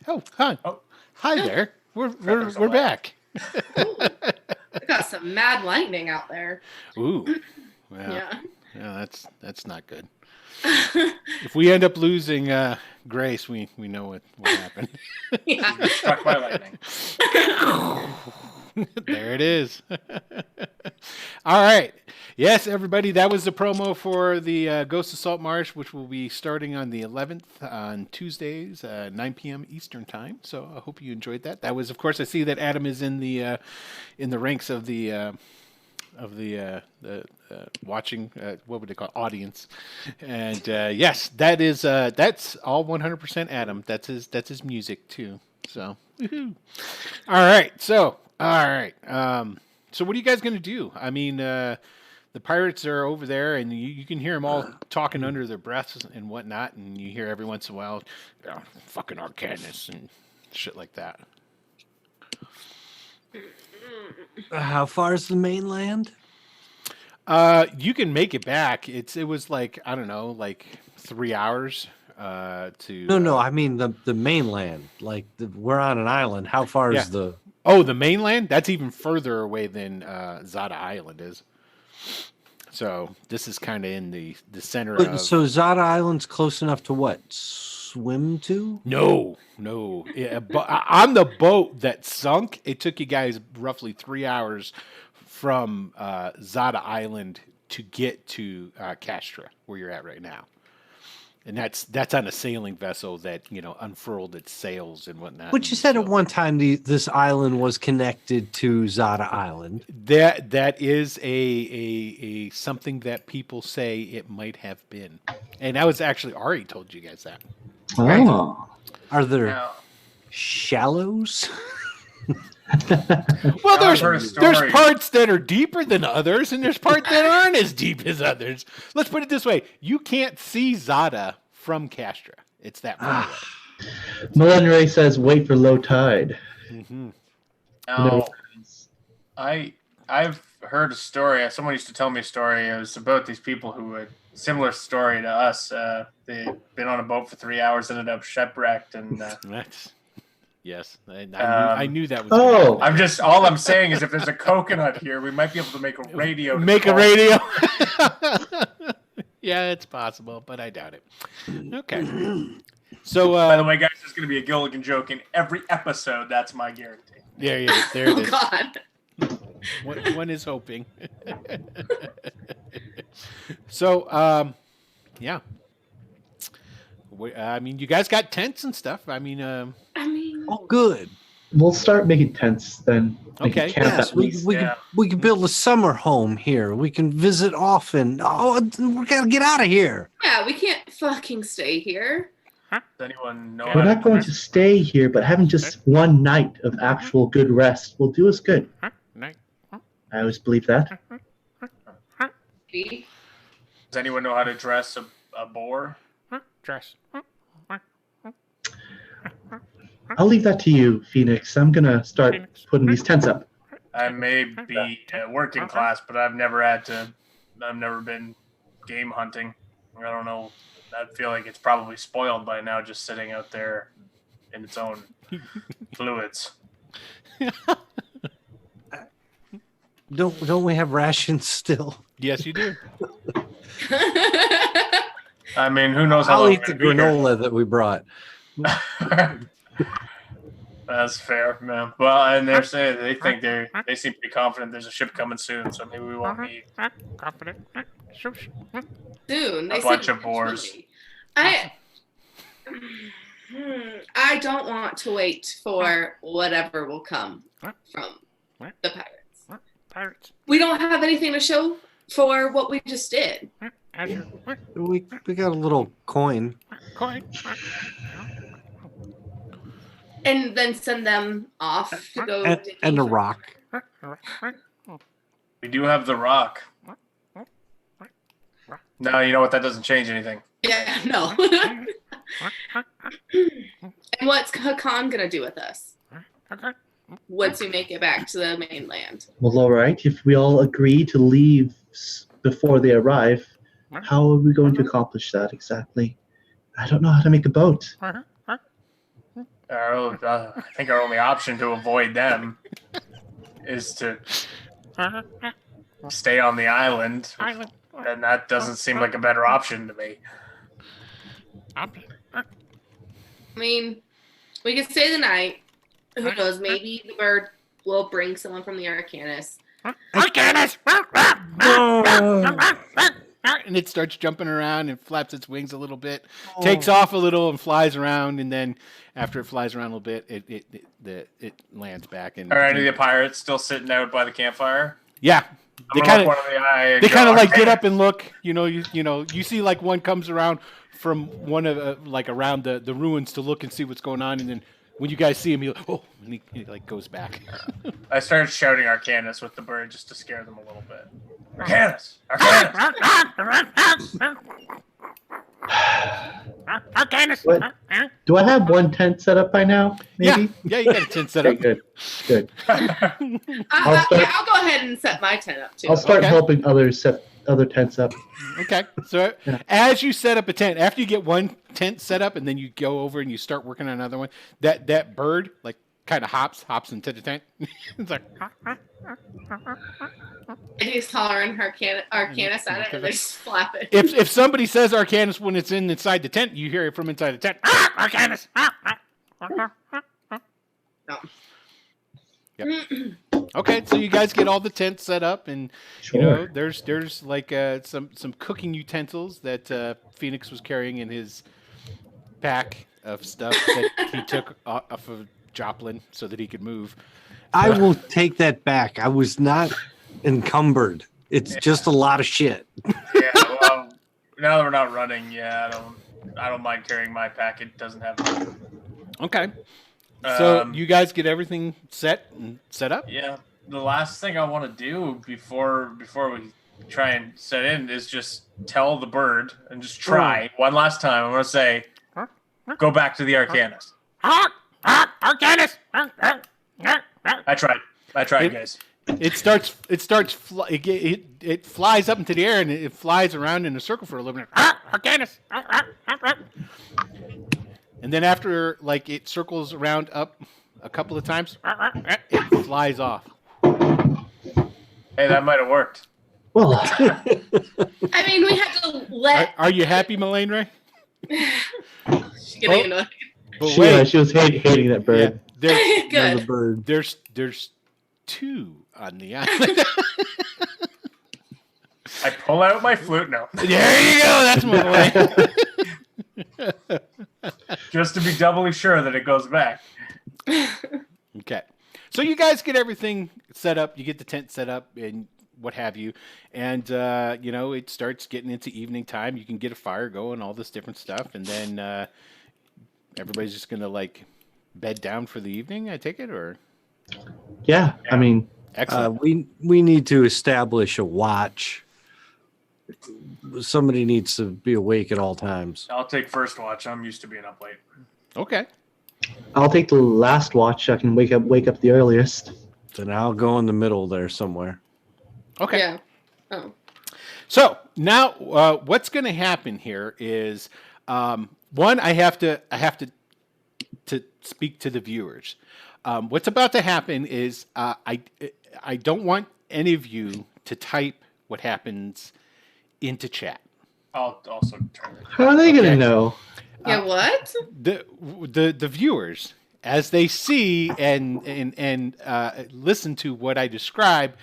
S2: Oh, hi.
S4: Oh.
S2: Hi there. We're
S4: Feathers
S2: we're
S4: away.
S2: back.
S5: We got some mad lightning out there.
S2: Ooh. Well,
S5: Yeah.
S2: yeah, that's not good. If we end up losing Grace, we know what happened.
S5: Yeah.
S4: Struck by lightning.
S2: There it is. All right. Yes, everybody, that was the promo for the Ghost of Saltmarsh, which will be starting on the 11th on Tuesdays, 9 p.m. Eastern time. So I hope you enjoyed that. That was, of course, I see that Adam is in the ranks of the watching, what would they call it? Audience. And yes, that's all 100% Adam. That's his music too. So, woohoo. All right. So what are you guys going to do? I mean, the pirates are over there, and you can hear them all talking under their breaths and whatnot, and you hear every once in a while, fucking Arcanus and shit like that.
S7: How far is the mainland?
S2: You can make it back. It was like, I don't know, like 3 hours to...
S7: No, I mean the mainland. Like we're on an island. How far
S2: Yeah.
S7: is the...
S2: Oh, the mainland? That's even further away than Zada Island is. So this is kind of in the center of...
S7: So Zada Island's close enough to what? Swim to?
S2: No. Yeah, but on the boat that sunk, it took you guys roughly 3 hours from Zada Island to get to Castra, where you're at right now. And that's on a sailing vessel that, unfurled its sails and whatnot.
S7: But you said at one time this island was connected to Zada Island.
S2: That is a something that people say it might have been. And that was actually Ari told you guys that.
S6: Oh.
S7: Are there
S4: Now,
S2: Well,
S7: shallows?
S4: I've heard a
S2: there's
S4: story.
S2: parts that are deeper than others, and there's parts that aren't as deep as others. Let's put it this way: you can't see Zada from Castra. It's that far away.
S6: Milan Ray says, "Wait for low tide."
S4: now, I've heard a story. Someone used to tell me a story. It was about these people who had similar story to us. They'd been on a boat for 3 hours, ended up shipwrecked, and
S2: That's yes. I knew that was.
S6: Oh.
S4: all I'm saying is if there's a coconut here, we might be able to make a radio. to
S2: Make a
S4: call.
S2: radio. Yeah, it's possible, but I doubt it. Okay. So,
S4: By the way, guys, there's going to be a Gilligan joke in every episode. That's my guarantee.
S2: there it
S5: Oh
S2: is.
S5: God.
S2: One is hoping. So, yeah. I mean, you guys got tents and stuff. I mean,
S7: Oh, good.
S6: We'll start making tents then. Make a
S2: Okay.
S6: camp
S7: Yes,
S6: at least.
S7: we can build a summer home here. We can visit often. Oh, we gotta get out of here.
S5: Yeah, we can't fucking stay here.
S4: Does anyone know?
S6: We're
S4: how
S6: not going
S4: dress?
S6: to stay here, but having just one night of actual good rest will do us good.
S2: nice.
S6: I always believe that.
S5: See?
S4: Does anyone know how to dress a boar?
S2: Dress.
S6: I'll leave that to you, Phoenix. I'm gonna start putting these tents up.
S4: I may be working class, but I've never been game hunting. I don't know. I feel like it's probably spoiled by now, just sitting out there in its own fluids.
S7: Don't we have rations still?
S2: Yes, you do.
S4: I mean, who knows how
S7: I'll
S4: long
S7: eat the
S4: we're gonna be here.
S7: granola that we brought.
S4: That's fair, man. Well, and they're saying they seem pretty confident there's a ship coming soon, so maybe we won't need.
S5: Soon. They
S4: A bunch
S5: said
S4: of boars.
S5: eventually. I don't want to wait for whatever will come from the pirates.
S2: Pirates.
S5: We don't have anything to show for what we just did.
S7: We got a little coin.
S2: Coin.
S5: And then send them off to go
S7: And a rock.
S4: We do have the rock. No, you know what? That doesn't change anything.
S5: Yeah, no. And what's Hakan gonna do with us once we make it back to the mainland?
S6: Well, all right. If we all agree to leave before they arrive, how are we going to accomplish that exactly? I don't know how to make a boat.
S4: I think our only option to avoid them is to stay on the island, and that doesn't seem like a better option to me.
S5: I mean, we could stay the night. Who knows? Maybe the bird will bring someone from the Arcanus.
S2: Arcanus! And it starts jumping around and flaps its wings a little bit, takes off a little and flies around, and then after it flies around a little bit, it lands back. And
S4: Are any of the pirates still sitting out by the campfire?
S2: yeah, they
S4: I'm
S2: kind
S4: gonna
S2: of
S4: look one in the eye and
S2: they
S4: go,
S2: kind of like get
S4: "Arcanus!"
S2: up and look. You see like one comes around from one of like around the ruins to look and see what's going on, and then when you guys see him, and he like goes back.
S4: I started shouting Arcanus with the bird just to scare them a little bit. Arcanus! Arcanus!
S2: Arcanus!
S6: What? Do I have one tent set up by now? Maybe.
S2: Yeah, you got a tent set
S6: Okay,
S2: up.
S6: good.
S5: I'll go ahead and set my tent up too.
S6: I'll start
S2: Okay.
S6: helping others set other tents up.
S2: Okay, so as you set up a tent, after you get one tent set up, and then you go over and you start working on another one, that bird like kind of hops into the tent. It's like,
S5: And he's hollering Arcanus at it, and they just flap it.
S2: if somebody says Arcanus when it's inside the tent, you hear it from inside the tent. Arcanus!
S5: No.
S2: Yep. Okay, so you guys get all the tents set up, and
S6: Sure.
S2: there's like some cooking utensils that Phoenix was carrying in his pack of stuff that he took off of Joplin so that he could move.
S7: I will take that back. I was not encumbered. It's just a lot of shit.
S4: Yeah, well, now that we're not running, I don't mind carrying my pack. It doesn't have.
S2: Okay, so
S4: Um,
S2: you guys get everything set up.
S4: Yeah, the last thing I want to do before we try and set in is just tell the bird and just try one last time. I'm gonna say, go back to the Arcanus.
S2: Arcanus!
S4: I tried, guys.
S2: It flies up into the air and it flies around in a circle for a little bit. Arcanus! And then after like it circles around up a couple of times, it flies off.
S4: Hey, that might have worked.
S6: Well,
S5: I mean, we had to let.
S2: Are you happy, Melaine Ray?
S5: She's getting annoyed.
S2: But
S6: she was hating that bird.
S2: there's
S5: Good.
S7: The bird.
S2: there's two on the island.
S4: I pull out my flute now,
S2: There you go. That's Melaine.
S4: just to be doubly sure that it goes back.
S2: Okay. So you guys get everything set up. You get the tent set up and what have you. And, it starts getting into evening time. You can get a fire going, all this different stuff. And then everybody's just going to, like, bed down for the evening, I take it? Or
S6: Yeah, I mean,
S2: excellent.
S7: We need to establish a watch. Somebody needs to be awake at all times.
S4: I'll take first watch. I'm used to being up late.
S2: Okay.
S6: I'll take the last watch. I can wake up the earliest.
S7: Then I'll go in the middle there somewhere.
S2: Okay.
S5: Yeah. Oh.
S2: So now, what's going to happen here is, one, I have to speak to the viewers. What's about to happen is, I don't want any of you to type what happens into chat.
S4: I'll also turn it.
S6: How are they
S2: Okay.
S6: gonna know?
S5: Yeah. What?
S2: The viewers, as they see and listen to what I describe,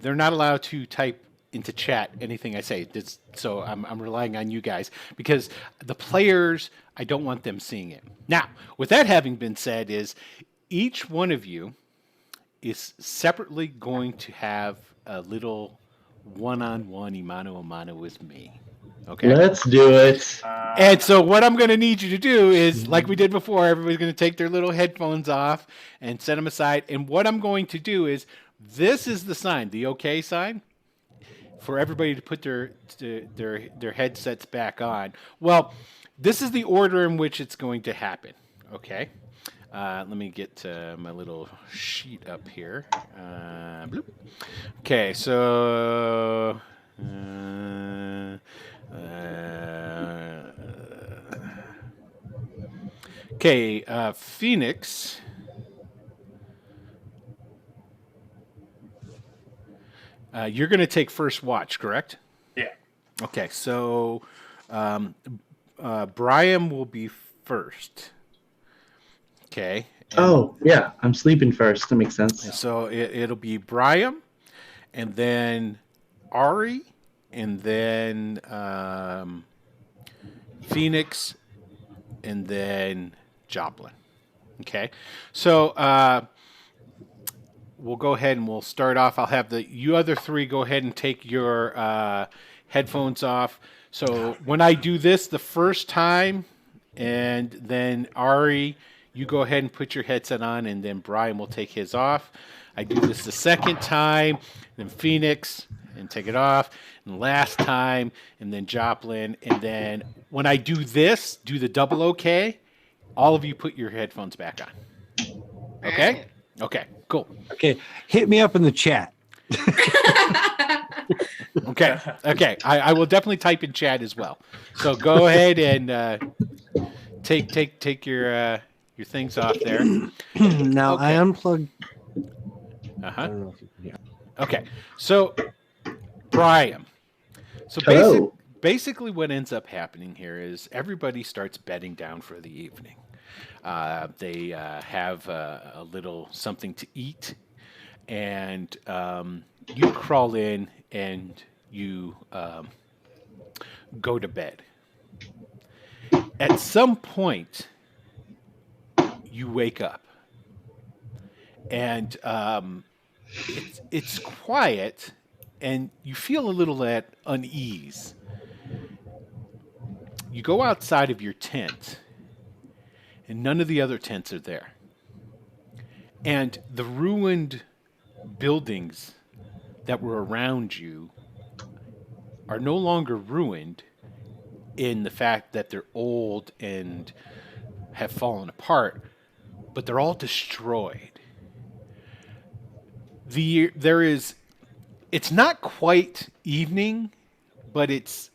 S2: they're not allowed to type into chat anything I say. So I'm relying on you guys because the players, I don't want them seeing it. Now, with that having been said, is each one of you is separately going to have a little one-on-one imano a mano with me. Okay.
S6: Let's do it.
S2: And so what I'm going to need you to do is, like we did before, everybody's going to take their little headphones off and set them aside. And what I'm going to do is, this is the sign, the OK sign, for everybody to put their headsets back on. Well, this is the order in which it's going to happen. Okay. Let me get my little sheet up here. Bloop. Okay, so... Okay, Phoenix. You're going to take first watch, correct?
S4: Yeah.
S2: Okay, so Brian will be first. Okay.
S6: Oh, yeah. I'm sleeping first. That makes sense.
S2: So it'll be Brian, and then Ari, and then Phoenix, and then Joplin. Okay. So we'll go ahead and we'll start off. I'll have you other three go ahead and take your headphones off. So when I do this the first time, and then Ari, you go ahead and put your headset on, and then Brian will take his off. I do this the second time, then Phoenix, and take it off, and last time, and then Joplin, and then when I do this, do the double OK, all of you put your headphones back on. Okay? Okay, cool.
S7: Okay, hit me up in the chat.
S2: Okay, okay. I will definitely type in chat as well. So go ahead and take your things off there.
S7: Now
S2: Okay.
S7: I unplugged. I
S2: Uh-huh.
S7: don't know if you can hear.
S2: Okay. So Brian. So
S6: Hello.
S2: basically what ends up happening here is everybody starts bedding down for the evening. They have a little something to eat, and you crawl in and you go to bed. At some point, you wake up, and it's quiet, and you feel a little at unease. You go outside of your tent, and none of the other tents are there. And the ruined buildings that were around you are no longer ruined in the fact that they're old and have fallen apart, but they're all destroyed. It's not quite evening, but it's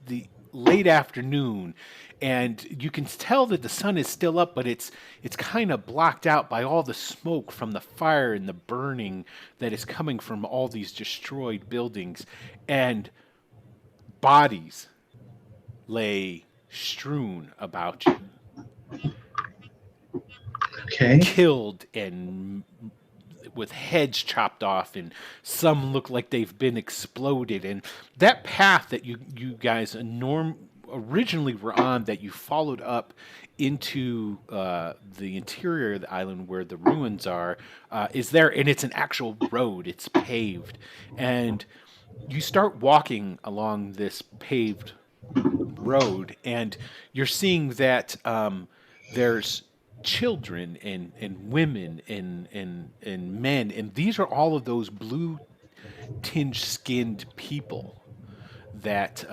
S2: the late afternoon, and you can tell that the sun is still up, but it's kind of blocked out by all the smoke from the fire and the burning that is coming from all these destroyed buildings, and bodies lay strewn about you,
S6: Okay.
S2: killed and with heads chopped off, and some look like they've been exploded. And that path that you guys originally were on, that you followed up into the interior of the island where the ruins are, is there, and it's an actual road. It's paved, and you start walking along this paved road, and you're seeing that there's children and women and men, and these are all of those blue tinged skinned people that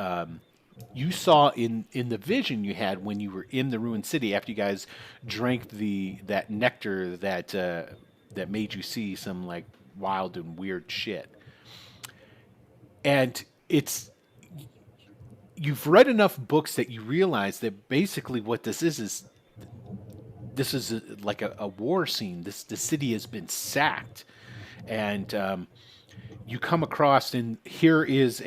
S2: you saw in the vision you had when you were in the ruined city after you guys drank that nectar that made you see some like wild and weird shit. And you've read enough books that you realize that basically what this is like a war scene. The city has been sacked, and you come across, and here is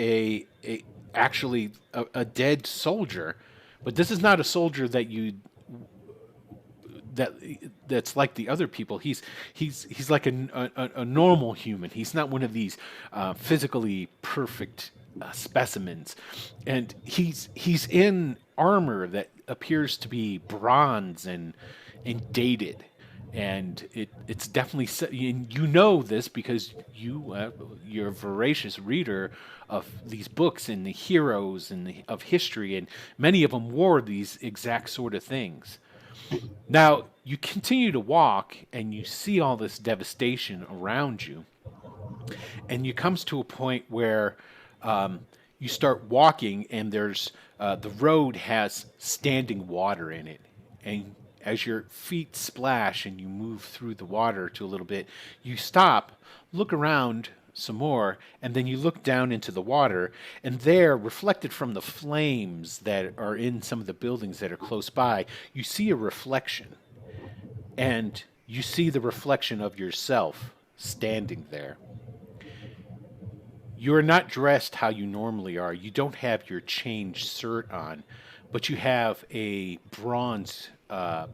S2: actually a dead soldier, but this is not a soldier that's like the other people. He's like a normal human. He's not one of these physically perfect specimens, and he's in armor that appears to be bronze and dated, and it's definitely, and you know this because you're a voracious reader of these books and the heroes of history, and many of them wore these exact sort of things. Now you continue to walk, and you see all this devastation around you, and you comes to a point where you start walking, and there's the road has standing water in it, and as your feet splash and you move through the water to a little bit, you stop, look around, some more, and then you look down into the water, and there, reflected from the flames that are in some of the buildings that are close by, you see a reflection. And you see the reflection of yourself standing there. You are not dressed how you normally are. You don't have your changed shirt on, but you have a bronze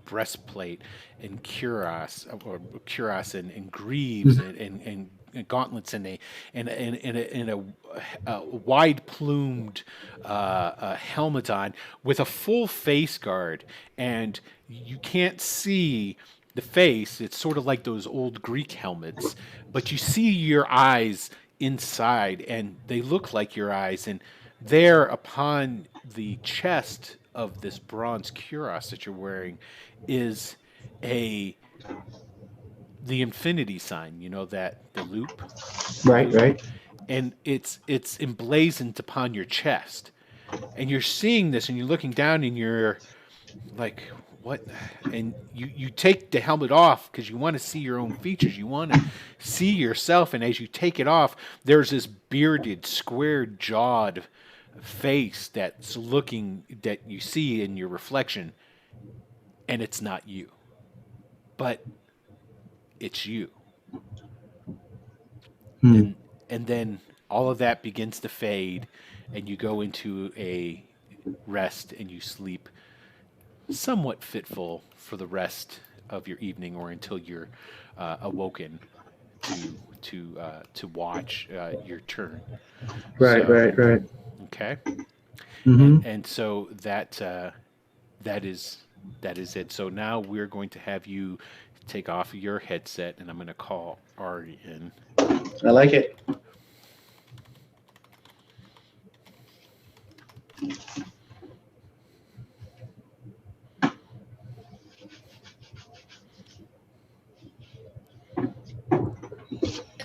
S2: breastplate and cuirass, and greaves and gauntlets and a wide plumed helmet on with a full face guard, and you can't see the face. It's sort of like those old Greek helmets, but you see your eyes inside, and they look like your eyes. And there upon the chest of this bronze cuirass that you're wearing is the infinity sign, that the loop.
S6: Right.
S2: And it's emblazoned upon your chest. And you're seeing this, and you're looking down, and you're like, what? And you take the helmet off because you want to see your own features. You want to see yourself. And as you take it off, there's this bearded, square-jawed face that you see in your reflection, and it's not you. But it's you. And then all of that begins to fade, and you go into a rest, and you sleep somewhat fitful for the rest of your evening, or until you're awoken to watch your turn.
S6: Right.
S2: Okay.
S6: Mm-hmm.
S2: And so that is it. So now we're going to have you take off your headset, and I'm going to call Ari in.
S6: I like it.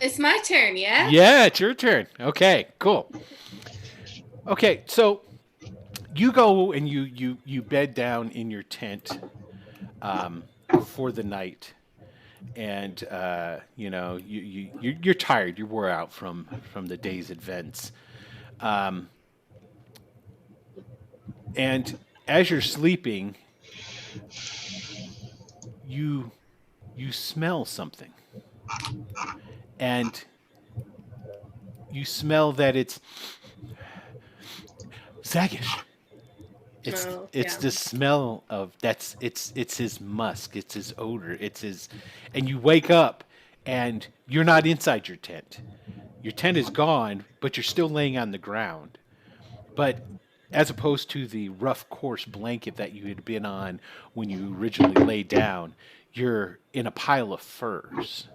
S5: It's my turn, yeah?
S2: Yeah, it's your turn. Okay, cool. Okay, so you go and you bed down in your tent for the night, and you're tired. You're wore out from the day's events, and as you're sleeping, you smell something. And you smell that it's Zagish. It's the smell of it's his musk, it's his odor, and you wake up and you're not inside your tent. Your tent is gone, but you're still laying on the ground. But as opposed to the rough, coarse blanket that you had been on when you originally laid down, you're in a pile of furs.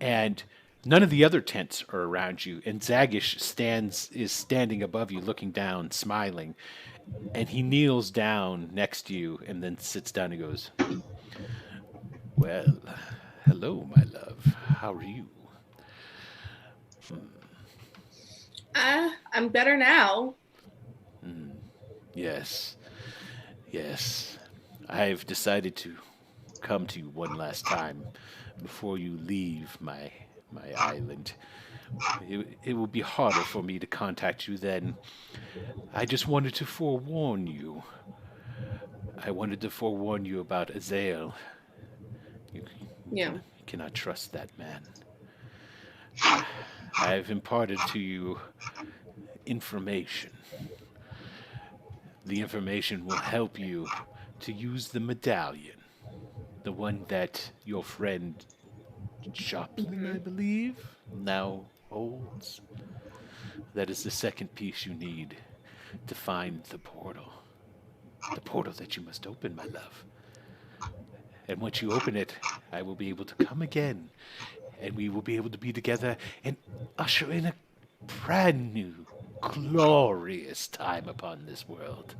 S2: And none of the other tents are around you, and Zagish is standing above you, looking down, smiling, and he kneels down next to you, and then sits down and goes, "Well, hello, my love. How are you?"
S5: I'm better now.
S2: Yes. I've decided to come to you one last time before you leave my island. It will be harder for me to contact you then. I just wanted to forewarn you. I wanted to forewarn you about Azael. You cannot trust that man. I've imparted to you information. The information will help you to use the medallion. The one that your friend Joplin, I believe, now holds. That is the second piece you need to find the portal. The portal that you must open, my love. And once you open it, I will be able to come again, and we will be able to be together and usher in a brand new, glorious time upon this world.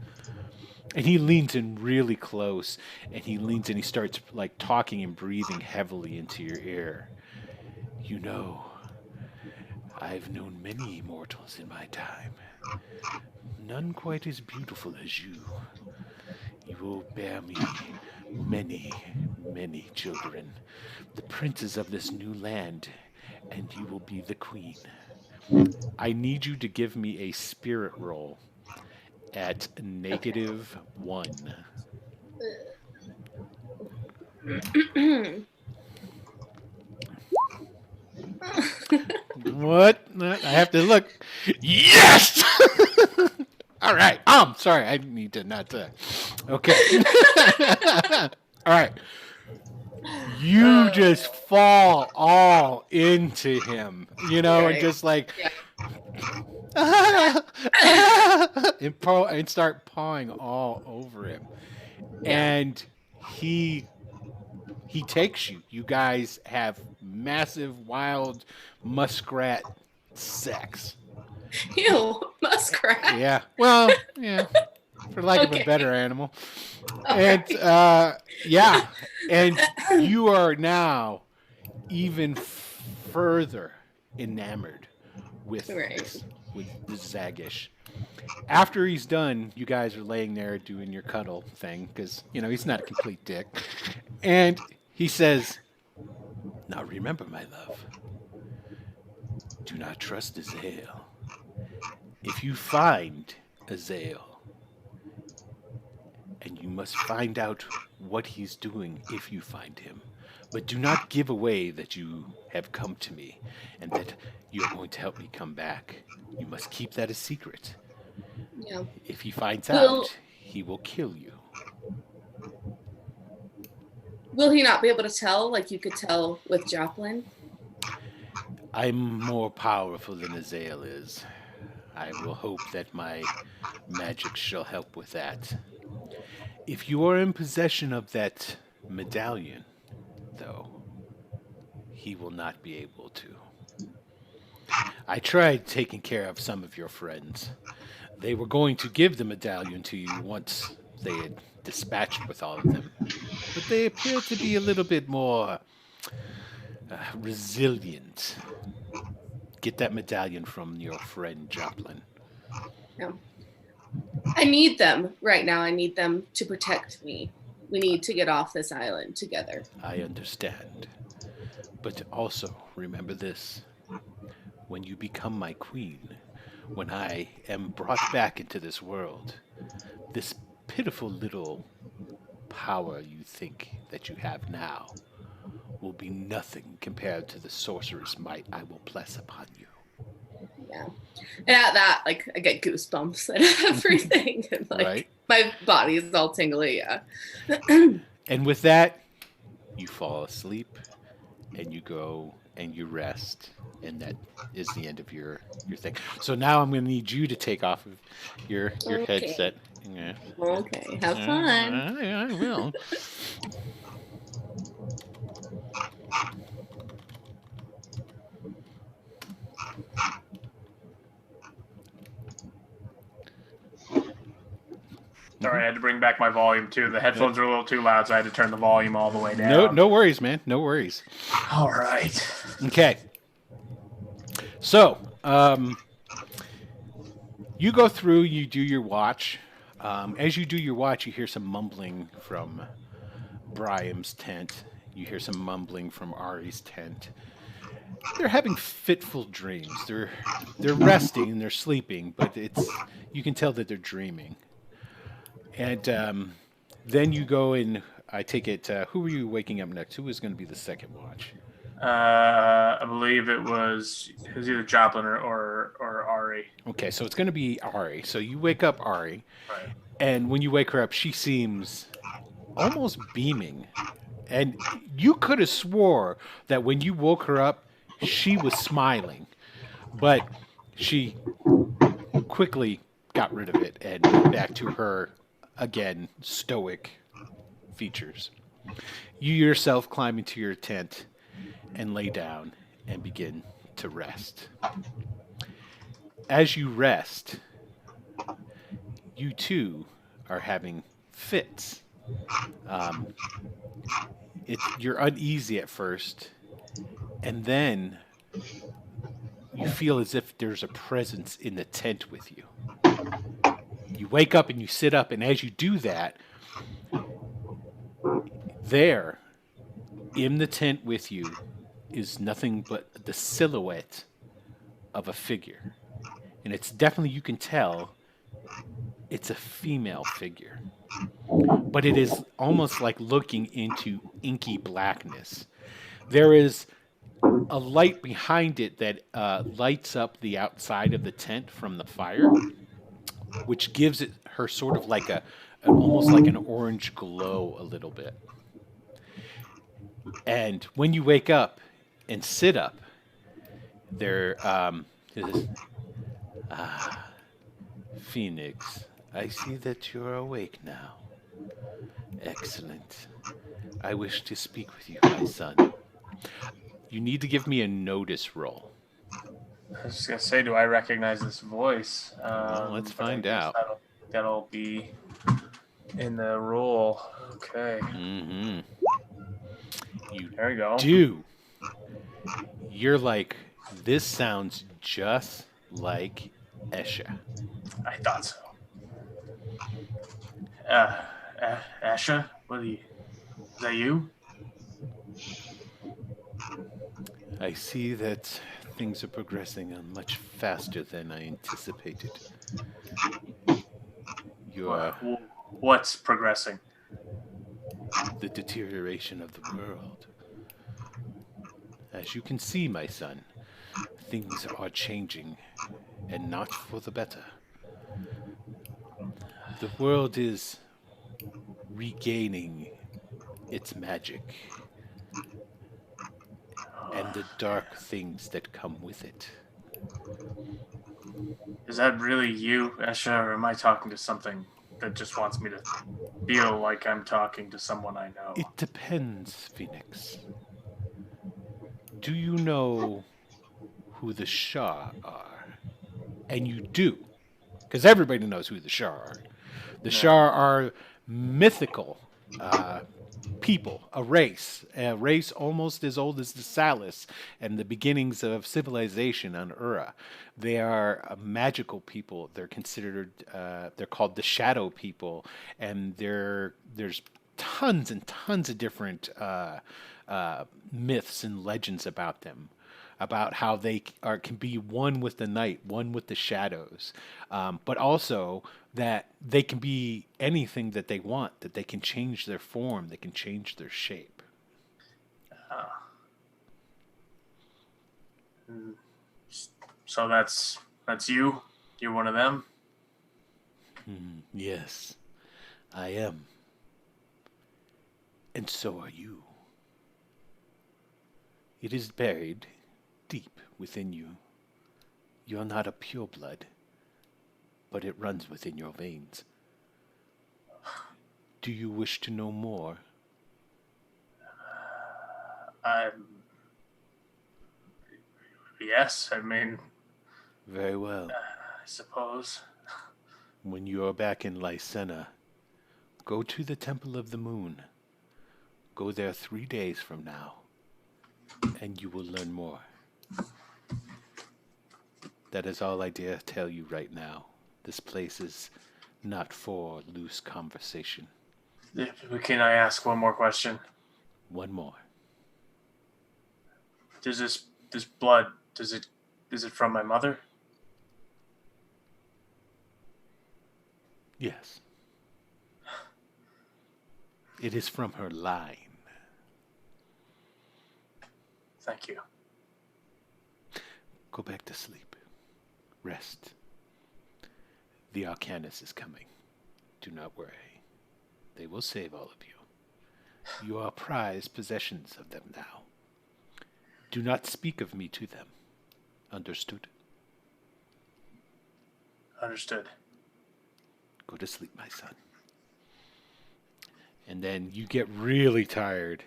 S2: And he leans in really close, and he starts like talking and breathing heavily into your ear. You know, I've known many immortals in my time. None quite as beautiful as you. You will bear me many, many children, the princes of this new land, and you will be the queen. I need you to give me a spirit roll at -1. What? I have to look. Yes! All right. Sorry. I need to not. Okay. All right. You just fall all into him, you know, and just like, and start pawing all over him. And he takes you. You guys have massive, wild muskrat sex.
S5: Ew, muskrat.
S2: Yeah. Well, yeah. For lack of a better animal. And yeah. And you are now even further enamored with this Zagish. After he's done, you guys are laying there doing your cuddle thing because, you know, he's not a complete dick. And he says, "Now remember, my love, do not trust Azael. If you find Azael, and you must find out what he's doing if you find him, but do not give away that you have come to me and that you're going to help me come back. You must keep that a secret.
S5: Yeah.
S2: If he finds out, he will kill you."
S5: Will he not be able to tell like you could tell with Joplin?
S2: I'm more powerful than Azael is. I will hope that my magic shall help with that. If you are in possession of that medallion, though, he will not be able to. I tried taking care of some of your friends. They were going to give the medallion to you once they had dispatched with all of them. But they appear to be a little bit more resilient. Get that medallion from your friend Joplin.
S5: Yeah. I need them right now. I need them to protect me. We need to get off this island together.
S2: I understand. But also remember this. When you become my queen, when I am brought back into this world, this pitiful little power you think that you have now will be nothing compared to the sorcerer's might I will bless upon you.
S5: Yeah. And at that, like, I get goosebumps and everything. And, like,
S2: Right.
S5: My body is all tingly, yeah.
S2: And with that, you fall asleep and you go and you rest. And that is the end of your thing. So now I'm going to need you to take off of your
S5: Okay.
S2: headset. Yeah.
S5: Okay, have fun.
S2: I will.
S4: Sorry, I had to bring back my volume too. The headphones were a little too loud, so I had to turn the volume all the way down.
S2: No worries, man. No worries.
S4: All right.
S2: Okay. So, you go through, you do your watch. As you do your watch, you hear some mumbling from Briam's tent. You hear some mumbling from Ari's tent. They're having fitful dreams. They're resting and they're sleeping, but you can tell that they're dreaming. And then you go and I take it. Who were you waking up next? Who was going to be the second watch?
S4: I believe it was either Joplin or Ari.
S2: Okay, so it's going to be Ari. So you wake up Ari,
S4: Right.
S2: and when you wake her up, she seems almost beaming. And you could have swore that when you woke her up, she was smiling. But she quickly got rid of it and went back to her, again, stoic features. You yourself climb into your tent and lay down and begin to rest. As you rest, you too are having fits. You're uneasy at first, and then you feel as if there's a presence in the tent with you. You wake up and you sit up, and as you do that, there, in the tent with you, is nothing but the silhouette of a figure. And it's definitely, you can tell, it's a female figure. But it is almost like looking into inky blackness. There is a light behind it that lights up the outside of the tent from the fire, which gives it her sort of like almost like an orange glow a little bit. And when you wake up and sit up, there is, Phoenix, I see that you're awake now. Excellent. I wish to speak with you, my son. You need to give me a notice roll.
S4: I was just gonna say, do I recognize this voice?
S2: Let's
S4: but I
S2: find
S4: guess
S2: out.
S4: That'll be in the roll. Okay.
S2: Mm-hmm. You
S4: There we go.
S2: do. You're like, this sounds just like Esha.
S4: I thought so. Asha, what are you? Is that you?
S2: I see that things are progressing much faster than I anticipated. You're
S4: What's progressing?
S2: the deterioration of the world. As you can see, my son, things are changing, and not for the better. The world is regaining its magic and the dark things that come with it.
S4: Is that really you, Esha, or am I talking to something that just wants me to feel like I'm talking to someone I know?
S2: It depends, Phoenix. Do you know who the Shah are? And you do, because everybody knows who the Shah are. The Shah are mythical people, a race almost as old as the Salas and the beginnings of civilization on Ura. They are magical people. They're considered, they're called the Shadow People, and there's tons and tons of different myths and legends about them, about how they can be one with the night, one with the shadows, but also that they can be anything that they want, that they can change their form, they can change their shape.
S4: So that's you? You're one of them?
S2: Yes, I am. And so are you. It is buried deep within you. You're not a pureblood, but it runs within your veins. Do you wish to know more?
S4: Yes, I mean,
S2: Very well.
S4: I suppose.
S2: When you are back in Lysenna, go to the Temple of the Moon. Go there 3 days from now, and you will learn more. That is all I dare tell you right now. This place is not for loose conversation.
S4: Can I ask one more question?
S2: One more.
S4: Does this blood, is it from my mother?
S2: Yes. It is from her line.
S4: Thank you.
S2: Go back to sleep. Rest. The Arcanus is coming. Do not worry. They will save all of you. You are prized possessions of them now. Do not speak of me to them. Understood?
S4: Understood.
S2: Go to sleep, my son. And then you get really tired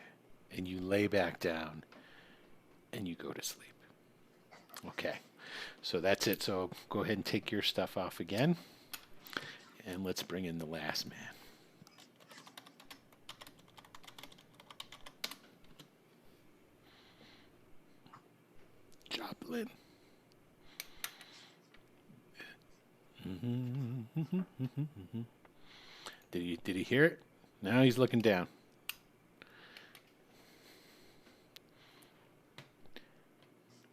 S2: and you lay back down and you go to sleep. Okay. So that's it. So go ahead and take your stuff off again. And let's bring in the last man. Joplin. Did he hear it? Now he's looking down.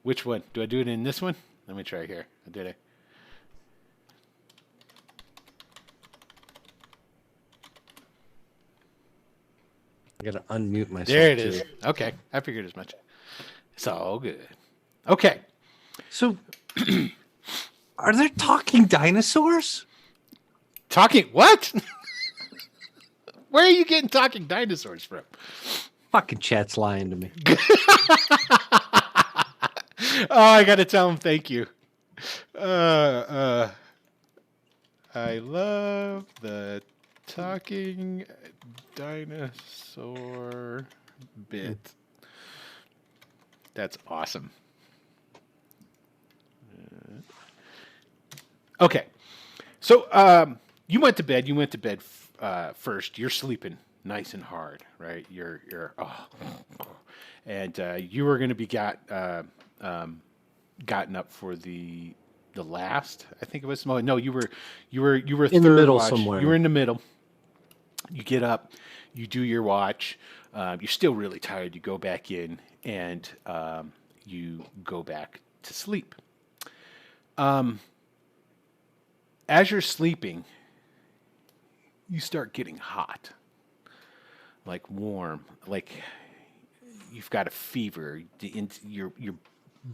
S2: Which one? Do I do it in this one? Let me try here. I did it.
S7: I gotta unmute myself.
S2: There it
S7: too.
S2: is. Okay, I figured as much. It's all good. Okay.
S7: So, are there talking dinosaurs?
S2: Talking what? Where are you getting talking dinosaurs from?
S7: Fucking chat's lying to me.
S2: Oh, I gotta tell him thank you. I love the talking dinosaur bit. That's awesome. Okay, so you went to bed. You went to bed first. You're sleeping nice and hard, right? You're and you were going to be gotten up for the last. I think it was small. No, you were
S7: In the
S2: third
S7: middle
S2: watch.
S7: somewhere.
S2: You were in the middle. You get up. You do your watch. You're still really tired. You go back in and you go back to sleep. As you're sleeping, you start getting hot, like warm, like you've got a fever. You're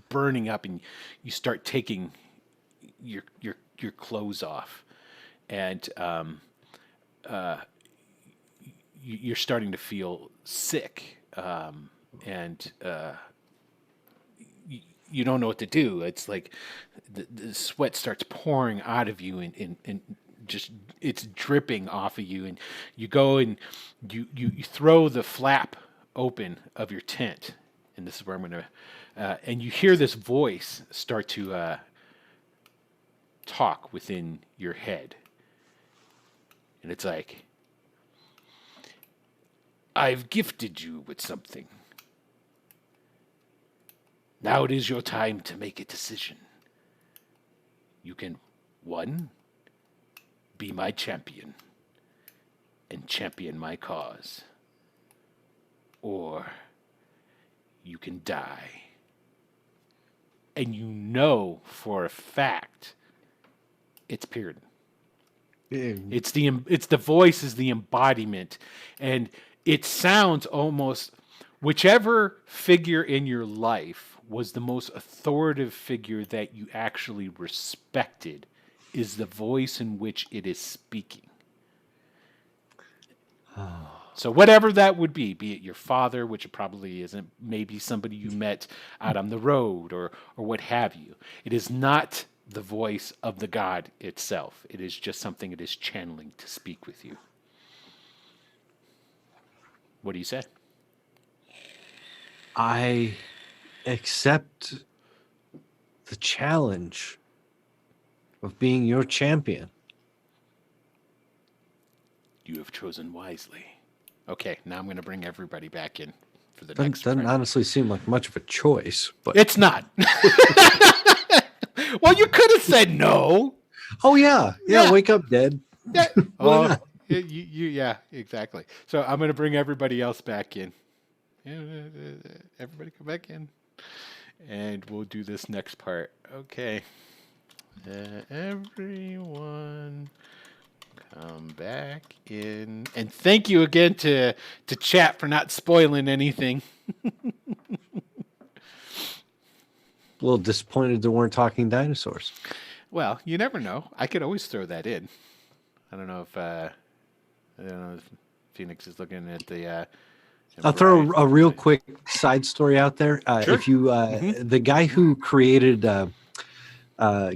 S2: burning up, and you start taking your clothes off, and you're starting to feel sick, and you don't know what to do. It's like the sweat starts pouring out of you, and just it's dripping off of you, and you go and you throw the flap open of your tent, and this is where I'm gonna and you hear this voice start to talk within your head, and it's like, I've gifted you with something. Now it is your time to make a decision. You can, 1, be my champion and champion my cause. Or you can die. And you know for a fact it's Pearden. It's the voice is the embodiment, and it sounds almost, whichever figure in your life was the most authoritative figure that you actually respected is the voice in which it is speaking. So whatever that would be it your father, which it probably isn't, maybe somebody you met out on the road or what have you. It is not the voice of the God itself. It is just something it is channeling to speak with you. What do you say?
S7: I accept the challenge of being your champion.
S2: You have chosen wisely. Okay, now I'm going to bring everybody back in for the
S7: Doesn't,
S2: next
S7: doesn't
S2: round.
S7: honestly seem like much of a choice, but
S2: It's not. Well, you could have said no.
S7: oh yeah,
S2: Yeah.
S7: wake up, dead.
S2: Yeah.
S7: Why not?
S2: Yeah, exactly. So I'm going to bring everybody else back in. Everybody come back in. And we'll do this next part. Okay. Everyone come back in. And thank you again to chat for not spoiling anything.
S7: A little disappointed there weren't talking dinosaurs.
S2: Well, you never know. I could always throw that in. I don't know if Phoenix is looking at the.
S7: I'll throw a real quick side story out there.
S2: Sure.
S7: If you, the guy who created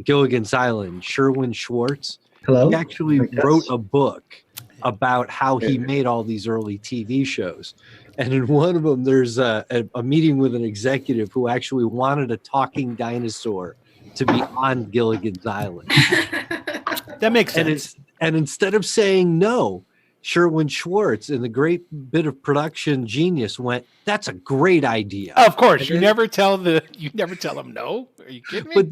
S7: Gilligan's Island, Sherwin Schwartz,
S6: Hello?
S7: he actually
S6: Yes.
S7: wrote a book about how he made all these early TV shows. And in one of them, there's a meeting with an executive who actually wanted a talking dinosaur to be on Gilligan's Island.
S2: That makes
S7: And
S2: sense.
S7: and instead of saying no, Sherwin Schwartz, in the great bit of production genius, went, "That's a great idea."
S2: Of course,
S7: And
S2: you
S7: then-
S2: never tell them no. Are you kidding me?
S7: But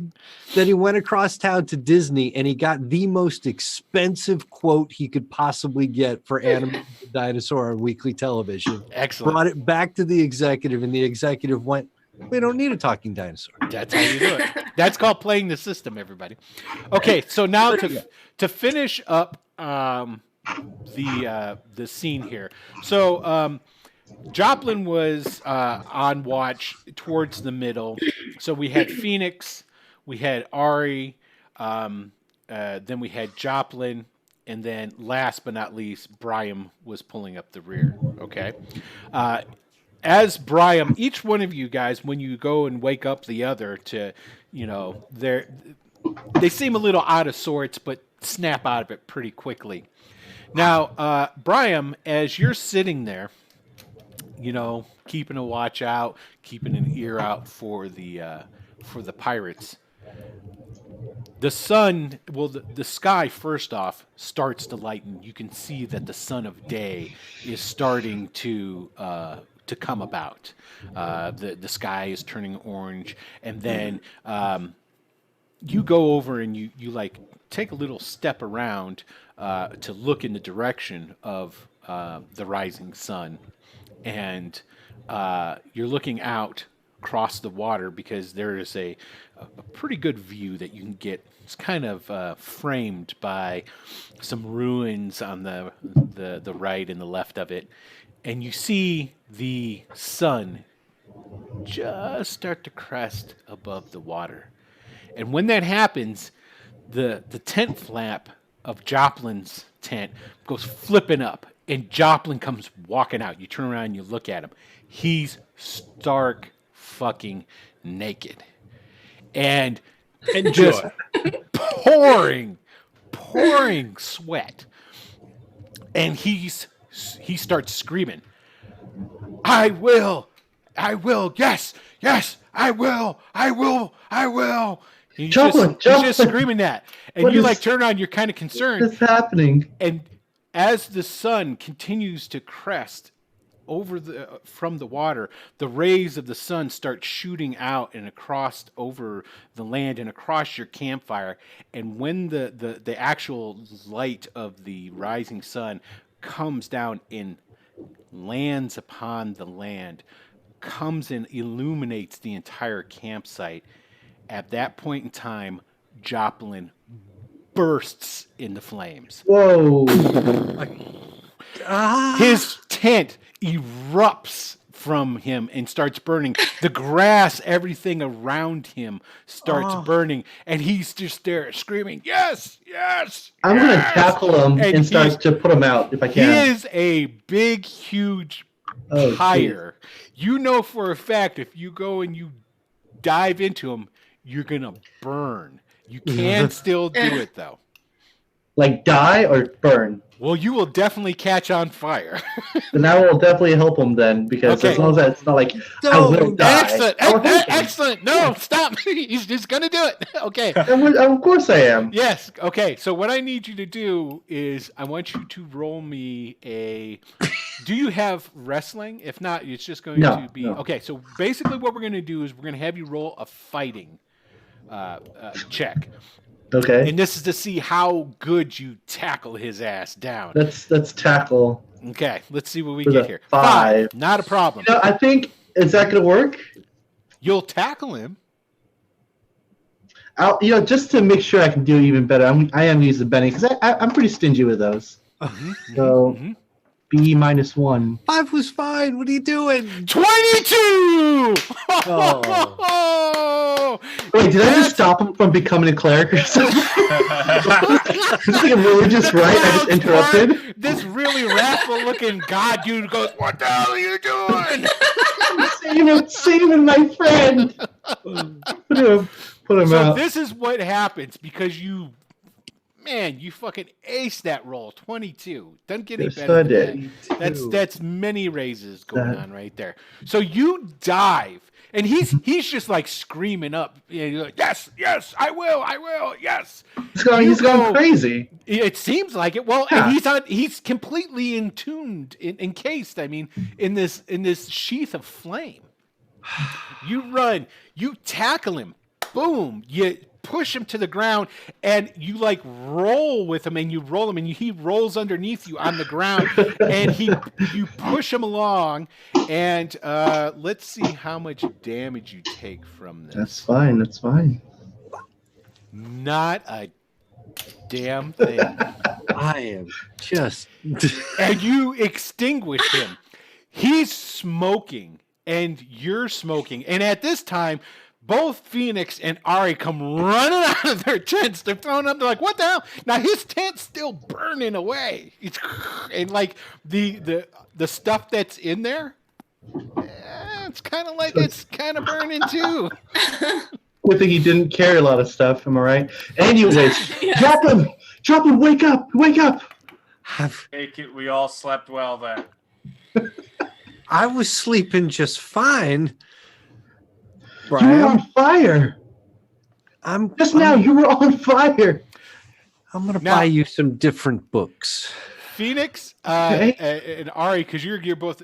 S7: then he went across town to Disney and he got the most expensive quote he could possibly get for animating the dinosaur on weekly television.
S2: Excellent.
S7: Brought it back to the executive, and the executive went, We don't need a talking dinosaur.
S2: That's how you do it. That's called playing the system, everybody. Okay, so now to finish up the scene here. So Joplin was on watch towards the middle. So we had Phoenix, we had Ari, then we had Joplin, and then last but not least, Brian was pulling up the rear. Okay. As Brian, each one of you guys, when you go and wake up the other to, they seem a little out of sorts, but snap out of it pretty quickly. Now, Brian, as you're sitting there, keeping a watch out, keeping an ear out for the pirates. The sun, the sky first off starts to lighten. You can see that the sun of day is starting to come about. The sky is turning orange, and then you go over and you like take a little step around to look in the direction of the rising sun, and you're looking out across the water because there is a pretty good view that you can get. It's kind of framed by some ruins on the right and the left of it, and you see the sun just start to crest above the water. And when that happens, the tent flap of Joplin's tent goes flipping up, and Joplin comes walking out. You turn around and you look at him. He's stark fucking naked. And just pouring sweat. And he starts screaming, I will, yes, I will. He's just screaming that. And you turn around, you're kind of concerned.
S6: What's happening?
S2: And as the sun continues to crest from the water, the rays of the sun start shooting out and across over the land and across your campfire. And when the actual light of the rising sun comes down and lands upon the land, comes and illuminates the entire campsite, at that point in time, Joplin bursts into flames.
S6: Whoa.
S2: His tent erupts from him and starts burning. The grass, everything around him starts burning, and he's just there screaming, yes.
S6: I'm going to tackle him and start to put him out if I can.
S2: He is a big, huge pyre. You know for a fact if you go and you dive into him, you're going to burn. You can still do it, though.
S6: Like die or burn?
S2: Well, you will definitely catch on fire.
S6: Then I will definitely help him then, because as long as it's not like I will die.
S2: Excellent. No, stop. He's just going to do it. Okay.
S6: Of course I am.
S2: Yes. Okay. So what I need you to do is I want you to roll me a... Do you have wrestling? If not, it's just going to be...
S6: No.
S2: Okay. So basically what we're going to do is we're going to have you roll a fighting check.
S6: Okay.
S2: And this is to see how good you tackle his ass down.
S6: Let's tackle.
S2: Okay, let's see what we get here.
S6: 5.
S2: Not a problem.
S6: I think, is that going to work?
S2: You'll tackle him.
S6: Just to make sure I can do even better, I am using Benny, because I'm pretty stingy with those. So, B -1.
S7: 5 was fine. What are you doing?
S2: 22!
S7: Oh.
S6: Wait, did I just stop him from becoming a cleric or something? Is this like a religious rite I just interrupted?
S2: This really wrathful-looking god dude goes, what the hell are you doing?
S6: Saving my friend. Put him
S2: So
S6: out.
S2: this is what happens because you fucking aced that roll. 22. Doesn't get any better than that. That's many raises going on right there. So you dive, and he's just like screaming up. You're like, yes, I will, yes.
S6: He's gone crazy.
S2: It seems like it. Well, and he's completely encased. I mean, in this sheath of flame. You run, you tackle him, boom, you push him to the ground, and you like roll with him, and you roll him, and he rolls underneath you on the ground, and you push him along, and let's see how much damage you take from this.
S6: That's fine. That's fine.
S2: Not a damn thing.
S7: I am just.
S2: And you extinguish him. He's smoking, and you're smoking. And at this time, both Phoenix and Ari come running out of their tents. They're throwing up. They're like, "What the hell?" Now his tent's still burning away. And like the stuff that's in there, it's kind of like it's kind of burning too.
S6: Good thing he didn't carry a lot of stuff. Am I right? Anyways, drop him! Drop him! Wake up! Wake up!
S4: Take it. We all slept well then.
S7: I was sleeping just fine.
S6: You were
S7: Brian,
S6: on fire. Now you were on fire.
S7: I'm gonna
S2: Now-
S7: buy you some different books.
S2: Phoenix
S6: Okay.
S2: and Ari, because you're both,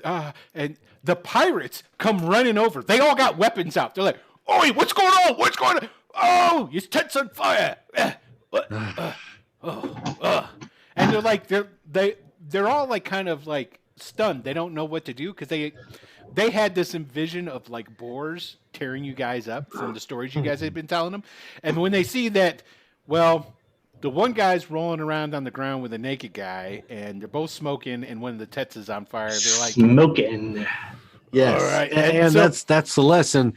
S2: and the pirates come running over. They all got weapons out. They're like, "Oi, what's going on? What's going on? Oh, your tent's on fire!" And they're like, they're all like kind of like stunned. They don't know what to do because they had this envision of like boars tearing you guys up from the stories you guys had been telling them. And when they see that, well, the one guy's rolling around on the ground with a naked guy, and they're both smoking, and one of the tets is on fire. They're like,
S6: Smoking.
S7: Yes,
S2: All right,
S7: and
S2: so-
S7: that's the lesson.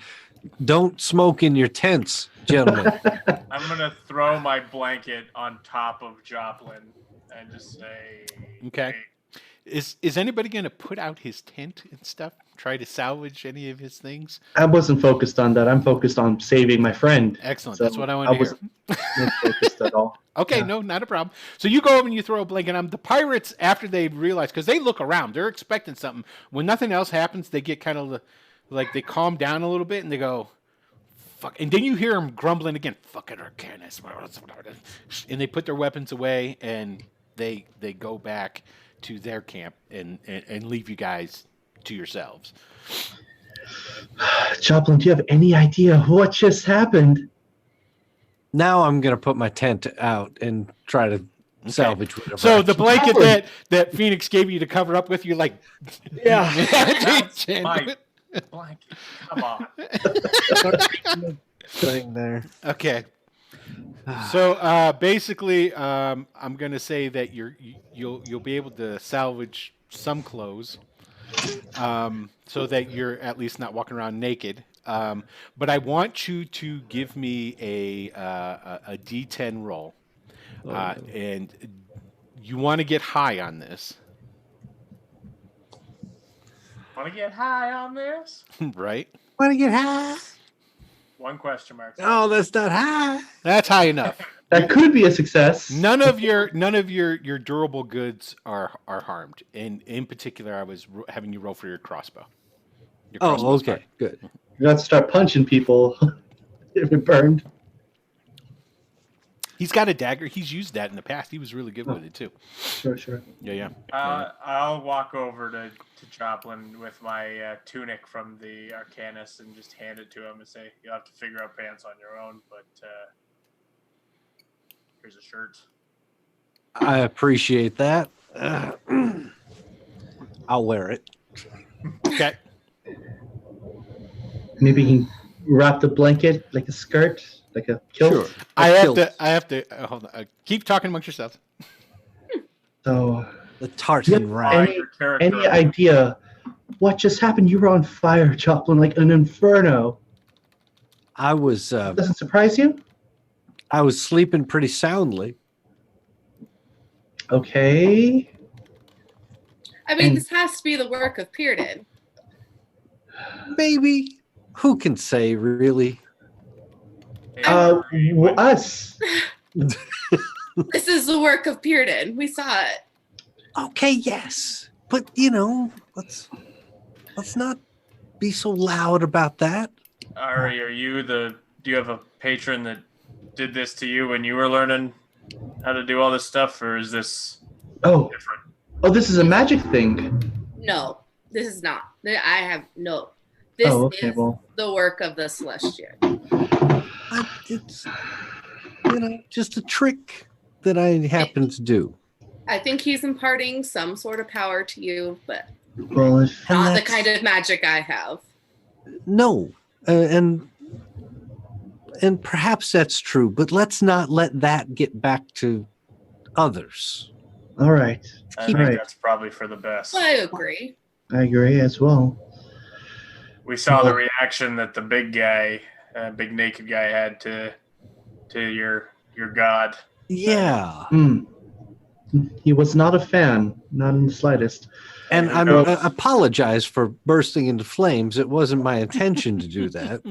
S7: Don't smoke in your tents, gentlemen.
S4: I'm gonna throw my blanket on top of Joplin and just say,
S2: Okay. Is anybody going to put out his tent and stuff? Try to salvage any of his things?
S6: I wasn't focused on that. I'm focused on saving my friend.
S2: Excellent.
S6: So
S2: That's what I want to hear.
S6: wasn't focused at all.
S2: Okay,
S6: Yeah.
S2: no, not a problem. So you go over and you throw a blanket on. The pirates, after they realize, because they look around, they're expecting something. When nothing else happens, they get kind of like they calm down a little bit and they go, "Fuck!" And then you hear them grumbling again, "Fucking Arcanus," and they put their weapons away and they go back to their camp and leave you guys to yourselves.
S6: Joplin, do you have any idea what just happened?
S7: Now I'm gonna put my tent out and try to salvage whatever.
S2: So
S7: I
S2: the
S7: can.
S2: blanket that Phoenix gave you to cover up with, you're like,
S7: Yeah.
S4: That's my blanket. Come on.
S7: thing there.
S2: Okay. So basically, I'm gonna say that you'll be able to salvage some clothes, so that you're at least not walking around naked. But I want you to give me a D10 roll, and you want to get high on this,
S4: Want to get high on this?
S2: right?
S7: Want to get high?
S4: One question mark.
S7: Oh, that's not high.
S2: That's high enough.
S6: That could be a success.
S2: None of your durable goods are harmed. And in particular, I was having you roll for your crossbow. Your
S7: Oh,
S2: crossbow's
S7: okay,
S2: fine.
S7: good.
S6: You have to start punching people if it burned.
S2: He's got a dagger. He's used that in the past. He was really good with it too.
S6: Sure.
S2: Yeah.
S4: I'll walk over to Joplin with my tunic from the Arcanus and just hand it to him and say, "You'll have to figure out pants on your own, but here's a shirt."
S7: I appreciate that. I'll wear it.
S2: Okay.
S6: Maybe he can wrap the blanket like a skirt, like a kilt.
S7: Sure.
S2: I
S7: kilt.
S2: have to hold on. Keep talking amongst yourselves.
S6: So,
S7: The tartan
S6: Yep.
S7: rag.
S4: Your character.
S6: any idea what just happened? You were on fire, Joplin, like an inferno.
S7: I was
S6: Doesn't surprise you?
S7: sleeping pretty soundly.
S6: Okay.
S5: I mean,
S6: And-
S5: this has to be the work of Pearden.
S7: Maybe. Who can say, really?
S4: Hey,
S6: Us.
S5: This is the work of Pearden. We saw it.
S7: Okay, yes. But, let's not be so loud about that.
S4: Ari, do you have a patron that did this to you when you were learning how to do all this stuff, or is this
S6: Oh,
S4: different?
S6: this is a magic thing.
S5: No, this is not. I have no. This
S6: Oh, okay,
S5: is
S6: well.
S5: the work of the Celestial.
S7: just a trick that I happen to do.
S5: I think he's imparting some sort of power to you, but
S6: Well, if
S5: not the
S7: that's-
S5: kind of magic I have.
S7: No, and perhaps that's true, but let's not let that get back to others.
S6: all right,
S4: I
S7: Keep
S4: think
S6: right.
S4: that's probably for the best.
S5: I agree.
S6: I agree as well.
S4: We saw the reaction that the big guy, big naked guy, had to your god.
S7: Yeah,
S6: He was not a fan, not in the slightest.
S7: and I
S4: No.
S7: apologize for bursting into flames. It wasn't my intention to do that.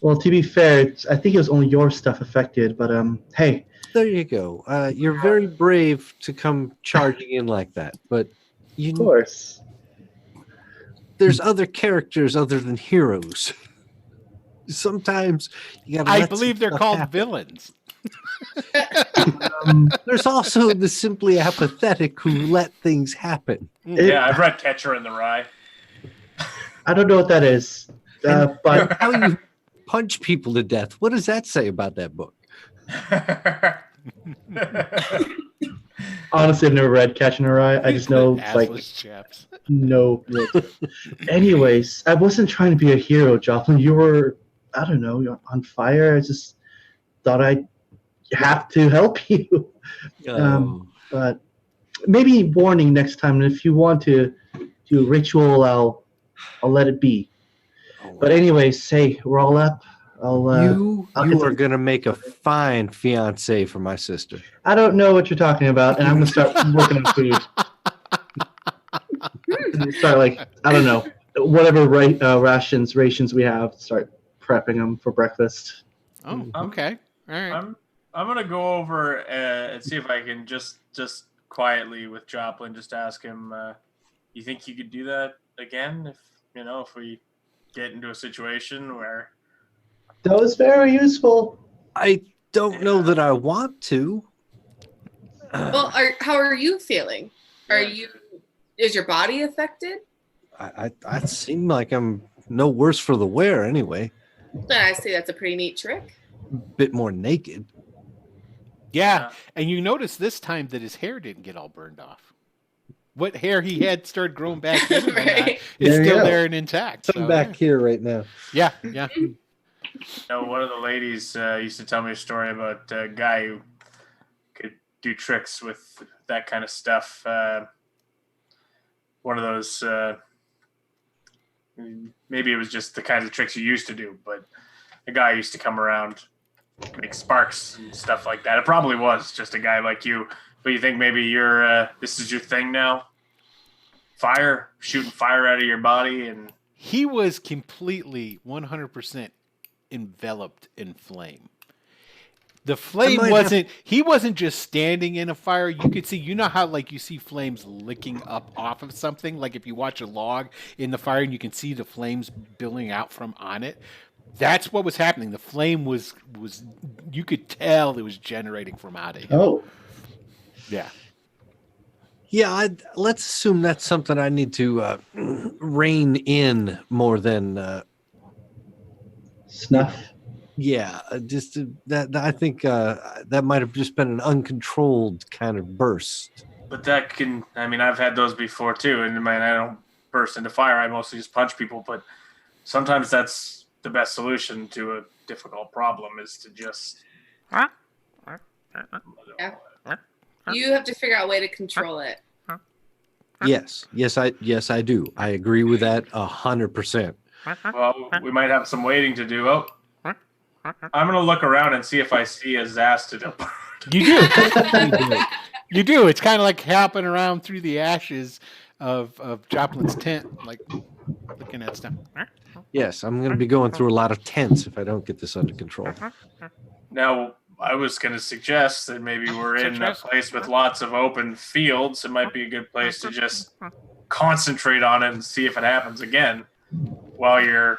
S6: Well, to be fair, I think it was only your stuff affected, but hey,
S7: There you go. You're very brave to come charging in like that, but
S6: of course.
S7: there's other characters other than heroes. Sometimes you gotta.
S2: I
S7: let
S2: believe
S7: some
S2: they're
S7: stuff
S2: called
S7: happen.
S2: villains.
S7: There's also the simply apathetic who let things happen.
S4: Yeah, I've read Catcher in the Rye.
S6: I don't know what that is, but
S7: How you punch people to death. What does that say about that book?
S6: honestly, I've never read Catch in a Rye. I just know, like,
S2: Assless chaps.
S6: no. Anyways, I wasn't trying to be a hero, Jocelyn. You were, I don't know, you're on fire. I just thought I'd have to help you. But maybe warning next time. And if you want to do a ritual, I'll let it be. But anyways, hey, we're all up.
S7: You
S6: I'll get
S7: are
S6: some-
S7: gonna make a fine fiance for my sister.
S6: I don't know what you're talking about, and I'm gonna start working on food. Start like I don't know, whatever rations we have. Start prepping them for breakfast.
S2: Oh, okay. All right.
S4: I'm gonna go over and see if I can just quietly with Joplin just ask him. You think you could do that again if we get into a situation where
S6: That was very useful.
S7: I don't know that I want to.
S5: Well, how are you feeling? Is your body affected?
S7: I seem like I'm no worse for the wear anyway.
S5: Then I say that's a pretty neat trick.
S7: Bit more naked.
S2: Yeah, and you notice this time that his hair didn't get all burned off. What hair he had started growing back in and
S5: Right.
S2: is
S6: There you
S2: still
S6: go.
S2: there and intact.
S7: I'm
S2: So,
S7: back here right now.
S2: Yeah.
S4: one of the ladies used to tell me a story about a guy who could do tricks with that kind of stuff. One of those, maybe it was just the kinds of tricks you used to do, but a guy used to come around, make sparks and stuff like that. It probably was just a guy like you, but you think maybe this is your thing now? Fire, shooting fire out of your body, and
S2: He was completely 100% enveloped in flame. The flame he wasn't just standing in a fire. You could see, how like you see flames licking up off of something? Like if you watch a log in the fire and you can see the flames billowing out from on it. That's what was happening. The flame was you could tell it was generating from out of him.
S6: Oh,
S2: Yeah.
S7: Yeah, let's assume that's something I need to rein in more than.
S6: snuff.
S7: Yeah, just that. I think that might have just been an uncontrolled kind of burst.
S4: but that can. I mean, I've had those before too, and I don't burst into fire. I mostly just punch people, but sometimes that's the best solution to a difficult problem is to just.
S5: You have to figure out a way to control it.
S7: Yes, I do. I agree with that 100%.
S4: Well, we might have some waiting to do. Oh, I'm gonna look around and see if I see a Zastid.
S2: You do. You do. It's kind of like hopping around through the ashes of Joplin's tent, like looking at stuff.
S7: Yes, I'm going to be going through a lot of tents if I don't get this under control.
S4: Now, I was gonna suggest that maybe we're in a place with lots of open fields. It might be a good place to just concentrate on it and see if it happens again. While you're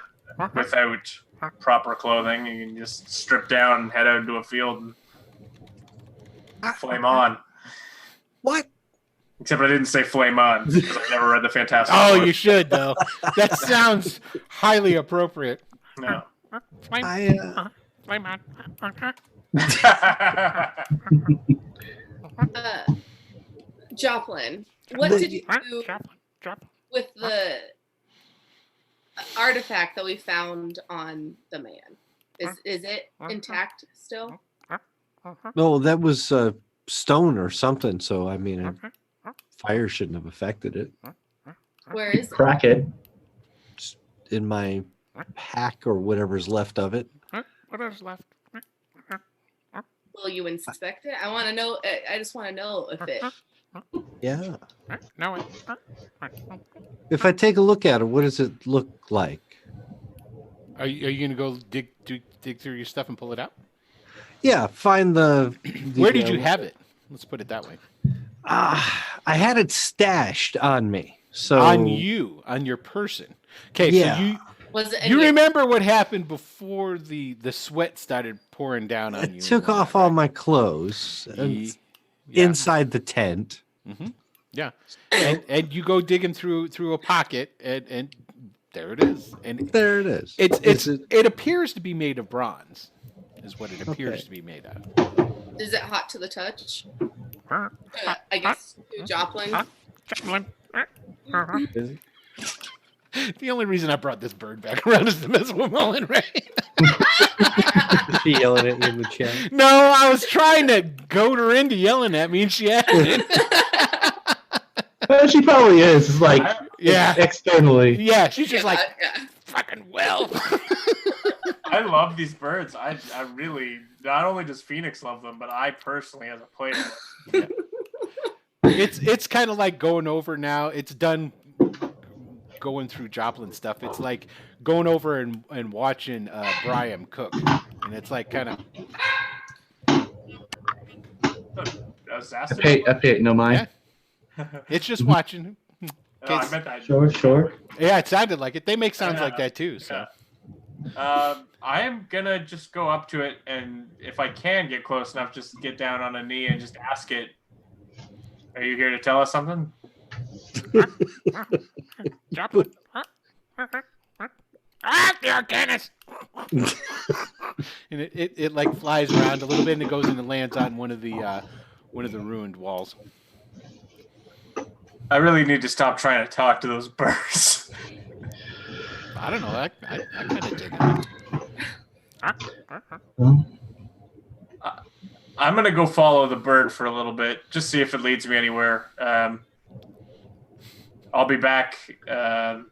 S4: without proper clothing, you can just strip down and head out into a field and flame on.
S7: What?
S4: Except I didn't say flame on because I never read the Fantastic
S2: Oh,
S4: Four.
S2: you should though. That sounds highly appropriate.
S4: No.
S7: I
S5: Joplin, what did you do with the artifact that we found on the man? Is it intact still?
S7: No, that was stone or something. So I mean, fire shouldn't have affected it.
S5: Where is it?
S6: Crack it.
S7: It's in my pack or whatever's left of it.
S2: What is left?
S5: Will you inspect it? I want to know. I just want to know if it.
S7: Yeah.
S2: No.
S7: If I take a look at it, what does it look like?
S2: Are you gonna go dig through your stuff and pull it out?
S7: Yeah, find the
S2: Where did you have it? Let's put it that way.
S7: I had it stashed on me. So
S2: On your person. Okay,
S7: Yeah.
S2: so
S5: Was it?
S2: you remember what happened before the sweat started pouring down on
S7: I
S2: you?
S7: took
S2: and
S7: off all my clothes
S2: whatnot, right?
S7: inside the tent.
S2: Yeah, and you go digging through a pocket, and there it is. And
S7: There it is.
S2: it appears to be made of bronze, is what it appears
S7: Okay.
S2: to be made of.
S5: Is it hot to the touch? I guess to Joplin.
S7: Is it?
S2: The only reason I brought this bird back around is to mess with Mullen, right?
S7: She yelling at you in the chat.
S2: No, I was trying to goad her into yelling at me, and she acted.
S6: Well, she probably is. It's like
S2: Yeah.
S6: externally.
S2: Yeah, she's just like,
S5: Yeah.
S2: fucking well.
S4: I love these birds. I really, not only does Phoenix love them, but I personally, as a player,
S2: It's kind of like going over now. It's done going through Joplin stuff. It's like going over and watching Brian cook. And it's like kind of,
S6: F8, no mind.
S2: it's just watching.
S4: No, I meant that.
S6: Sure.
S2: Yeah, it sounded like it. They make sounds like that too. So
S4: I am gonna just go up to it, and if I can get close enough, just get down on a knee and just ask it, "Are you here to tell us something?"
S2: Joplin. There, Dennis. And it like flies around a little bit and it goes and lands on one of the ruined walls.
S4: I really need to stop trying to talk to those birds.
S2: I don't know. I kind of dig it.
S6: Well,
S4: I'm gonna go follow the bird for a little bit, just see if it leads me anywhere. I'll be back. I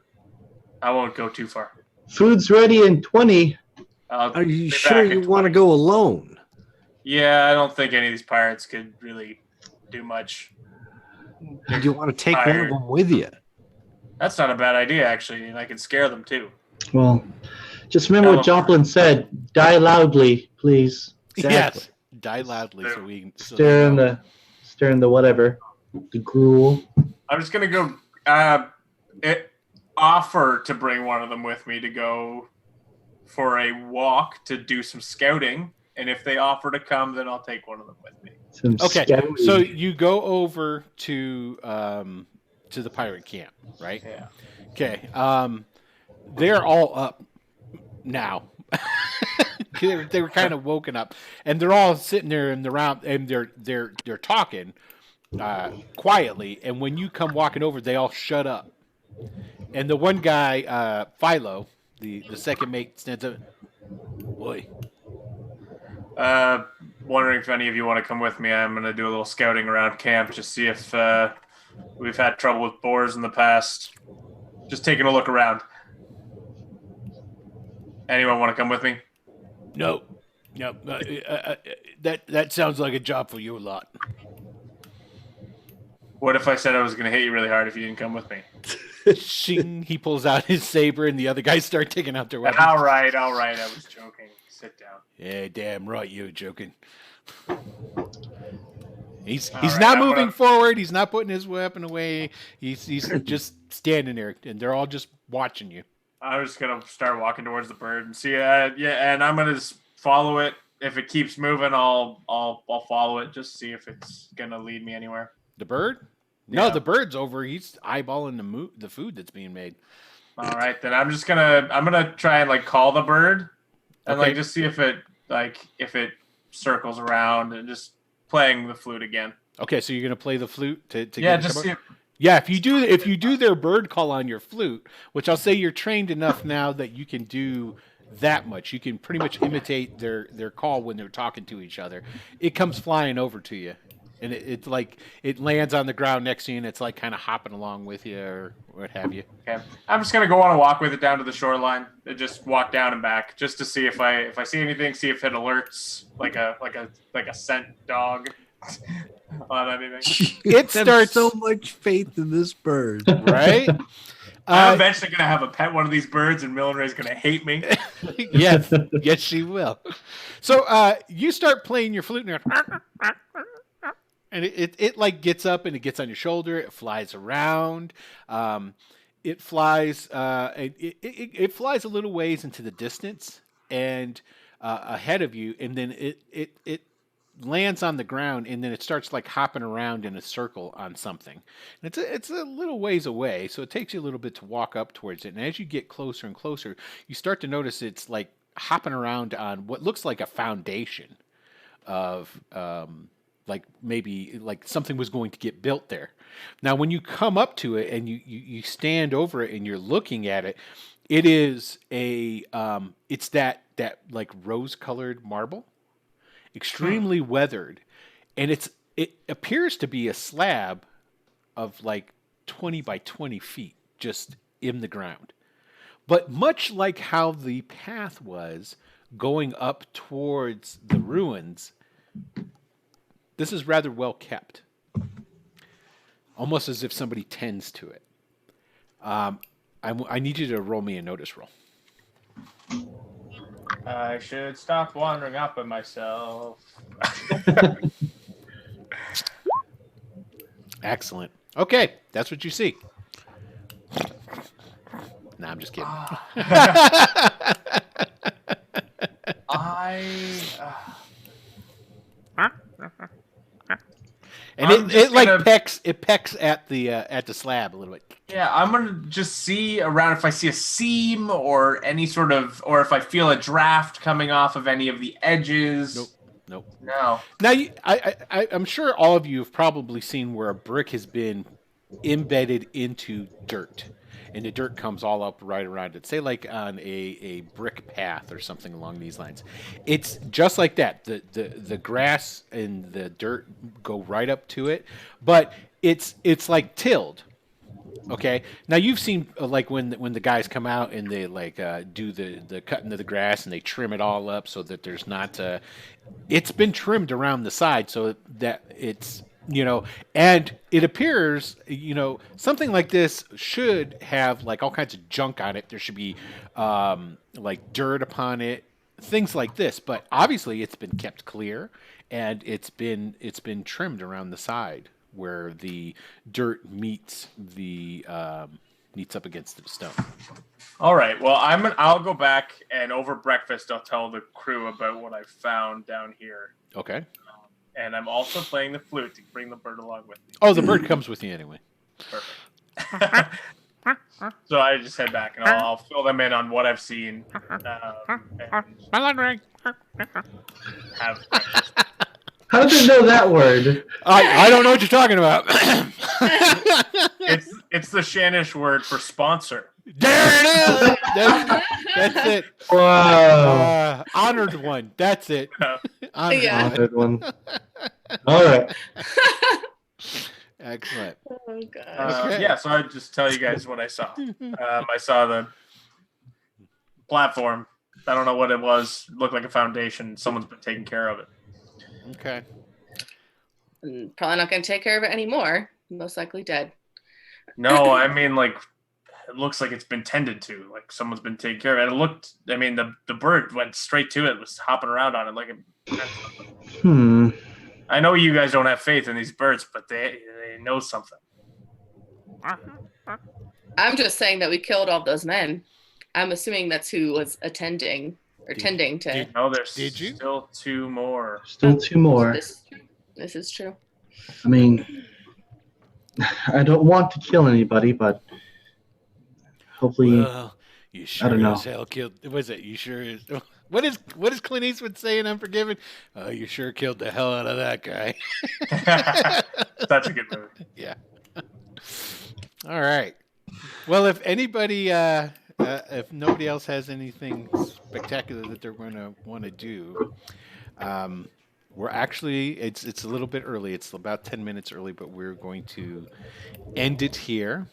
S4: won't go too far.
S6: food's ready in 20.
S4: I'll
S7: Are you
S4: be
S7: sure
S4: back in
S7: you want to
S4: 20.
S7: go alone?
S4: Yeah, I don't think any of these pirates could really do much.
S7: Do you want to take one of
S4: Tired.
S7: them with you?
S4: That's not a bad idea, actually, and I can scare them too.
S6: Well, just remember what Joplin said. Die loudly, please.
S2: Yes. Die loudly so we can
S6: Stir in the whatever. The gruel.
S4: I'm just gonna go offer to bring one of them with me to go for a walk to do some scouting, and if they offer to come, then I'll take one of them with me.
S6: Some
S2: Okay,
S6: scouting.
S2: so you go over to the pirate camp, right?
S4: Yeah.
S2: Okay. They're all up now. they were kind of woken up, and they're all sitting there in the round, and they're talking quietly. And when you come walking over, they all shut up. And the one guy, Philo, the second mate, stands up. Boy,
S4: Wondering if any of you want to come with me. I'm gonna do a little scouting around camp, just see if we've had trouble with boars in the past. Just taking a look around. Anyone want to come with me?
S2: no. That sounds like a job for you a lot.
S4: What if I said I was going to hit you really hard if you didn't come with me?
S2: Shing, he pulls out his saber, and the other guys start taking out their weapons.
S4: All right. I was joking. Sit down.
S2: Yeah, damn right, you're joking. He's
S4: All right,
S2: not
S4: I'm
S2: moving
S4: gonna-
S2: forward. He's not putting his weapon away. He's just standing there, and they're all just watching you.
S4: I'm just gonna start walking towards the bird and see. And I'm gonna just follow it. If it keeps moving, I'll follow it. Just see if it's gonna lead me anywhere.
S2: The bird? No,
S4: Yeah.
S2: the bird's over. He's eyeballing the food that's being made.
S4: All right, then I'm gonna try and like call the bird and
S2: Okay.
S4: like just see if it circles around and just playing the flute again.
S2: Okay, so you're gonna play the flute to
S4: Yeah,
S2: get
S4: just see.
S2: yeah. If you do their bird call on your flute, which I'll say you're trained enough now that you can do that much, you can pretty much imitate their call when they're talking to each other. It comes flying over to you, and it's like it lands on the ground next to you, and it's like kind of hopping along with you or what have you.
S4: Okay, I'm just gonna go on a walk with it down to the shoreline and just walk down and back, just to see if I see anything, see if it alerts like a scent dog on anything.
S2: It
S7: I have
S2: starts
S7: so much faith in this bird.
S2: right.
S4: I'm eventually gonna have a pet one of these birds, and Millenry's gonna hate me.
S2: Yes, yes, she will. So you start playing your flute, and it like gets up and it gets on your shoulder. It flies around. It flies. It flies a little ways into the distance and ahead of you, and then it lands on the ground, and then it starts like hopping around in a circle on something. And it's a little ways away, so it takes you a little bit to walk up towards it. And as you get closer and closer, you start to notice it's like hopping around on what looks like a foundation of like maybe like something was going to get built there. Now, when you come up to it and you stand over it and you're looking at it, it is a it's that like rose-colored marble. Extremely weathered, and it appears to be a slab of like 20 by 20 feet just in the ground. But much like how the path was going up towards the ruins, this is rather well kept, almost as if somebody tends to it. I need you to roll me a notice roll.
S4: I should stop wandering up on myself.
S2: Excellent. Okay, that's what you see. Nah, I'm just kidding. And it like pecks at the slab a little bit.
S4: Yeah, I'm gonna just see around if I see a seam or any sort of, or if I feel a draft coming off of any of the edges.
S2: Nope.
S4: No.
S2: Now, I'm sure all of you have probably seen where a brick has been embedded into dirt, and the dirt comes all up right around it. Say like on a brick path or something along these lines. It's just like that. The grass and the dirt go right up to it, but it's like tilled. Okay. Now you've seen like when the guys come out and they like do the cutting of the grass and they trim it all up so that there's not it's been trimmed around the side so that it's and it appears something like this should have like all kinds of junk on it. There should be like dirt upon it, things like this. But obviously it's been kept clear and it's been trimmed around the side where the dirt meets up against the stone.
S4: All right. Well, I'll go back and over breakfast I'll tell the crew about what I found down here.
S2: Okay.
S4: And I'm also playing the flute to bring the bird along with me.
S2: Oh, the bird comes with you anyway.
S4: Perfect. So I just head back and I'll fill them in on what I've seen. And have breakfast.
S6: How did it know that word?
S2: I don't know what you're talking about.
S4: It's the Shanish word for sponsor.
S2: There it is. That's it.
S6: Wow.
S2: Honored one. That's it. Honored
S5: Yeah.
S2: one.
S6: Good one. All right.
S2: Excellent.
S5: Oh god.
S2: Okay.
S4: Yeah, so I'd just tell you guys what I saw. I saw the platform. I don't know what it was. It looked like a foundation. Someone's been taking care of it.
S2: Okay.
S5: Probably not going to take care of it anymore. Most likely dead.
S4: No, I mean, like, it looks like it's been tended to. Like, someone's been taking care of it. It looked, I mean, the bird went straight to it, was hopping around on it. Like, I know you guys don't have faith in these birds, but they know something.
S5: I'm just saying that we killed all those men. I'm assuming that's who was attending or tending to.
S4: No, there's
S2: Did you?
S4: still two more.
S6: Still two more.
S5: This is true.
S6: I mean, I don't want to kill anybody, but hopefully,
S2: Well, you sure
S6: don't know.
S2: as hell killed. Was it? You sure? What is Clint Eastwood saying? Unforgiven. Oh, you sure killed the hell out of that guy.
S4: Such a good movie.
S2: Yeah. All right. Well, if anybody, if nobody else has anything spectacular that they're going to want to do, we're actually it's a little bit early. It's about 10 minutes early, but we're going to end it here.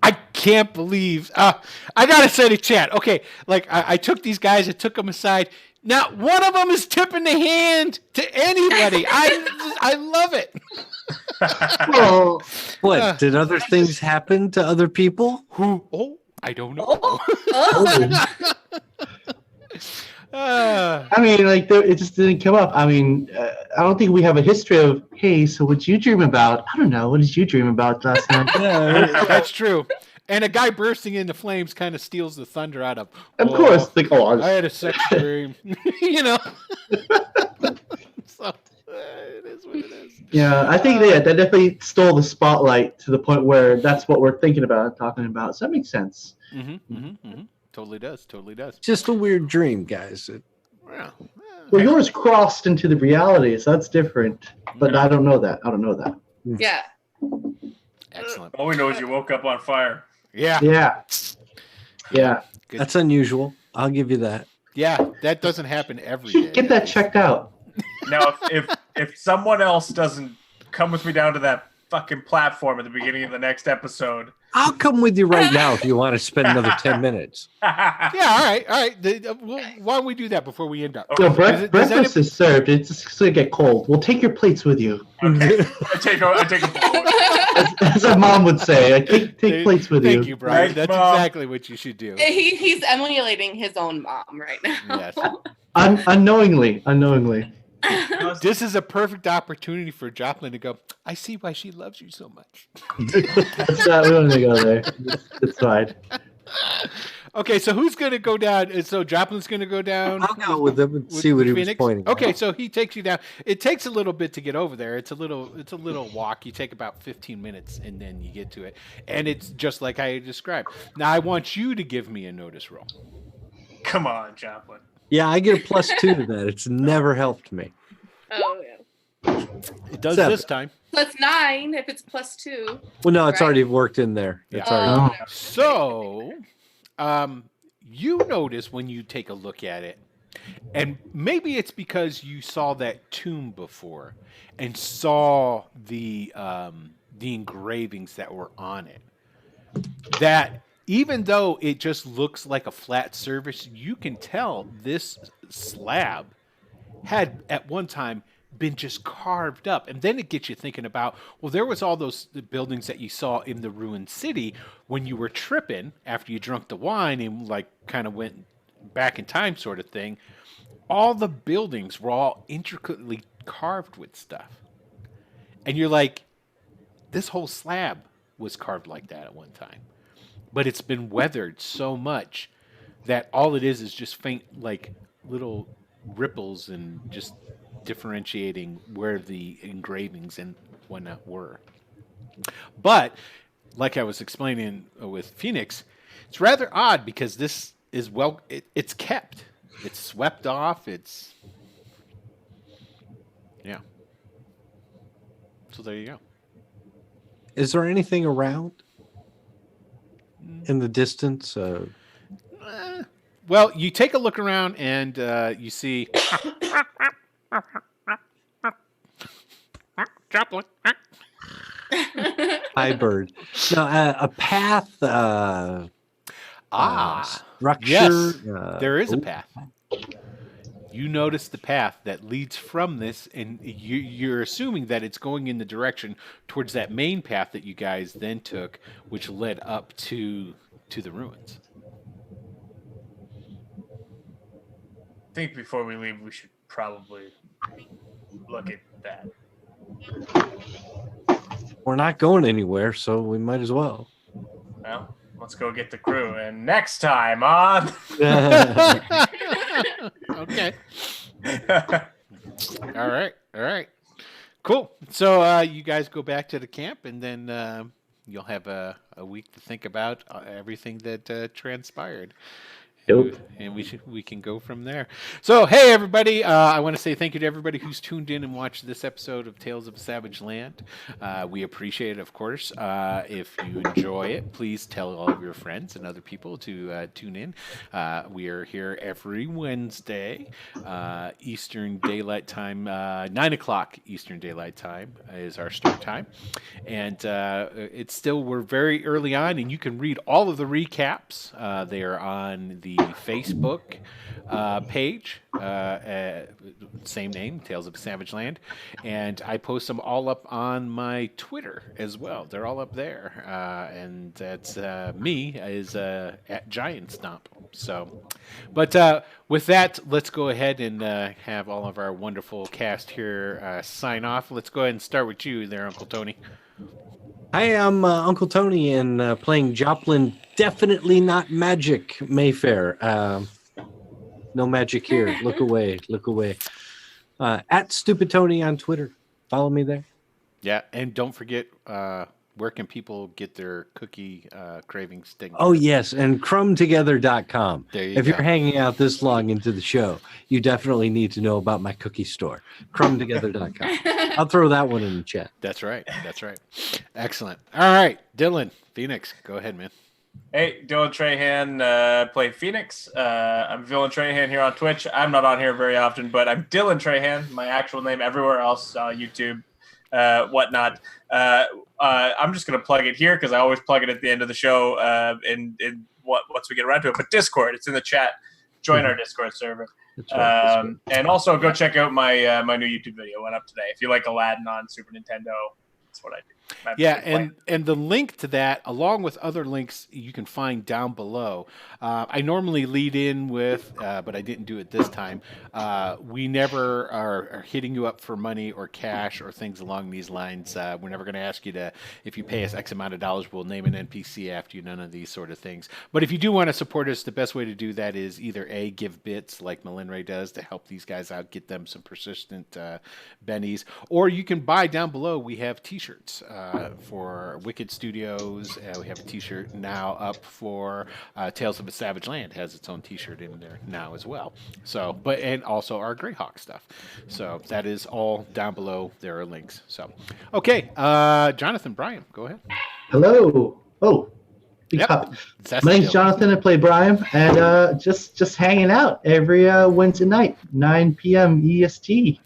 S2: I can't believe I gotta say to chat. Okay, like I took these guys, I took them aside. Not one of them is tipping the hand to anybody. I love it.
S6: Well,
S7: What? Did other things happen to other people?
S2: Who? Oh, I don't know.
S5: Oh.
S6: I mean, like, it just didn't come up. I mean, I don't think we have a history of, hey, so what'd you dream about? I don't know. What did you dream about last night?
S2: That's true. And a guy bursting into flames kind of steals the thunder out of.
S6: Of course. Like,
S2: I had a sex dream. You know. So it is what it is.
S6: Yeah, I think that definitely stole the spotlight to the point where that's what we're thinking about and talking about. So that makes sense.
S2: Totally does. Totally does.
S7: Just a weird dream, guys.
S2: Well,
S6: Well, yours crossed into the reality, so that's different. But I don't know that.
S5: Yeah.
S2: excellent.
S4: All we know is you woke up on fire.
S2: Yeah.
S6: Yeah. Yeah.
S2: Good.
S7: That's unusual. I'll give you that.
S2: Yeah. That doesn't happen every day.
S6: Get that checked out.
S4: Now, if someone else doesn't come with me down to that fucking platform at the beginning of the next episode,
S7: I'll come with you right now if you want to spend another 10 minutes.
S2: Yeah. All right. All right. Why don't we do that before we end up?
S6: So
S2: Does
S6: breakfast is served. It's just going to get cold. We'll take your plates with you.
S4: okay, I take a
S6: As a mom would say, take plates with
S2: Thank
S6: you.
S2: you, Brian.
S4: Thanks,
S2: That's
S4: Mom.
S2: exactly what you should do.
S5: He's emulating his own mom right now.
S2: Yes.
S6: Unknowingly.
S2: This is a perfect opportunity for Joplin to go, I see why she loves you so much.
S6: That's not, we don't need to go there. It's fine.
S2: Okay, so who's going to go down? So Joplin's going to go down?
S7: I'll go with him and see what he was
S2: Phoenix?
S7: pointing
S2: Okay,
S7: at.
S2: so he takes you down. It takes a little bit to get over there. It's a little walk. You take about 15 minutes, and then you get to it. And it's just like I described. Now, I want you to give me a notice roll.
S4: Come on, Joplin.
S7: Yeah, I get a +2 to that. It's never helped me.
S5: Oh, yeah.
S2: It does
S7: 7.
S2: this time.
S5: +9 if it's +2.
S7: Well, no, it's
S5: Right.
S7: already worked in there. It's
S2: Yeah.
S7: already.
S2: So, you notice when you take a look at it, and maybe it's because you saw that tomb before and saw the engravings that were on it, that even though it just looks like a flat surface, you can tell this slab had at one time been just carved up. And then it gets you thinking about, well, there was all those buildings that you saw in the ruined city when you were tripping after you drunk the wine and like kind of went back in time sort of thing. All the buildings were all intricately carved with stuff. And you're like, this whole slab was carved like that at one time. But it's been weathered so much that all it is just faint, like little ripples and just differentiating where the engravings and whatnot were. But like I was explaining with Phoenix, it's rather odd because this is it's kept, it's swept off, it's yeah. So there you go.
S7: Is there anything around in the distance?
S2: Well, you take a look around and you see Joplin.
S7: Hi, bird. No, a path. Structure.
S2: Yes, there is a
S7: oh,
S2: path. You notice the path that leads from this, and you're assuming that it's going in the direction towards that main path that you guys then took, which led up to the ruins.
S4: I think before we leave, we should probably look at that.
S7: We're not going anywhere, so we might as well.
S4: Well, let's go get the crew. And next time on.
S2: Okay. All right. Cool. So you guys go back to the camp, and then you'll have a week to think about everything that transpired.
S6: Dope.
S2: And we can go from there. So, hey everybody! I want to say thank you to everybody who's tuned in and watched this episode of Tales of Savage Land. We appreciate it, of course. If you enjoy it, please tell all of your friends and other people to tune in. We are here every Wednesday, Eastern Daylight Time. 9 o'clock Eastern Daylight Time is our start time, and it's still we're very early on, and you can read all of the recaps. They are on the Facebook page, same name, Tales of Savage Land, and I post them all up on my Twitter as well. They're all up there, and that's me is at Giant Stomp. So, but with that, let's go ahead and have all of our wonderful cast here sign off. Let's go ahead and start with you there, Uncle Tony.
S7: Hi, I'm Uncle Tony, and playing Joplin. Definitely not magic, Mayfair. No magic here. Look away. Look away. At Stupid Tony on Twitter. Follow me there.
S2: Yeah, and don't forget, where can people get their cookie cravings taken?
S7: Oh, yes, and crumbtogether.com.
S2: There you
S7: If
S2: go.
S7: you're hanging out this long into the show, you definitely need to know about my cookie store, crumbtogether.com. I'll throw that one in the chat.
S2: That's right. That's right. Excellent. All right, Dylan Phoenix, go ahead, man.
S4: Hey, Dylan Trahan, play Phoenix. I'm Dylan Trahan here on Twitch. I'm not on here very often, but I'm Dylan Trahan, my actual name everywhere else, YouTube, whatnot. I'm just going to plug it here because I always plug it at the end of the show once we get around to it. But Discord, it's in the chat. Join our Discord server.
S7: That's right.
S4: And also go check out my my new YouTube video went up today. If you like Aladdin on Super Nintendo, that's what I do.
S2: Yeah, and the link to that, along with other links you can find down below. I normally lead in with, but I didn't do it this time. We never are hitting you up for money or cash or things along these lines. We're never going to ask you to, if you pay us X amount of dollars, we'll name an NPC after you, none of these sort of things. But if you do want to support us, the best way to do that is either A, give bits like Malinray does to help these guys out, get them some persistent bennies, or you can buy down below. We have t-shirts. For Wicked Studios, we have a t-shirt now up for Tales of a Savage Land has its own t-shirt in there now as well. So, and also our Greyhawk stuff. So that is all down below. There are links. So, okay, Jonathan, Brian, go ahead.
S6: Hello. Oh, big
S2: Yep.
S6: pup.
S2: That's
S6: My
S2: the
S6: name's
S2: deal.
S6: Jonathan. I play Brian, and just hanging out every Wednesday night, 9 p.m. EST.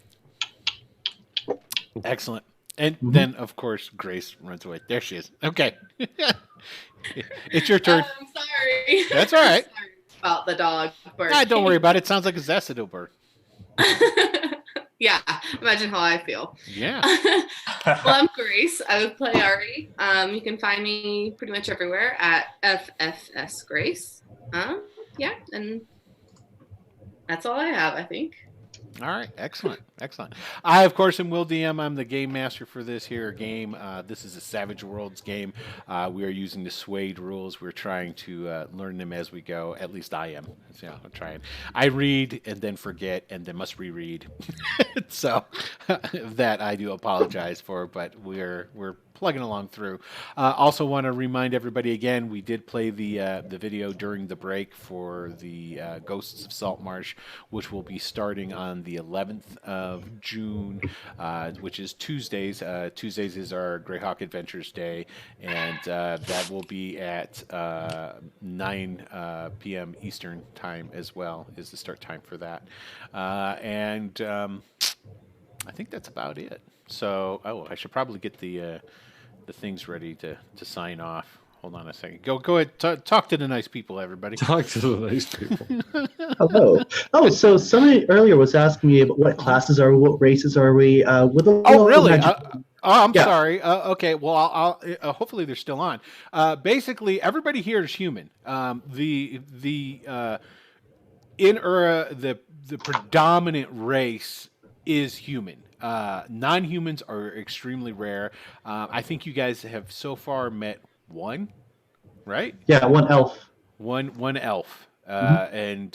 S2: Excellent. And then, of course, Grace runs away. There she is. Okay. It's your turn.
S5: I'm sorry.
S2: That's all right.
S5: Sorry about the dog.
S2: Don't worry about it. Sounds like a Zacido bird.
S5: Yeah, imagine how I feel.
S2: Yeah.
S5: Well, I'm Grace. I would play Ari. You can find me pretty much everywhere at FFS Grace. Yeah, and that's all I have, I think.
S2: All right, excellent, excellent. I, of course, am Will DM. I'm the game master for this here game. This is a Savage Worlds game. We are using the Suede rules. We're trying to learn them as we go. At least I am. So I'm trying. I read and then forget and then must reread. So that I do apologize for, but we're plugging along through. Also want to remind everybody again, we did play the video during the break for the Ghosts of Saltmarsh, which will be starting on the 11th of June, which is Tuesdays. Tuesdays is our Greyhawk Adventures Day, and that will be at 9 p.m. Eastern time as well, is the start time for that. And I think that's about it. So, I should probably get the things ready to sign off. Hold on a second. Go ahead. Talk to the nice people, everybody.
S7: Talk to the nice people.
S6: Hello. Oh, so somebody earlier was asking me about what classes are we, what races are we. With a
S2: Oh, really?
S6: magic-
S2: I'm
S6: Yeah.
S2: sorry. Okay. Well, I'll hopefully they're still on. Basically, everybody here is human. The predominant race is human. Non-humans are extremely rare. I think you guys have so far met one, right?
S6: Yeah, one elf.
S2: One elf, and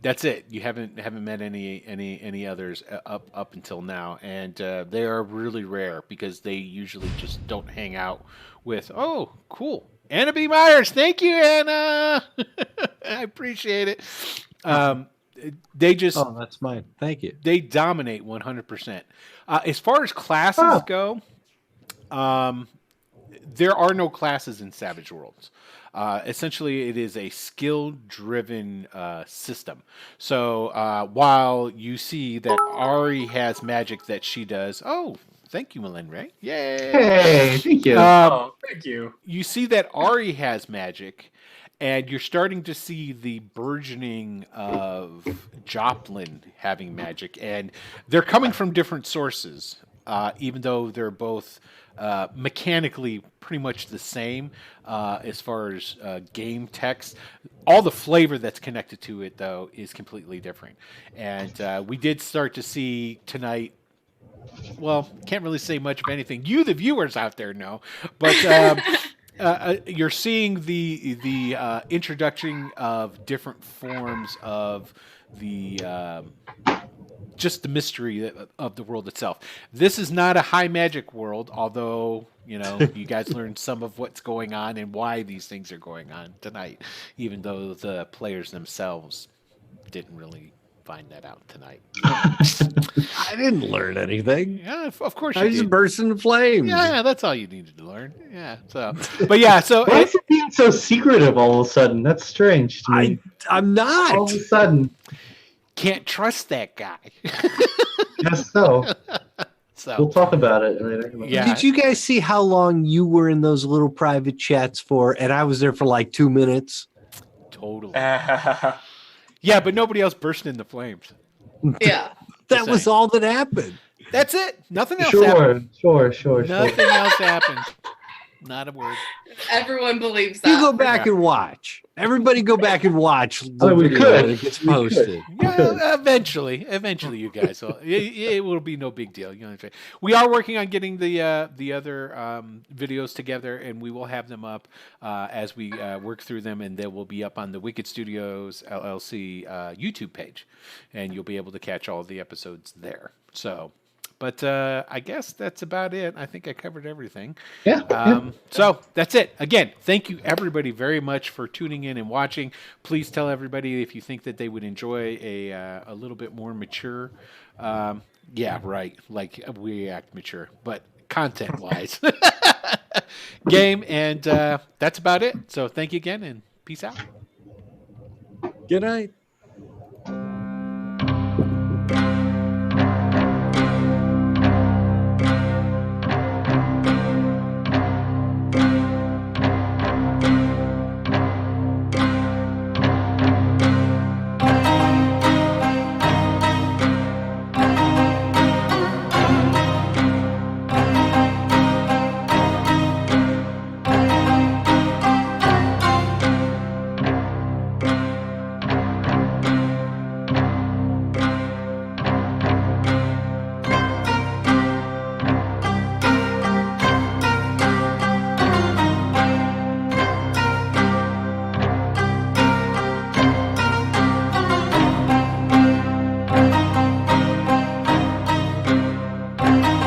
S2: that's it. You haven't met any others up until now, and they are really rare because they usually just don't hang out with. Oh, cool. Anna B. Myers. Thank you, Anna. I appreciate it. They just
S7: Oh, that's mine. Thank you.
S2: they dominate 100%. As far as classes go, there are no classes in Savage Worlds. Essentially, it is a skill-driven system. So while you see that Ari has magic that she does, thank you, Malin Ray. Yay!
S6: Hey, thank you.
S4: Oh, thank you.
S2: You see that Ari has magic, and you're starting to see the burgeoning of Joplin having magic, and they're coming from different sources, even though they're both mechanically pretty much the same as far as game text. All the flavor that's connected to it, though, is completely different. And we did start to see tonight. Well, can't really say much of anything. You, the viewers out there, know, but you're seeing the introduction of different forms of the just the mystery of the world itself. This is not a high magic world, although you guys learned some of what's going on and why these things are going on tonight, even though the players themselves didn't really find that out tonight.
S7: I didn't learn anything.
S2: Yeah, of course you
S7: I just
S2: did.
S7: burst into flames.
S2: Yeah, that's all you needed to learn. Yeah, so so
S6: Why is it being so secretive all of a sudden? That's strange to me.
S7: I'm not.
S6: All of a sudden.
S2: can't trust that guy.
S6: Yes, so.
S2: So
S6: We'll talk about it later.
S2: Yeah.
S7: Did you guys see how long you were in those little private chats for? And I was there for like 2 minutes.
S2: totally. Yeah, but nobody else burst into flames.
S5: Yeah.
S7: That was all that happened.
S2: That's it. Nothing else happened.
S6: Sure.
S2: Nothing else happened. Not a word.
S5: Everyone believes that.
S7: You go back and watch. Everybody go back and watch the
S6: Oh, we
S7: video
S6: could.
S7: when it gets
S6: We could.
S7: posted.
S2: Yeah, eventually, you guys. Will, it will be no big deal. You know what I'm saying? We are working on getting the other videos together, and we will have them up as we work through them, and they will be up on the Wicked Studios LLC YouTube page, and you'll be able to catch all the episodes there. So. But I guess that's about it. I think I covered everything.
S6: Yeah.
S2: So that's it. Again, thank you everybody very much for tuning in and watching. Please tell everybody if you think that they would enjoy a little bit more mature. Yeah, right. Like we act mature, but content wise, game. And that's about it. So thank you again and peace out.
S7: Good night.